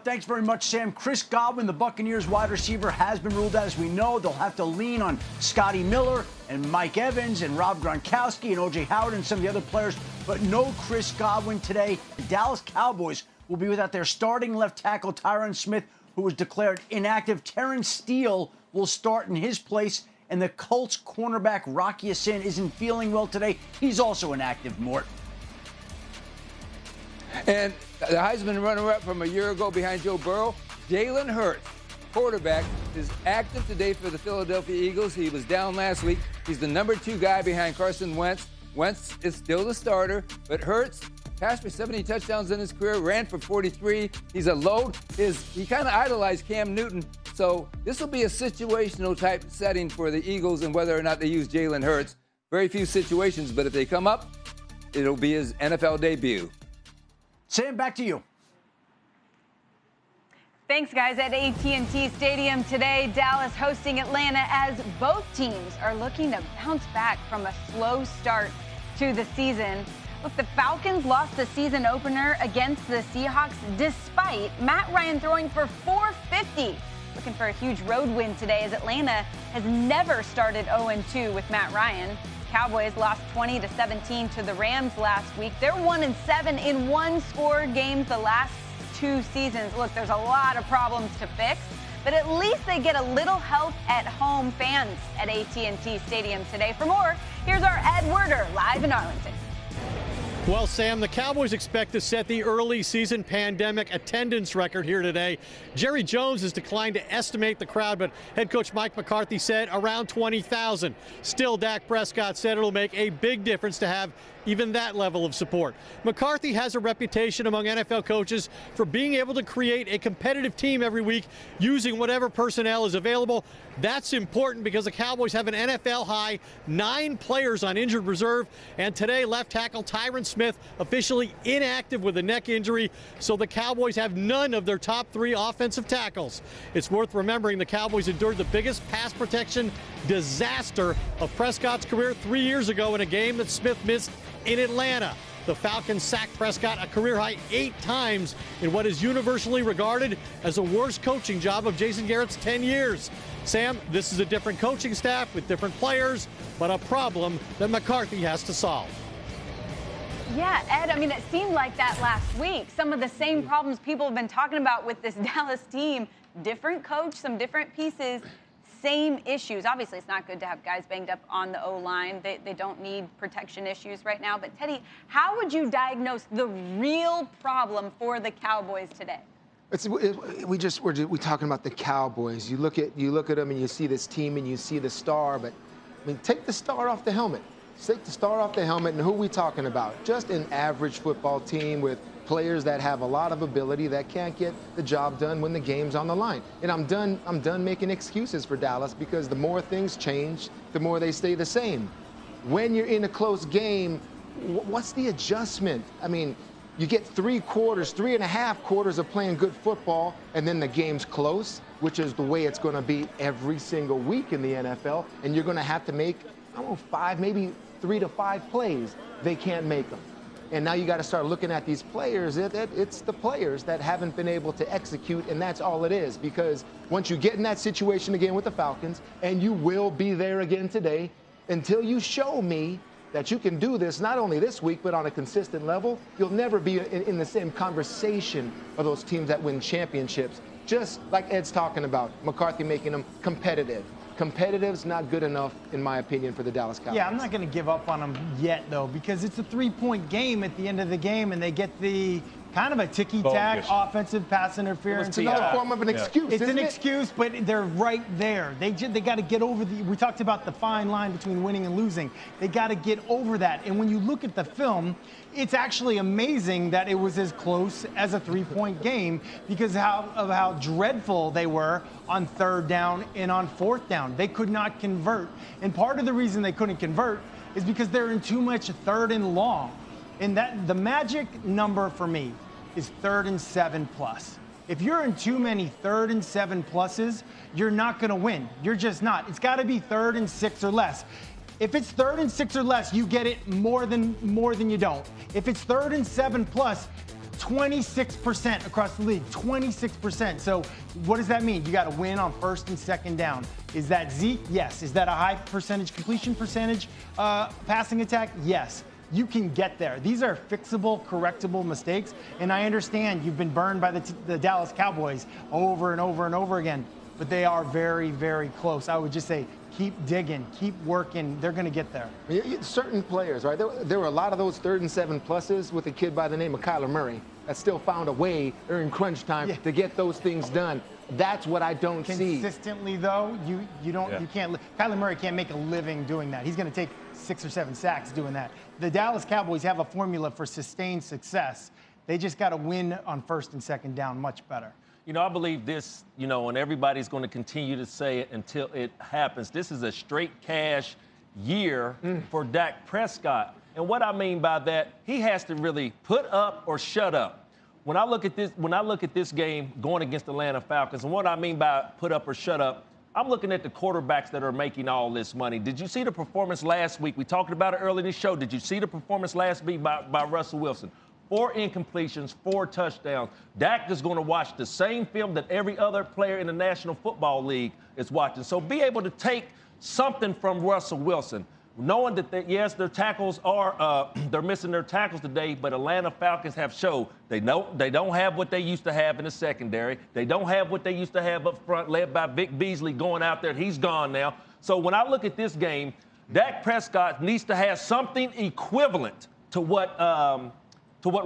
Speaker 8: Thanks very much, Sam. Chris Godwin, the Buccaneers wide receiver, has been ruled out. As we know, they'll have to lean on Scotty Miller and Mike Evans and Rob Gronkowski and O.J. Howard and some of the other players, but no Chris Godwin today. The Dallas Cowboys will be without their starting left tackle, Tyron Smith, who was declared inactive. Terrence Steele will start in his place, and the Colts cornerback Rocky Ya-Sin isn't feeling well today. He's also inactive, Mort.
Speaker 9: And the Heisman runner-up from a year ago behind Joe Burrow, Jalen Hurts, quarterback, is active today for the Philadelphia Eagles. He was down last week. He's the number 2 guy behind Carson Wentz. Wentz is still the starter, but Hurts passed for 70 touchdowns in his career, ran for 43. He's a load. He kind of idolized Cam Newton. So this will be a situational type setting for the Eagles and whether or not they use Jalen Hurts. Very few situations, but if they come up, it'll be his NFL debut.
Speaker 8: Sam, back to you.
Speaker 5: Thanks, guys. At AT&T Stadium today, Dallas hosting Atlanta as both teams are looking to bounce back from a slow start to the season. Look, the Falcons lost the season opener against the Seahawks despite Matt Ryan throwing for 450. Looking for a huge road win today as Atlanta has never started 0-2 with Matt Ryan. Cowboys lost 20-17 to the Rams last week. They're 1-7 in one-score games the last 2 seasons. Look, there's a lot of problems to fix, but at least they get a little help at home. Fans at AT&T Stadium today. For more, here's our Ed Werder live in Arlington.
Speaker 19: Well, Sam, the Cowboys expect to set the early season pandemic attendance record here today. Jerry Jones has declined to estimate the crowd, but head coach Mike McCarthy said around 20,000. Still, Dak Prescott said it'll make a big difference to have even that level of support. McCarthy has a reputation among NFL coaches for being able to create a competitive team every week using whatever personnel is available. That's important because the Cowboys have an NFL-high 9 players on injured reserve, and today left tackle Tyron Smith officially inactive with a neck injury, so the Cowboys have none of their top 3 offensive tackles. It's worth remembering the Cowboys endured the biggest pass protection disaster of Prescott's career 3 years ago in a game that Smith missed in Atlanta. The Falcons sacked Prescott a career-high 8 times in what is universally regarded as the worst coaching job of Jason Garrett's 10 years. Sam, this is a different coaching staff with different players, but a problem that McCarthy has to solve.
Speaker 5: Yeah, Ed, I mean, it seemed like that last week. Some of the same problems people have been talking about with this Dallas team. Different coach, some different pieces, same issues. Obviously, it's not good to have guys banged up on the O-line. They don't need protection issues right now. But, Teddy, how would you diagnose the real problem for the Cowboys today?
Speaker 6: We're talking about the Cowboys. You look at them and you see this team and you see the star, but I mean, take the star off the helmet. Take the star off the helmet, and who are we talking about? Just an average football team with players that have a lot of ability that can't get the job done when the game's on the line. And I'm done making excuses for Dallas because the more things change, the more they stay the same. When you're in a close game, what's the adjustment? I mean, you get 3.5 quarters of playing good football, and then the game's close, which is the way it's going to be every single week in the NFL, and you're going to have to make, I don't know, 5, maybe 3 to 5 plays. They can't make them. And now you got to start looking at these players. It's the players that haven't been able to execute, and that's all it is. Because once you get in that situation again with the Falcons, and you will be there again today, until you show me that you can do this not only this week but on a consistent level, you'll never be in the same conversation of those teams that win championships. Just like Ed's talking about, McCarthy making them competitive. competitive's not good enough, in my opinion, for the Dallas Cowboys.
Speaker 7: Yeah, I'm not going to give up on them yet, though, because it's a 3-point game at the end of the game, and they get the kind of a ticky-tack offensive pass interference.
Speaker 6: It's another form of an excuse,
Speaker 7: It's an excuse, but they're right there. They got to get over we talked about the fine line between winning and losing. They got to get over that. And when you look at the film, it's actually amazing that it was as close as a 3-point game because of how dreadful they were on 3rd down and on 4th down. They could not convert. And part of the reason they couldn't convert is because they're in too much 3rd and long. And that the magic number for me is 3rd and 7 plus. If you're in too many 3rd and 7 pluses, you're not going to win. You're just not. It's got to be 3rd and 6 or less. If it's 3rd and 6 or less, you get it more than you don't. If it's 3rd and 7 plus, 26% across the league, 26%. So what does that mean? You got to win on 1st and 2nd down. Is that Zeke? Yes. Is that a high percentage completion percentage passing attack? Yes. You can get there. These are fixable, correctable mistakes. And I understand you've been burned by the Dallas Cowboys over and over and over again, but they are very, very close. I would just say keep digging, keep working. They're going to get there.
Speaker 6: Certain players, right? There were a lot of those 3rd and 7 pluses with a kid by the name of Kyler Murray that still found a way during crunch time to get those things done. That's what I don't see.
Speaker 7: Consistently, though, you can't. Kyler Murray can't make a living doing that. He's going to take 6 or 7 sacks doing that. The Dallas Cowboys have a formula for sustained success. They just got to win on 1st and 2nd down much better.
Speaker 11: You know, I believe this, and everybody's going to continue to say it until it happens. This is a straight cash year for Dak Prescott. And what I mean by that, he has to really put up or shut up. When I look at this game going against the Atlanta Falcons, and what I mean by put up or shut up, I'm looking at the quarterbacks that are making all this money. Did you see the performance last week? We talked about it earlier in the show. Did you see the performance last week by Russell Wilson? 4 incompletions, 4 touchdowns. Dak is going to watch the same film that every other player in the National Football League is watching. So be able to take something from Russell Wilson, knowing that, yes, their tackles are they're missing their tackles today, but Atlanta Falcons have showed they don't have what they used to have in the secondary. They don't have what they used to have up front, led by Vic Beasley going out there. He's gone now. So when I look at this game, Dak Prescott needs to have something equivalent to what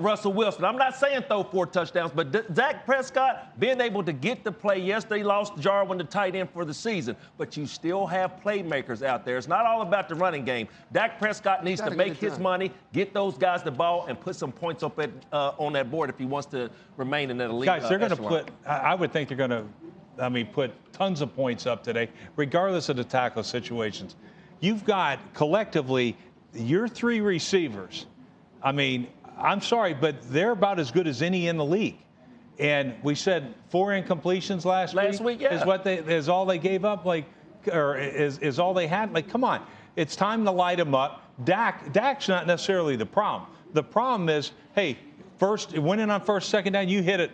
Speaker 11: Russell Wilson. I'm not saying throw 4 touchdowns, but Dak Prescott being able to get the play. Yes, they lost Jarwin, the tight end, for the season, but you still have playmakers out there. It's not all about the running game. Dak Prescott needs to make his money, get those guys the ball, and put some points up on that board if he wants to remain in that elite
Speaker 10: Guys, they're going to
Speaker 11: echelon.
Speaker 10: I would think they're going to, put tons of points up today, regardless of the tackle situations. You've got, collectively, your 3 receivers. I'm sorry, but they're about as good as any in the league. And we said 4 incompletions last week yeah. is all they gave up, or is all they had. Come on, it's time to light them up. Dak's not necessarily the problem. The problem is, hey, winning on 1st, 2nd down, you hit it.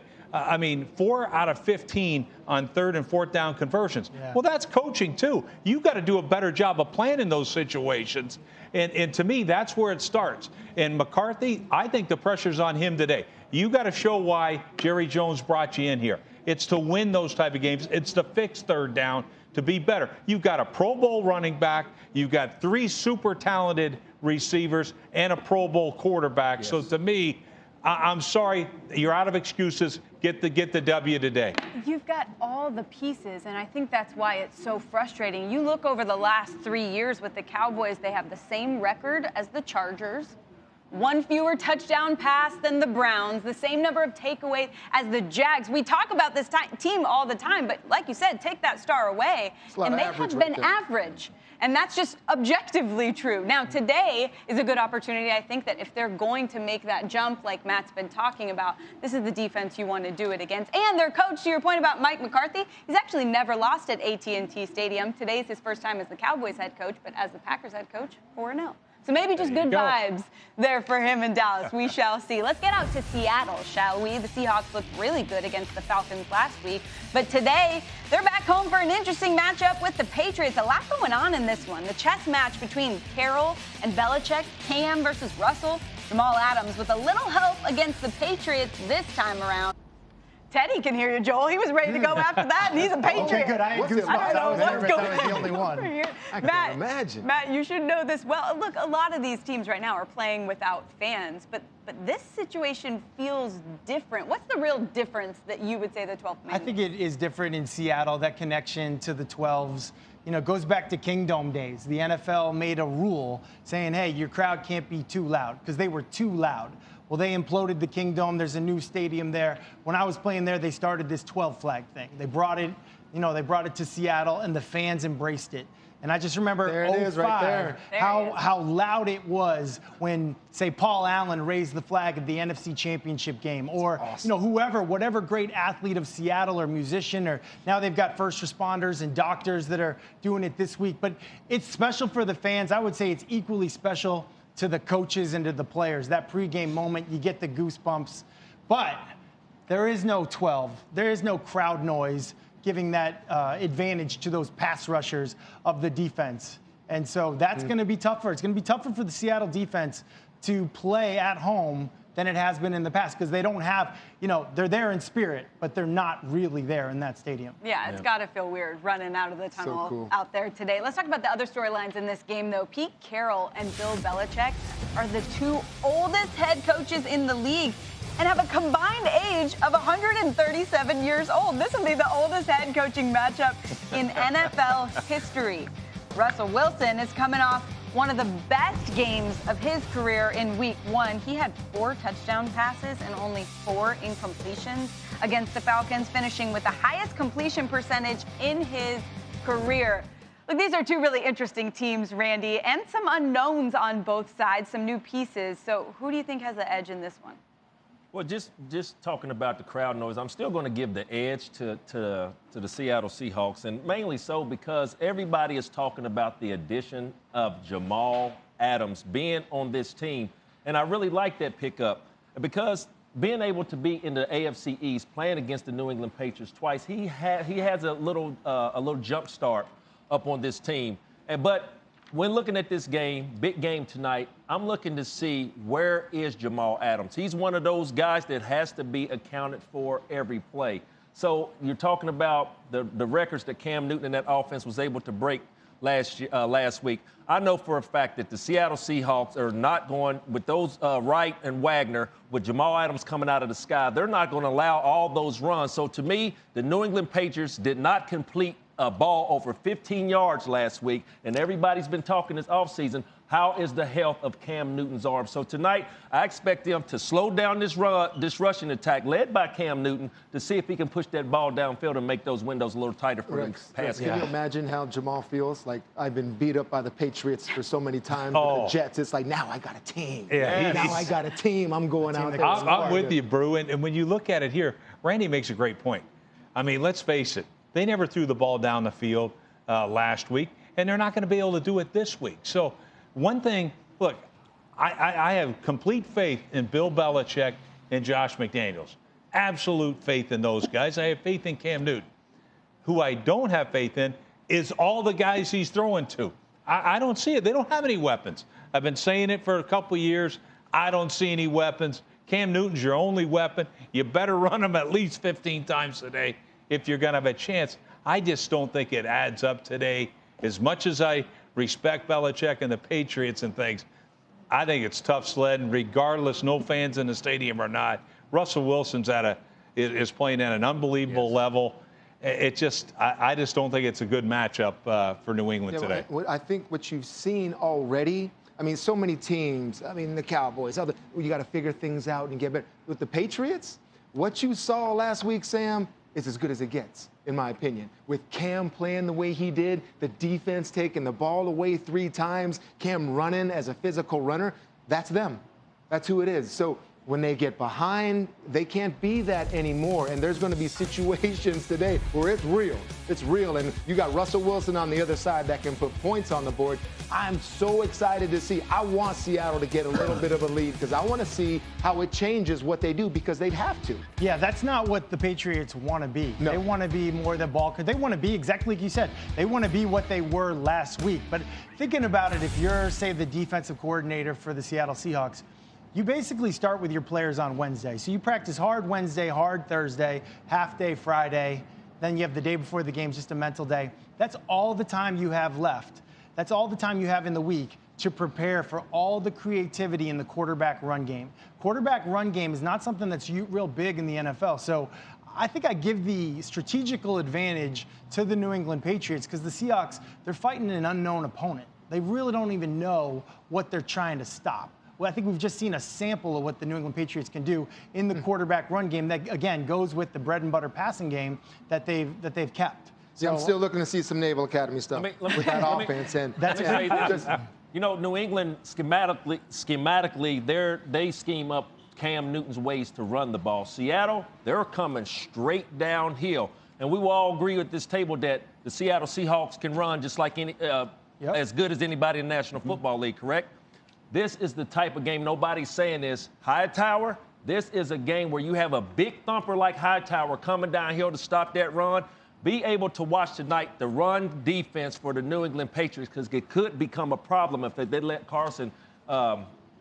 Speaker 10: 4 out of 15 on 3rd and 4th down conversions. Yeah. Well, that's coaching, too. You've got to do a better job of playing in those situations. And to me, that's where it starts. And McCarthy, I think the pressure's on him today. You got to show why Jerry Jones brought you in here. It's to win those type of games. It's to fix 3rd down, to be better. You've got a Pro Bowl running back. You've got 3 super talented receivers and a Pro Bowl quarterback. Yes. So to me, I'm sorry, you're out of excuses. Get the W today.
Speaker 5: You've got all the pieces, and I think that's why it's so frustrating. You look over the last 3 years with the Cowboys, they have the same record as the Chargers, 1 fewer touchdown pass than the Browns, the same number of takeaways as the Jags. We talk about this team all the time, but like you said, take that star away, and they have been average. And that's just objectively true. Now, today is a good opportunity. I think that if they're going to make that jump like Matt's been talking about, this is the defense you want to do it against. And their coach, to your point about Mike McCarthy, he's actually never lost at AT&T Stadium. Today's his first time as the Cowboys head coach, but as the Packers head coach, 4-0. So maybe just good vibes there for him in Dallas. We shall see. Let's get out to Seattle, shall we? The Seahawks looked really good against the Falcons last week. But today, they're back home for an interesting matchup with the Patriots. A lot going on in this one. The chess match between Carroll and Belichick, Cam versus Russell, Jamal Adams with a little help against the Patriots this time around. Teddy can hear you, Joel. He was ready to go after that, and he's a Patriot.
Speaker 7: Okay, good. I don't know what's going on. The only one.
Speaker 6: I can't imagine.
Speaker 5: Matt, you should know this well. Look, a lot of these teams right now are playing without fans, but this situation feels different. What's the real difference that you would say the 12th man?
Speaker 7: I think it is different in Seattle. That connection to the 12s, goes back to Kingdome days. The NFL made a rule saying, hey, your crowd can't be too loud because they were too loud. Well, they imploded the Kingdome. There's a new stadium there. When I was playing there, they started this 12 flag thing. They brought it, they brought it to Seattle, and the fans embraced it. And I just remember
Speaker 6: there it is, right there.
Speaker 7: How loud it was when, say, Paul Allen raised the flag of the NFC Championship game, or
Speaker 6: awesome.
Speaker 7: whatever great athlete of Seattle or musician, or now they've got first responders and doctors that are doing it this week. But it's special for the fans. I would say it's equally special to the coaches and to the players. That pregame moment, you get the goosebumps. But there is no 12. There is no crowd noise giving that advantage to those pass rushers of the defense. And so that's going to be tougher. It's going to be tougher for the Seattle defense to play at home than it has been in the past because they don't have, they're there in spirit, but they're not really there in that stadium.
Speaker 5: Yeah, it's got to feel weird running out of the tunnel out there today. Let's talk about the other storylines in this game, though. Pete Carroll and Bill Belichick are the two oldest head coaches in the league and have a combined age of 137 years old. This will be the oldest head coaching matchup in NFL history. Russell Wilson is coming off one of the best games of his career in week 1. He had 4 touchdown passes and only 4 incompletions against the Falcons, finishing with the highest completion percentage in his career. Look, these are two really interesting teams, Randy, and some unknowns on both sides, some new pieces. So who do you think has the edge in this one?
Speaker 11: Well, just talking about the crowd noise, I'm still going to give the edge to the Seattle Seahawks, and mainly so because everybody is talking about the addition of Jamal Adams being on this team, and I really like that pickup because being able to be in the AFC East, playing against the New England Patriots twice, he has a little jump start up on this team, but when looking at this game, big game tonight, I'm looking to see where is Jamal Adams. He's one of those guys that has to be accounted for every play. So you're talking about the records that Cam Newton and that offense was able to break last week. I know for a fact that the Seattle Seahawks are not going with those Wright and Wagner, with Jamal Adams coming out of the sky. They're not going to allow all those runs. So to me, the New England Patriots did not complete a ball over 15 yards last week, and everybody's been talking this offseason, how is the health of Cam Newton's arm? So tonight, I expect them to slow down this rushing attack led by Cam Newton to see if he can push that ball downfield and make those windows a little tighter for them pass.
Speaker 6: Can you imagine how Jamal feels? Like, I've been beat up by the Patriots for so many times with the Jets. It's like, now I got a team. Now I got a team. I'm going out there.
Speaker 10: I'm with you, Brew. And when you look at it here, Randy makes a great point. I mean, let's face it. They never threw the ball down the field last week, and they're not going to be able to do it this week. So one thing, look, I have complete faith in Bill Belichick and Josh McDaniels. Absolute faith in those guys. I have faith in Cam Newton. Who I don't have faith in is all the guys he's throwing to. I don't see it. They don't have any weapons. I've been saying it for a couple of years. I don't see any weapons. Cam Newton's your only weapon. You better run him at least 15 times a day if you're going to have a chance. I just don't think it adds up today. As much as I respect Belichick and the Patriots and things, I think it's tough sledding, regardless, no fans in the stadium or not. Russell Wilson's is playing at an unbelievable level. I just don't think it's a good matchup for New England today.
Speaker 6: I think what you've seen already, I mean, so many teams, I mean, the Cowboys, you got to figure things out and get better. With the Patriots, what you saw last week, Sam, is as good as it gets, in my opinion. With Cam playing the way he did, the defense taking the ball away 3 times, Cam running as a physical runner, that's them. That's who it is. So when they get behind, they can't be that anymore. And there's going to be situations today where it's real. It's real. And you got Russell Wilson on the other side that can put points on the board. I'm so excited to see. I want Seattle to get a little bit of a lead because I want to see how it changes what they do because they'd have to.
Speaker 7: Yeah, that's not what the Patriots want to be. No. They want to be more the ball. They want to be exactly like you said. They want to be what they were last week. But thinking about it, if you're, say, the defensive coordinator for the Seattle Seahawks, you basically start with your players on Wednesday. So you practice hard Wednesday, hard Thursday, half day Friday. Then you have the day before the game, just a mental day. That's all the time you have left. That's all the time you have in the week to prepare for all the creativity in the quarterback run game. Quarterback run game is not something that's real big in the NFL. So I think I give the strategical advantage to the New England Patriots because the Seahawks, they're fighting an unknown opponent. They really don't even know what they're trying to stop. Well, I think we've just seen a sample of what the New England Patriots can do in the quarterback run game that, again, goes with the bread and butter passing game that they've kept.
Speaker 6: See, I'm still looking to see some Naval Academy stuff with that offense. And
Speaker 11: that's you know, New England schematically, they scheme up Cam Newton's ways to run the ball. Seattle, they're coming straight downhill, and we will all agree at this table that the Seattle Seahawks can run just like as good as anybody in the National Football League. Correct? This is the type of game, nobody's saying this. Hightower, this is a game where you have a big thumper like Hightower coming downhill to stop that run. Be able to watch tonight the run defense for the New England Patriots because it could become a problem if they let Carson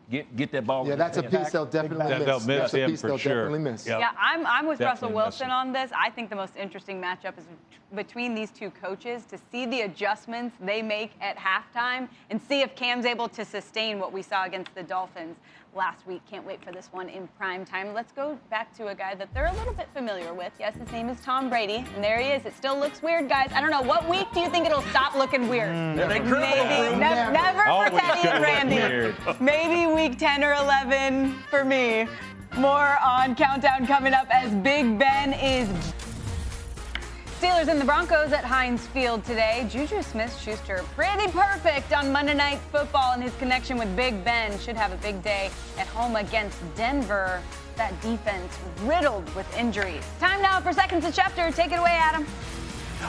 Speaker 11: get that ball.
Speaker 6: Yeah, that's a piece they'll definitely miss.
Speaker 10: They'll miss
Speaker 6: that's a
Speaker 10: him
Speaker 6: piece
Speaker 10: for
Speaker 6: they'll
Speaker 10: sure.
Speaker 6: definitely miss.
Speaker 5: Yeah, I'm with Russell
Speaker 10: Definitely
Speaker 5: Wilson on this. I think the most interesting matchup is between these two coaches to see the adjustments they make at halftime and see if Cam's able to sustain what we saw against the Dolphins last week. Can't wait for this one in prime time. Let's go back to a guy that they're a little bit familiar with. Yes, his name is Tom Brady, and there he is. It still looks weird, guys. I don't know. What week do you think it'll stop looking weird?
Speaker 11: Maybe
Speaker 5: never for Teddy and Randy. Maybe week 10 or 11 for me. More on Countdown coming up as Big Ben is. Steelers and the Broncos at Heinz Field today. Juju Smith-Schuster pretty perfect on Monday Night Football, and his connection with Big Ben should have a big day at home against Denver. That defense riddled with injuries. Time now for Seconds of Schefter. Take it away, Adam.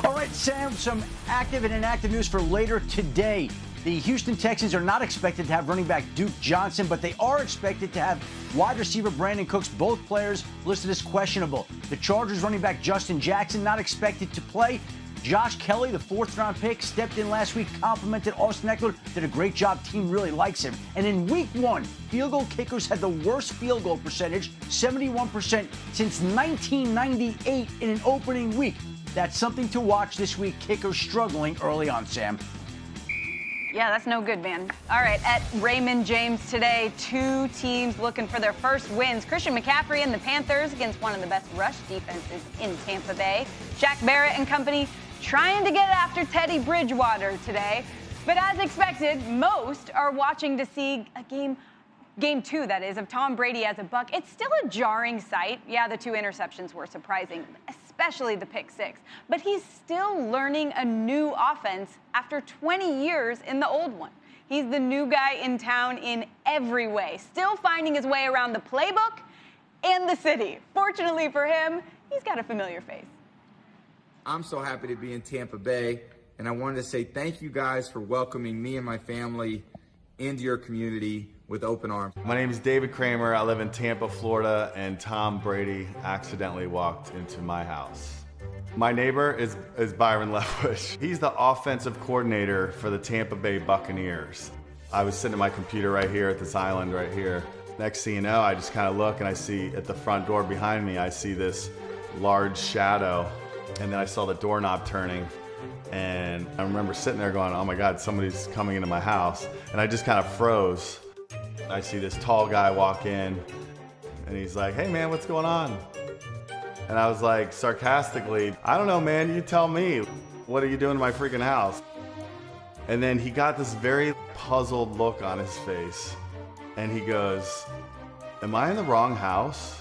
Speaker 8: All right, Sam, some active and inactive news for later today. The Houston Texans are not expected to have running back Duke Johnson, but they are expected to have wide receiver Brandon Cooks, both players listed as questionable. The Chargers running back Justin Jackson not expected to play. Josh Kelly, the fourth-round pick, stepped in last week, complimented Austin Eckler, did a great job. Team really likes him. And in week 1, field goal kickers had the worst field goal percentage, 71%, since 1998 in an opening week. That's something to watch this week. Kickers struggling early on, Sam.
Speaker 5: Yeah, that's no good, man. All right, at Raymond James today, two teams looking for their first wins. Christian McCaffrey and the Panthers against one of the best rush defenses in Tampa Bay. Shaq Barrett and company trying to get after Teddy Bridgewater today. But as expected, most are watching to see a game 2, that is, of Tom Brady as a Buck. It's still a jarring sight. Yeah, the 2 interceptions were surprising, especially the pick 6. But he's still learning a new offense after 20 years in the old one. He's the new guy in town in every way, still finding his way around the playbook and the city. Fortunately for him, he's got a familiar face.
Speaker 4: I'm so happy to be in Tampa Bay, and I wanted to say thank you guys for welcoming me and my family into your community with open arms.
Speaker 17: My name is David Kramer. I live in Tampa, Florida, and Tom Brady accidentally walked into my house. My neighbor is Byron Leftwich. He's the offensive coordinator for the Tampa Bay Buccaneers. I was sitting at my computer right here at this island right here. Next thing you know, I just kind of look and I see at the front door behind me, I see this large shadow, and then I saw the doorknob turning. And I remember sitting there going, oh my God, somebody's coming into my house. And I just kind of froze. I see this tall guy walk in, and he's like, hey man, what's going on? And I was like, sarcastically, I don't know, man, you tell me. What are you doing in my freaking house? And then he got this very puzzled look on his face, and he goes, am I in the wrong house?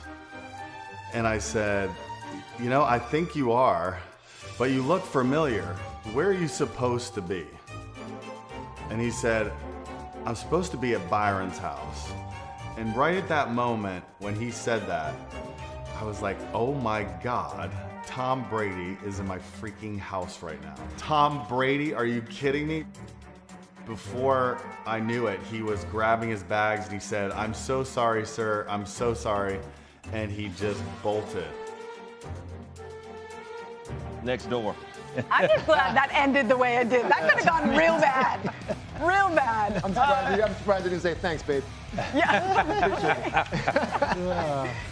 Speaker 17: And I said, you know, I think you are, but you look familiar. Where are you supposed to be? And he said, I'm supposed to be at Byron's house. And right at that moment, when he said that, I was like, oh my God, Tom Brady is in my freaking house right now. Tom Brady, are you kidding me? Before I knew it, he was grabbing his bags and he said, I'm so sorry, sir, I'm so sorry. And he just bolted.
Speaker 11: Next door.
Speaker 5: I'm just glad that ended the way it did. That could have gone real bad. Real bad.
Speaker 6: I'm surprised you didn't say thanks, babe.
Speaker 5: Yeah.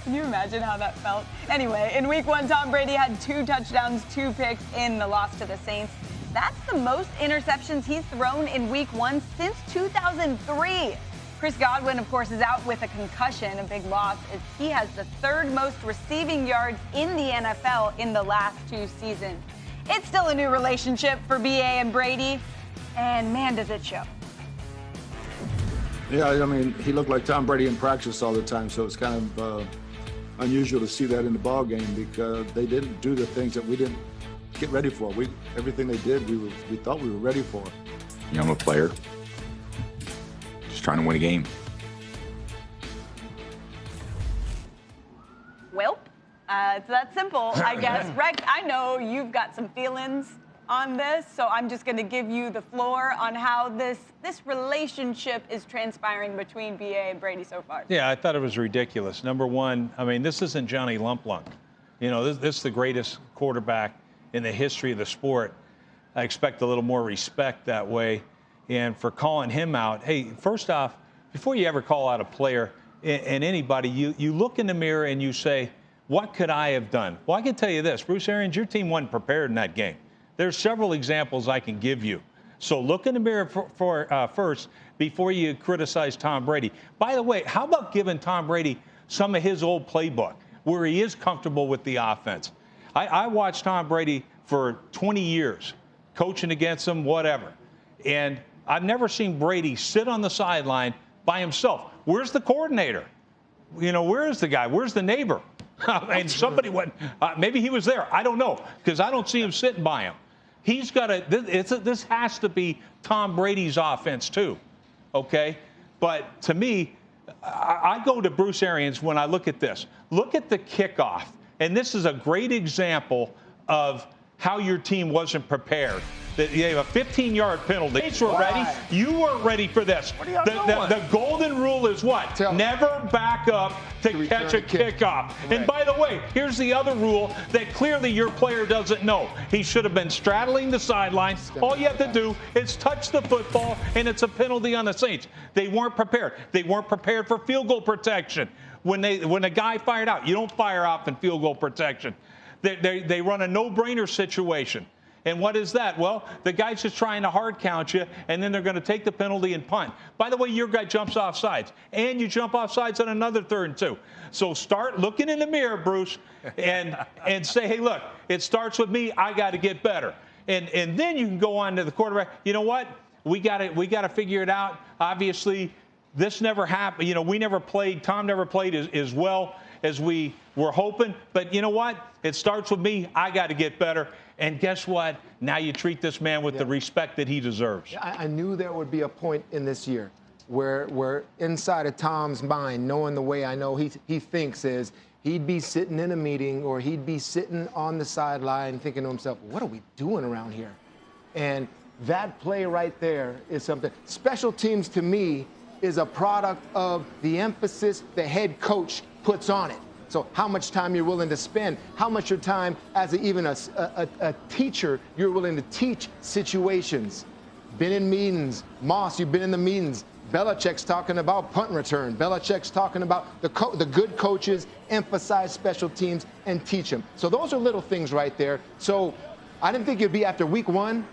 Speaker 5: Can you imagine how that felt? Anyway, in week 1, Tom Brady had 2 touchdowns, 2 picks in the loss to the Saints. That's the most interceptions he's thrown in week 1 since 2003. Chris Godwin, of course, is out with a concussion, a big loss, as he has the 3rd most receiving yards in the NFL in the last 2 seasons. It's still a new relationship for BA and Brady, and man, does it show.
Speaker 18: Yeah, I mean, he looked like Tom Brady in practice all the time, so it's kind of unusual to see that in the ball game because they didn't do the things that we didn't get ready for. Everything they did, we thought we were ready for.
Speaker 1: You know, I'm a player, just trying to win a game.
Speaker 5: Welp, it's that simple, I guess. Rex, I know you've got some feelings on this, so I'm just going to give you the floor on how this relationship is transpiring between BA and Brady so far.
Speaker 10: Yeah, I thought it was ridiculous. Number one, I mean, this isn't Johnny Lump-Lunk. You know, this is the greatest quarterback in the history of the sport. I expect a little more respect that way. And for calling him out, hey, first off, before you ever call out a player and anybody, you look in the mirror and you say, what could I have done? Well, I can tell you this, Bruce Arians, your team wasn't prepared in that game. There's several examples I can give you. So look in the mirror first before you criticize Tom Brady. By the way, how about giving Tom Brady some of his old playbook where he is comfortable with the offense? I watched Tom Brady for 20 years, coaching against him, whatever. And I've never seen Brady sit on the sideline by himself. Where's the coordinator? You know, where is the guy? Where's the neighbor? And somebody went, maybe he was there. I don't know, because I don't see him sitting by him. He's got this has to be Tom Brady's offense too, okay? But to me, I go to Bruce Arians when I look at this. Look at the kickoff. And this is a great example of how your team wasn't prepared. They have a 15-yard penalty. They were ready. You weren't ready for this.
Speaker 18: What are y'all doing?
Speaker 10: The golden rule is what? Never back up to catch a kickoff. Right. And by the way, here's the other rule that clearly your player doesn't know. He should have been straddling the sideline. All you have to do is touch the football, and it's a penalty on the Saints. They weren't prepared. They weren't prepared for field goal protection. When a guy fired out, you don't fire off in field goal protection. They run a no-brainer situation. And what is that? Well, the guy's just trying to hard count you, and then they're going to take the penalty and punt. By the way, your guy jumps off sides, and you jump off sides on another 3rd and 2. So start looking in the mirror, Bruce, and say, hey, look, it starts with me. I got to get better. And then you can go on to the quarterback. You know what? We got to figure it out. Obviously, this never happened. You know, we never played. Tom never played as well as we were hoping. But you know what? It starts with me. I got to get better. And guess what? Now you treat this man with the respect that he deserves.
Speaker 6: I knew there would be a point in this year where inside of Tom's mind, knowing the way I know he thinks is he'd be sitting in a meeting or he'd be sitting on the sideline thinking to himself, what are we doing around here? And that play right there is something. Special teams to me is a product of the emphasis the head coach puts on it. So how much time you're willing to spend, how much your time as even a teacher, you're willing to teach situations. Been in meetings. Moss, you've been in the meetings. Belichick's talking about punt return. Belichick's talking about the good coaches emphasize special teams and teach them. So those are little things right there. So I didn't think it'd be after week 1,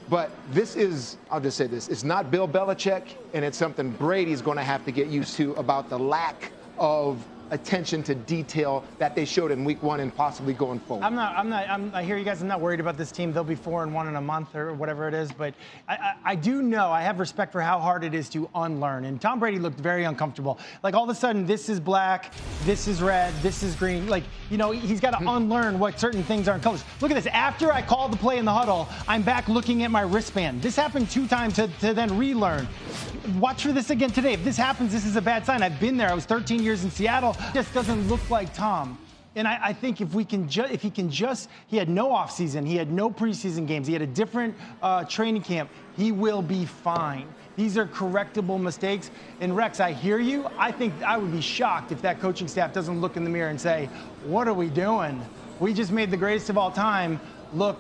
Speaker 6: but this is, I'll just say this, it's not Bill Belichick, and it's something Brady's going to have to get used to about the lack of attention to detail that they showed in week 1 and possibly going forward.
Speaker 7: I hear you guys. I'm not worried about this team. They'll be 4-1 in a month or whatever it is. But I do know, I have respect for how hard it is to unlearn. And Tom Brady looked very uncomfortable. Like all of a sudden, this is black, this is red, this is green. Like, you know, he's got to unlearn what certain things are in colors. Look at this. After I called the play in the huddle, I'm back looking at my wristband. This happened 2 times to then relearn. Watch for this again today. If this happens, this is a bad sign. I've been there. I was 13 years in Seattle. Just doesn't look like Tom. And I think if he can just, he had no offseason, he had no preseason games, he had a different training camp, he will be fine. These are correctable mistakes. And Rex, I hear you. I think I would be shocked if that coaching staff doesn't look in the mirror and say, what are we doing? We just made the greatest of all time look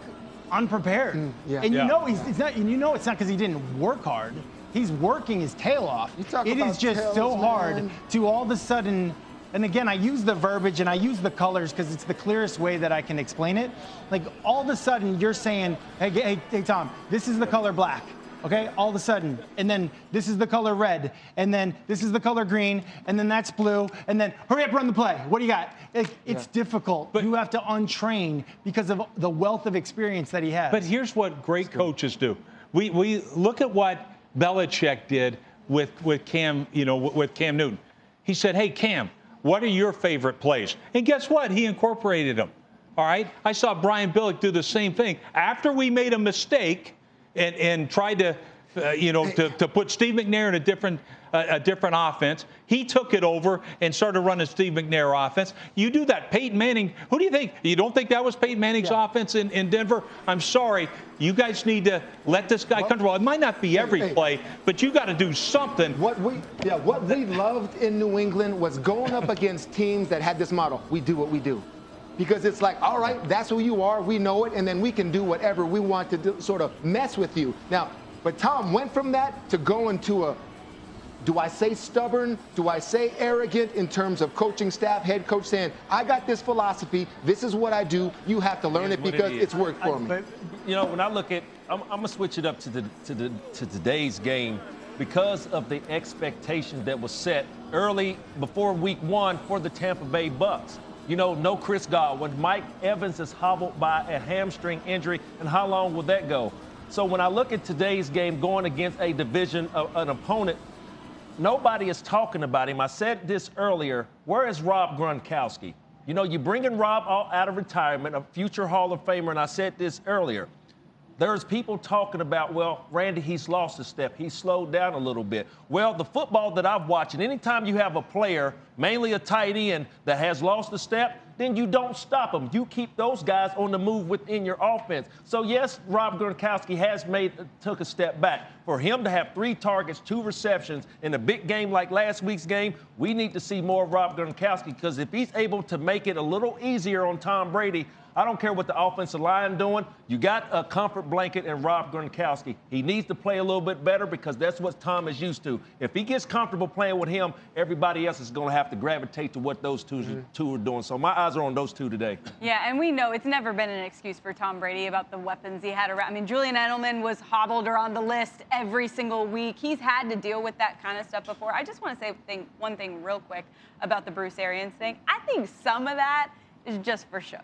Speaker 7: unprepared. And you know it's not because he didn't work hard. He's working his tail off. It is just
Speaker 6: tails,
Speaker 7: so hard
Speaker 6: man.
Speaker 7: to all of a sudden, and again, I use the verbiage and I use the colors because it's the clearest way that I can explain it. Like all of a sudden you're saying, hey, Tom, this is the color black. Okay, all of a sudden, and then this is the color red, and then this is the color green, and then that's blue, and then hurry up, run the play. What do you got? It's difficult. But you have to untrain because of the wealth of experience that he has.
Speaker 10: But here's what great coaches do. We look at what Belichick did with Cam, with Cam Newton. He said, hey, Cam, what are your favorite plays? And guess what? He incorporated them. All right? I saw Brian Billick do the same thing. After we made a mistake, and tried to, to put Steve McNair in a different offense. He took it over and started running Steve McNair offense. You do that. Peyton Manning, who do you think? You don't think that was Peyton Manning's offense in Denver? I'm sorry. You guys need to let this guy comfortable. It might not be every play, but you got to do something.
Speaker 6: What we loved in New England was going up against teams that had this model. We do what we do. Because it's like, all right, that's who you are, we know it, and then we can do whatever we want to do, sort of mess with you. Now, but Tom went from that to going to a, do I say stubborn? Do I say arrogant in terms of coaching staff, head coach saying, I got this philosophy, this is what I do, you have to learn it because it's worked for me.
Speaker 11: When I look at, I'm going to switch it up to today's game because of the expectation that was set early before week 1 for the Tampa Bay Bucks. No Chris Godwin. Mike Evans is hobbled by a hamstring injury, and how long will that go? So when I look at today's game going against a division, an opponent, nobody is talking about him. I said this earlier. Where is Rob Gronkowski? You bring in Rob out of retirement, a future Hall of Famer, and I said this earlier. There's people talking about, well, Randy, he's lost a step. He's slowed down a little bit. Well, the football that I've watched, and anytime you have a player, mainly a tight end, that has lost a step, then you don't stop them. You keep those guys on the move within your offense. So, yes, Rob Gronkowski has took a step back. For him to have 3 targets, 2 receptions in a big game like last week's game, we need to see more of Rob Gronkowski because if he's able to make it a little easier on Tom Brady, I don't care what the offensive line doing. You got a comfort blanket in Rob Gronkowski. He needs to play a little bit better because that's what Tom is used to. If he gets comfortable playing with him, everybody else is going to have to gravitate to what those two are doing. So my eyes are on those 2 today.
Speaker 5: Yeah, and we know it's never been an excuse for Tom Brady about the weapons he had around. I mean, Julian Edelman was hobbled or on the list every single week. He's had to deal with that kind of stuff before. I just want to say one thing real quick about the Bruce Arians thing. I think some of that is just for show.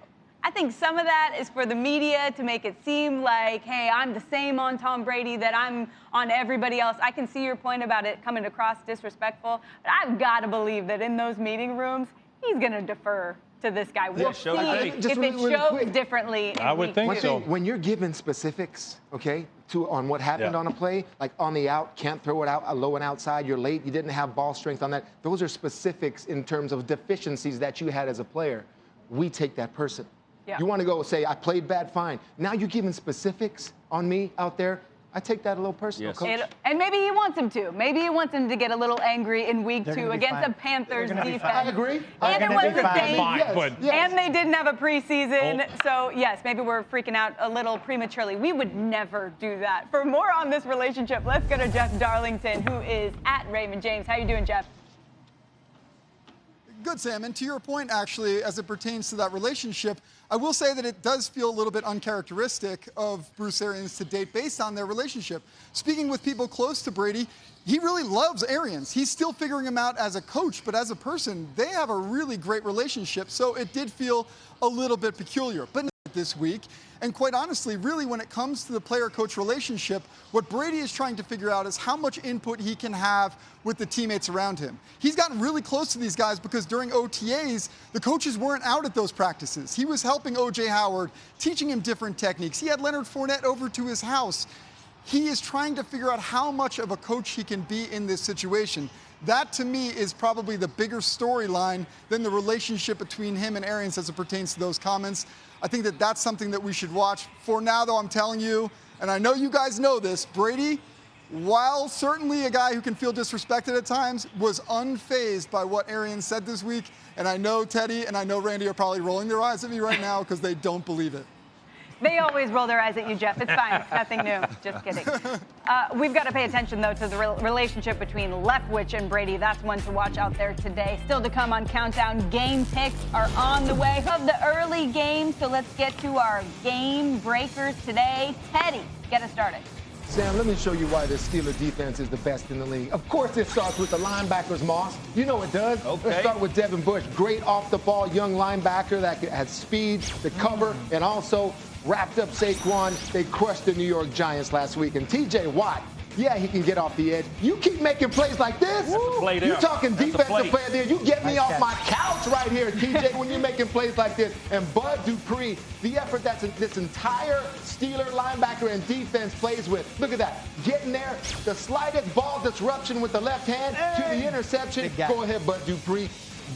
Speaker 5: I think some of that is for the media to make it seem like, hey, I'm the same on Tom Brady that I'm on everybody else. I can see your point about it coming across disrespectful, but I've got to believe that in those meeting rooms, he's going to defer to this guy. We'll see if it shows differently.
Speaker 10: I would think so.
Speaker 6: When you're given specifics, okay, on what happened on a play, like on the out, can't throw it out, low and outside, you're late, you didn't have ball strength on that. Those are specifics in terms of deficiencies that you had as a player. We take that person. Yeah. You want to go say, I played bad, fine. Now you're giving specifics on me out there. I take that a little personal, Coach.
Speaker 5: And maybe he wants him to. Maybe he wants him to get a little angry in week 2 against the Panthers defense.
Speaker 6: I agree.
Speaker 5: And it was the same. And they didn't have a preseason. So, yes, maybe we're freaking out a little prematurely. We would never do that. For more on this relationship, let's go to Jeff Darlington, who is at Raymond James. How you doing, Jeff?
Speaker 20: Good, Sam. And to your point, actually, as it pertains to that relationship, I will say that it does feel a little bit uncharacteristic of Bruce Arians to date based on their relationship. Speaking with people close to Brady, he really loves Arians. He's still figuring him out as a coach, but as a person, they have a really great relationship. So it did feel a little bit peculiar. But this week, and quite honestly, really when it comes to the player-coach relationship, what Brady is trying to figure out is how much input he can have with the teammates around him. He's gotten really close to these guys because during OTAs, the coaches weren't out at those practices. He was helping O.J. Howard, teaching him different techniques. He had Leonard Fournette over to his house. He is trying to figure out how much of a coach he can be in this situation. That, to me, is probably the bigger storyline than the relationship between him and Arians as it pertains to those comments. I think that that's something that we should watch. For now, though, I'm telling you, and I know you guys know this, Brady, while certainly a guy who can feel disrespected at times, was unfazed by what Arians said this week. And I know Teddy and I know Randy are probably rolling their eyes at me right now because they don't believe it.
Speaker 5: They always roll their eyes at you, Jeff. It's fine. It's nothing new. Just kidding. We've got to pay attention, though, to the relationship between Leftwich and Brady. That's one to watch out there today. Still to come on Countdown. Game picks are on the way of the early game. So let's get to our game breakers today. Teddy, get us started.
Speaker 6: Sam, let me show you why this Steeler defense is the best in the league. Of course, it starts with the linebackers, Moss. You know it does.
Speaker 11: Okay.
Speaker 6: Let's start with Devin Bush. Great off-the-ball young linebacker that has speed to cover and also wrapped up Saquon. They crushed the New York Giants last week. And T.J. Watt, yeah, he can get off the edge. You keep making plays like this. You talking defensive player there. You get me off my couch right here, TJ, when you're making plays like this. And Bud Dupree, the effort that this entire Steeler linebacker and defense plays with. Look at that. Getting there, the slightest ball disruption with the left hand to the interception. Go ahead, Bud Dupree.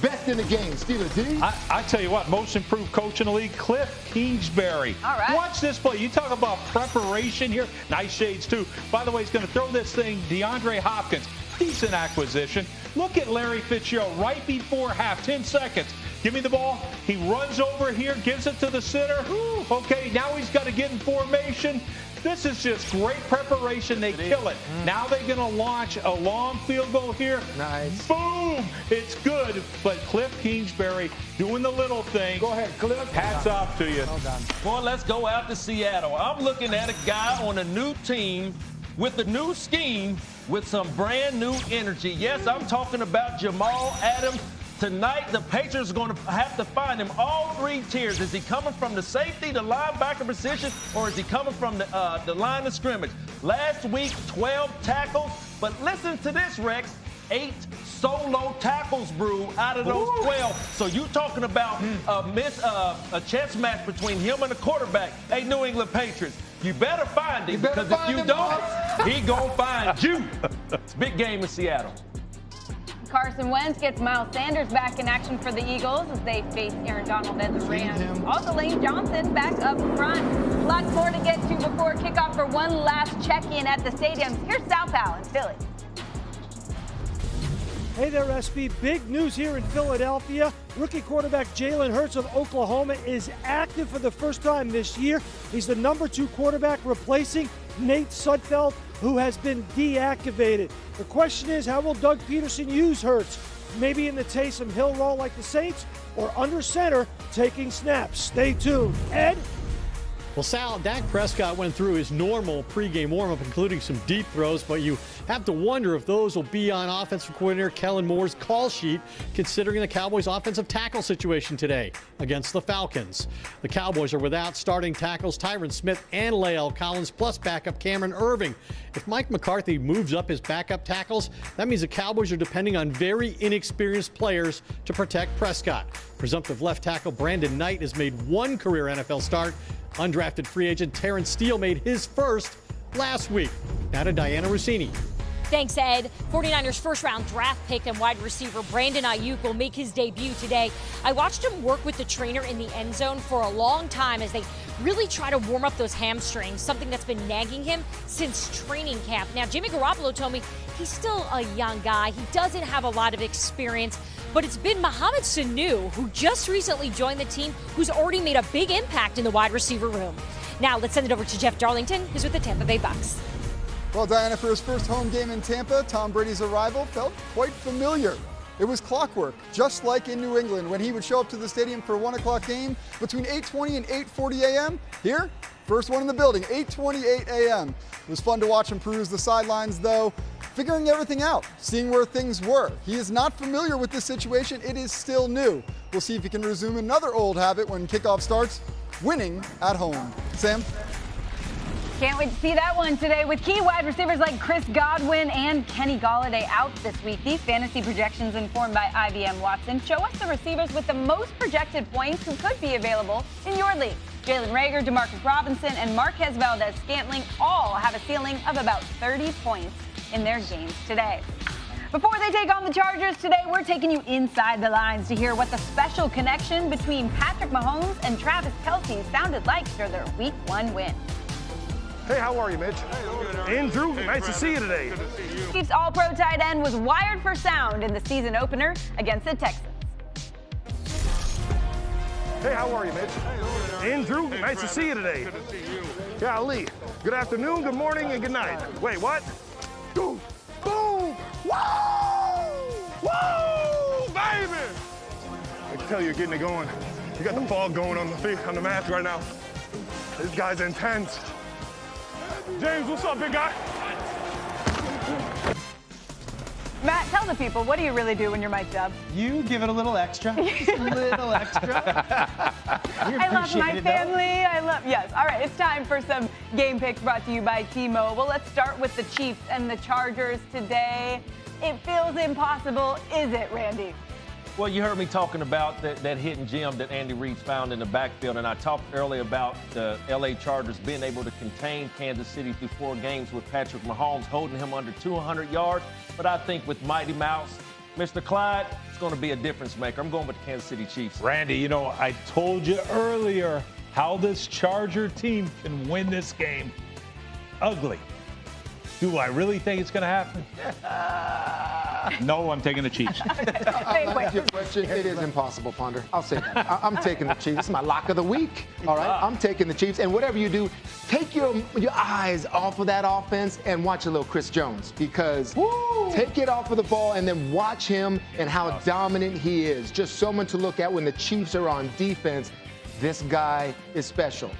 Speaker 6: Best in the game, Steeler D.
Speaker 10: I tell you what, most improved coach in the league, Cliff Kingsbury.
Speaker 5: All right.
Speaker 10: Watch this play. You talk about preparation here. Nice shades, too. By the way, he's going to throw this thing, DeAndre Hopkins. Decent acquisition. Look at Larry Fitzgerald right before half, 10 seconds. Give me the ball. He runs over here, gives it to the center. Okay, now he's got to get in formation. This is just great preparation. They kill it. Now they're going to launch a long field goal here.
Speaker 6: Nice.
Speaker 10: Boom! It's good. But Cliff Kingsbury doing the little thing.
Speaker 6: Go ahead, Cliff.
Speaker 10: Hats off to you.
Speaker 7: Well done.
Speaker 11: Boy, let's go out to Seattle. I'm looking at a guy on a new team with a new scheme with some brand new energy. Yes, I'm talking about Jamal Adams. Tonight, the Patriots are going to have to find him all three tiers. Is he coming from the safety, the linebacker position, or is he coming from the line of scrimmage? Last week, 12 tackles. But listen to this, Rex. 8 solo tackles, Brew, out of those 12. So you talking about a chess match between him and the quarterback. Hey, New England Patriots, you better find him, because if you don't, he going to find you. It's a big game in Seattle.
Speaker 5: Carson Wentz gets Miles Sanders back in action for the Eagles as they face Aaron Donald and the Rams. Also, Lane Johnson back up front. Lots more to get to before kickoff for one last check-in at the stadium. Here's South Al in Philly.
Speaker 2: Hey there, SB. Big news here in Philadelphia. Rookie quarterback Jalen Hurts of Oklahoma is active for the first time this year. He's the #2 quarterback replacing Nate Sudfeld, who has been deactivated. The question is, how will Doug Peterson use Hurts? Maybe in the Taysom Hill role like the Saints, or under center taking snaps. Stay tuned. Ed?
Speaker 19: Well, Sal, Dak Prescott went through his normal pregame warm-up, including some deep throws, but you have to wonder if those will be on offensive coordinator Kellen Moore's call sheet, considering the Cowboys' offensive tackle situation today against the Falcons. The Cowboys are without starting tackles Tyron Smith and Lael Collins, plus backup Cameron Irving. If Mike McCarthy moves up his backup tackles, that means the Cowboys are depending on very inexperienced players to protect Prescott. Presumptive left tackle Brandon Knight has made one career NFL start. Undrafted free agent Terrence Steele made his first last week. Now to Diana Rossini.
Speaker 21: Thanks, Ed. 49ers first-round draft pick and wide receiver Brandon Ayuk will make his debut today. I watched him work with the trainer in the end zone for a long time as they really try to warm up those hamstrings, something that's been nagging him since training camp. Now, Jimmy Garoppolo told me he's still a young guy. He doesn't have a lot of experience, but it's been Mohamed Sanu, who just recently joined the team, who's already made a big impact in the wide receiver room. Now, let's send it over to Jeff Darlington, who's with the Tampa Bay Bucks.
Speaker 20: Well, Diana, for his first home game in Tampa, Tom Brady's arrival felt quite familiar. It was clockwork, just like in New England when he would show up to the stadium for a 1 o'clock game between 8:20 and 8:40 a.m. Here, first one in the building, 8:28 a.m. It was fun to watch him peruse the sidelines, though, figuring everything out, seeing where things were. He is not familiar with this situation. It is still new. We'll see if he can resume another old habit when kickoff starts, winning at home. Sam?
Speaker 5: Can't wait to see that one today with key wide receivers like Chris Godwin and Kenny Golladay out this week. These fantasy projections informed by IBM Watson show us the receivers with the most projected points who could be available in your league. Jalen Reagor, Demarcus Robinson, and Marquez Valdez-Scantling all have a ceiling of about 30 points in their games today. Before they take on the Chargers today, we're taking you inside the lines to hear what the special connection between Patrick Mahomes and Travis Kelce sounded like for their Week 1 win.
Speaker 22: Hey, how are you, Mitch? Andrew, nice to see you today.
Speaker 5: Chiefs All-Pro tight end was wired for sound in the season opener against the Texans.
Speaker 22: Hey, how are you, Mitch? Andrew, nice to see you today. Good to see you. Golly. Good afternoon, good morning, and good night. Wait, what? Boom! Boom! Whoa! Whoa, baby! I can tell you're getting it going. You got the fog going on the mask right now. This guy's intense. James, what's up, big guy?
Speaker 5: Matt, tell the people, what do you really do when you're mic'd up?
Speaker 7: You give it a little extra. Just a little extra.
Speaker 5: I love my family. Yes. All right, it's time for some game picks brought to you by T-Mobile. Let's start with the Chiefs and the Chargers today. It feels impossible, is it, Randy?
Speaker 11: Well, you heard me talking about that hidden gem that Andy Reid's found in the backfield, and I talked earlier about the L.A. Chargers being able to contain Kansas City through 4 games with Patrick Mahomes holding him under 200 yards. But I think with Mighty Mouse, Mr. Clyde, it's going to be a difference maker. I'm going with the Kansas City Chiefs.
Speaker 10: Randy, you know, I told you earlier how this Charger team can win this game. Ugly. Do I really think it's going to happen? No, I'm taking the Chiefs.
Speaker 6: Your question, it is impossible, Ponder. I'll say that. I'm taking the Chiefs. It's my lock of the week. All right, I'm taking the Chiefs. And whatever you do, take your eyes off of that offense and watch a little Chris Jones, because take it off of the ball and then watch him and how dominant he is. Just someone to look at when the Chiefs are on defense. This guy is special.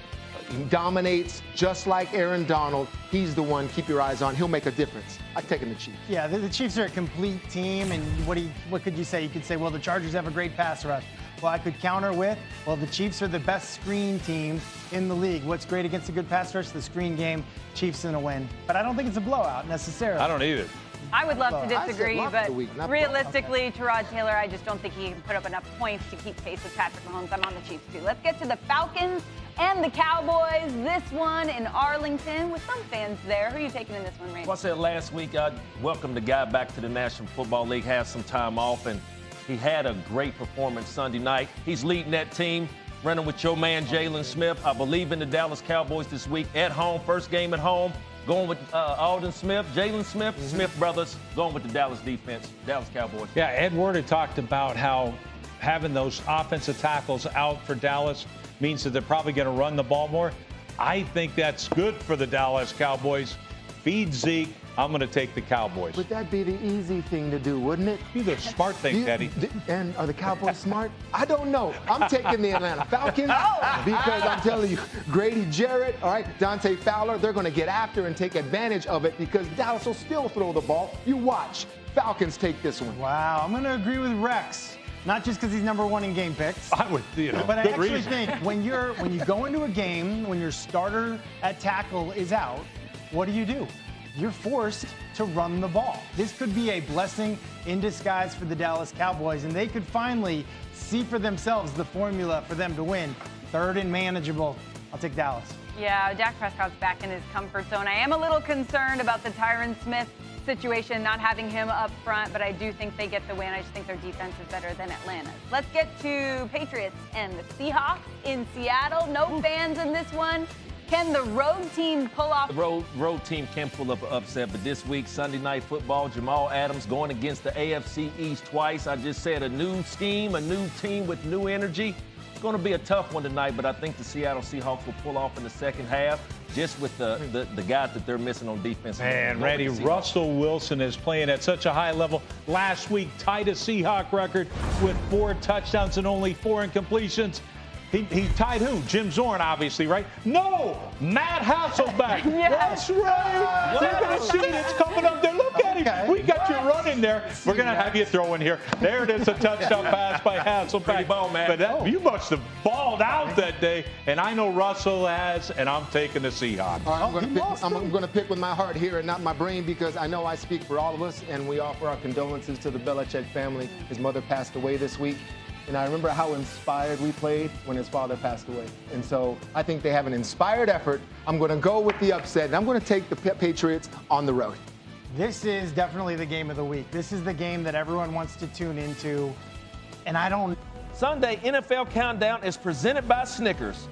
Speaker 6: He dominates just like Aaron Donald. He's the one. Keep your eyes on. He'll make a difference. I'm taking the Chiefs.
Speaker 7: Yeah, the Chiefs are a complete team. And what could you say? You could say, well, the Chargers have a great pass rush. Well, I could counter with, well, the Chiefs are the best screen team in the league. What's great against a good pass rush? The screen game. Chiefs in a win. But I don't think it's a blowout necessarily.
Speaker 10: I don't either.
Speaker 5: I would love to disagree, but realistically, Tyrod Taylor, I just don't think he can put up enough points to keep pace with Patrick Mahomes. I'm on the Chiefs, too. Let's get to the Falcons and the Cowboys. This one in Arlington with some fans there. Who are you taking in this one, Randy?
Speaker 11: Well, I said last week I welcomed the guy back to the National Football League, had some time off, and he had a great performance Sunday night. He's leading that team, running with your man Jalen Smith. I believe in the Dallas Cowboys this week at home, first game at home. Going with Alden Smith, Jalen Smith, Smith brothers, going with the Dallas defense, Dallas Cowboys.
Speaker 10: Yeah, Ed Ward had talked about how having those offensive tackles out for Dallas means that they're probably going to run the ball more. I think that's good for the Dallas Cowboys. Feed Zeke. I'm going to take the Cowboys.
Speaker 6: Would that be the easy thing to do, wouldn't it?
Speaker 10: Be the smart thing, Teddy.
Speaker 6: And are the Cowboys smart? I don't know. I'm taking the Atlanta Falcons because I'm telling you, Grady Jarrett, all right, Dante Fowler, they're going to get after and take advantage of it because Dallas will still throw the ball. You watch. Falcons take this one.
Speaker 7: Wow, I'm going to agree with Rex. Not just because he's #1 in game picks.
Speaker 10: I would,
Speaker 7: but I actually think when you go into a game, when your starter at tackle is out, what do? You're forced to run the ball. This could be a blessing in disguise for the Dallas Cowboys, and they could finally see for themselves the formula for them to win. 3rd and manageable. I'll take Dallas.
Speaker 5: Yeah, Dak Prescott's back in his comfort zone. I am a little concerned about the Tyron Smith situation, not having him up front, but I do think they get the win. I just think their defense is better than Atlanta's. Let's get to Patriots and the Seahawks in Seattle. No fans in this one. Can the road team pull off?
Speaker 11: The road team can pull up an upset, but this week, Sunday Night Football, Jamal Adams going against the AFC East twice. I just said a new scheme, a new team with new energy. It's going to be a tough one tonight, but I think the Seattle Seahawks will pull off in the second half, just with the guys that they're missing on defense.
Speaker 10: Man, Randy, Russell Wilson is playing at such a high level. Last week, tied a Seahawk record with 4 touchdowns and only 4 incompletions. He tied who? Jim Zorn, obviously, right? No! Matt Hasselbeck.
Speaker 5: Yes.
Speaker 10: That's right. You're going to see it. It's coming up there. Look at him. We got you running there. We're going to have you throwing here. There it is, a touchdown pass by Hasselbeck.
Speaker 11: Pretty ball, man.
Speaker 10: But you must have balled out that day, and I know Russell has, and I'm taking the Seahawks.
Speaker 6: All right, I'm going to pick with my heart here and not my brain because I know I speak for all of us, and we offer our condolences to the Belichick family. His mother passed away this week. And I remember how inspired we played when his father passed away. And so I think they have an inspired effort. I'm going to go with the upset, and I'm going to take the Patriots on the road.
Speaker 7: This is definitely the game of the week. This is the game that everyone wants to tune into. And I don't.
Speaker 11: Sunday NFL Countdown is presented by Snickers.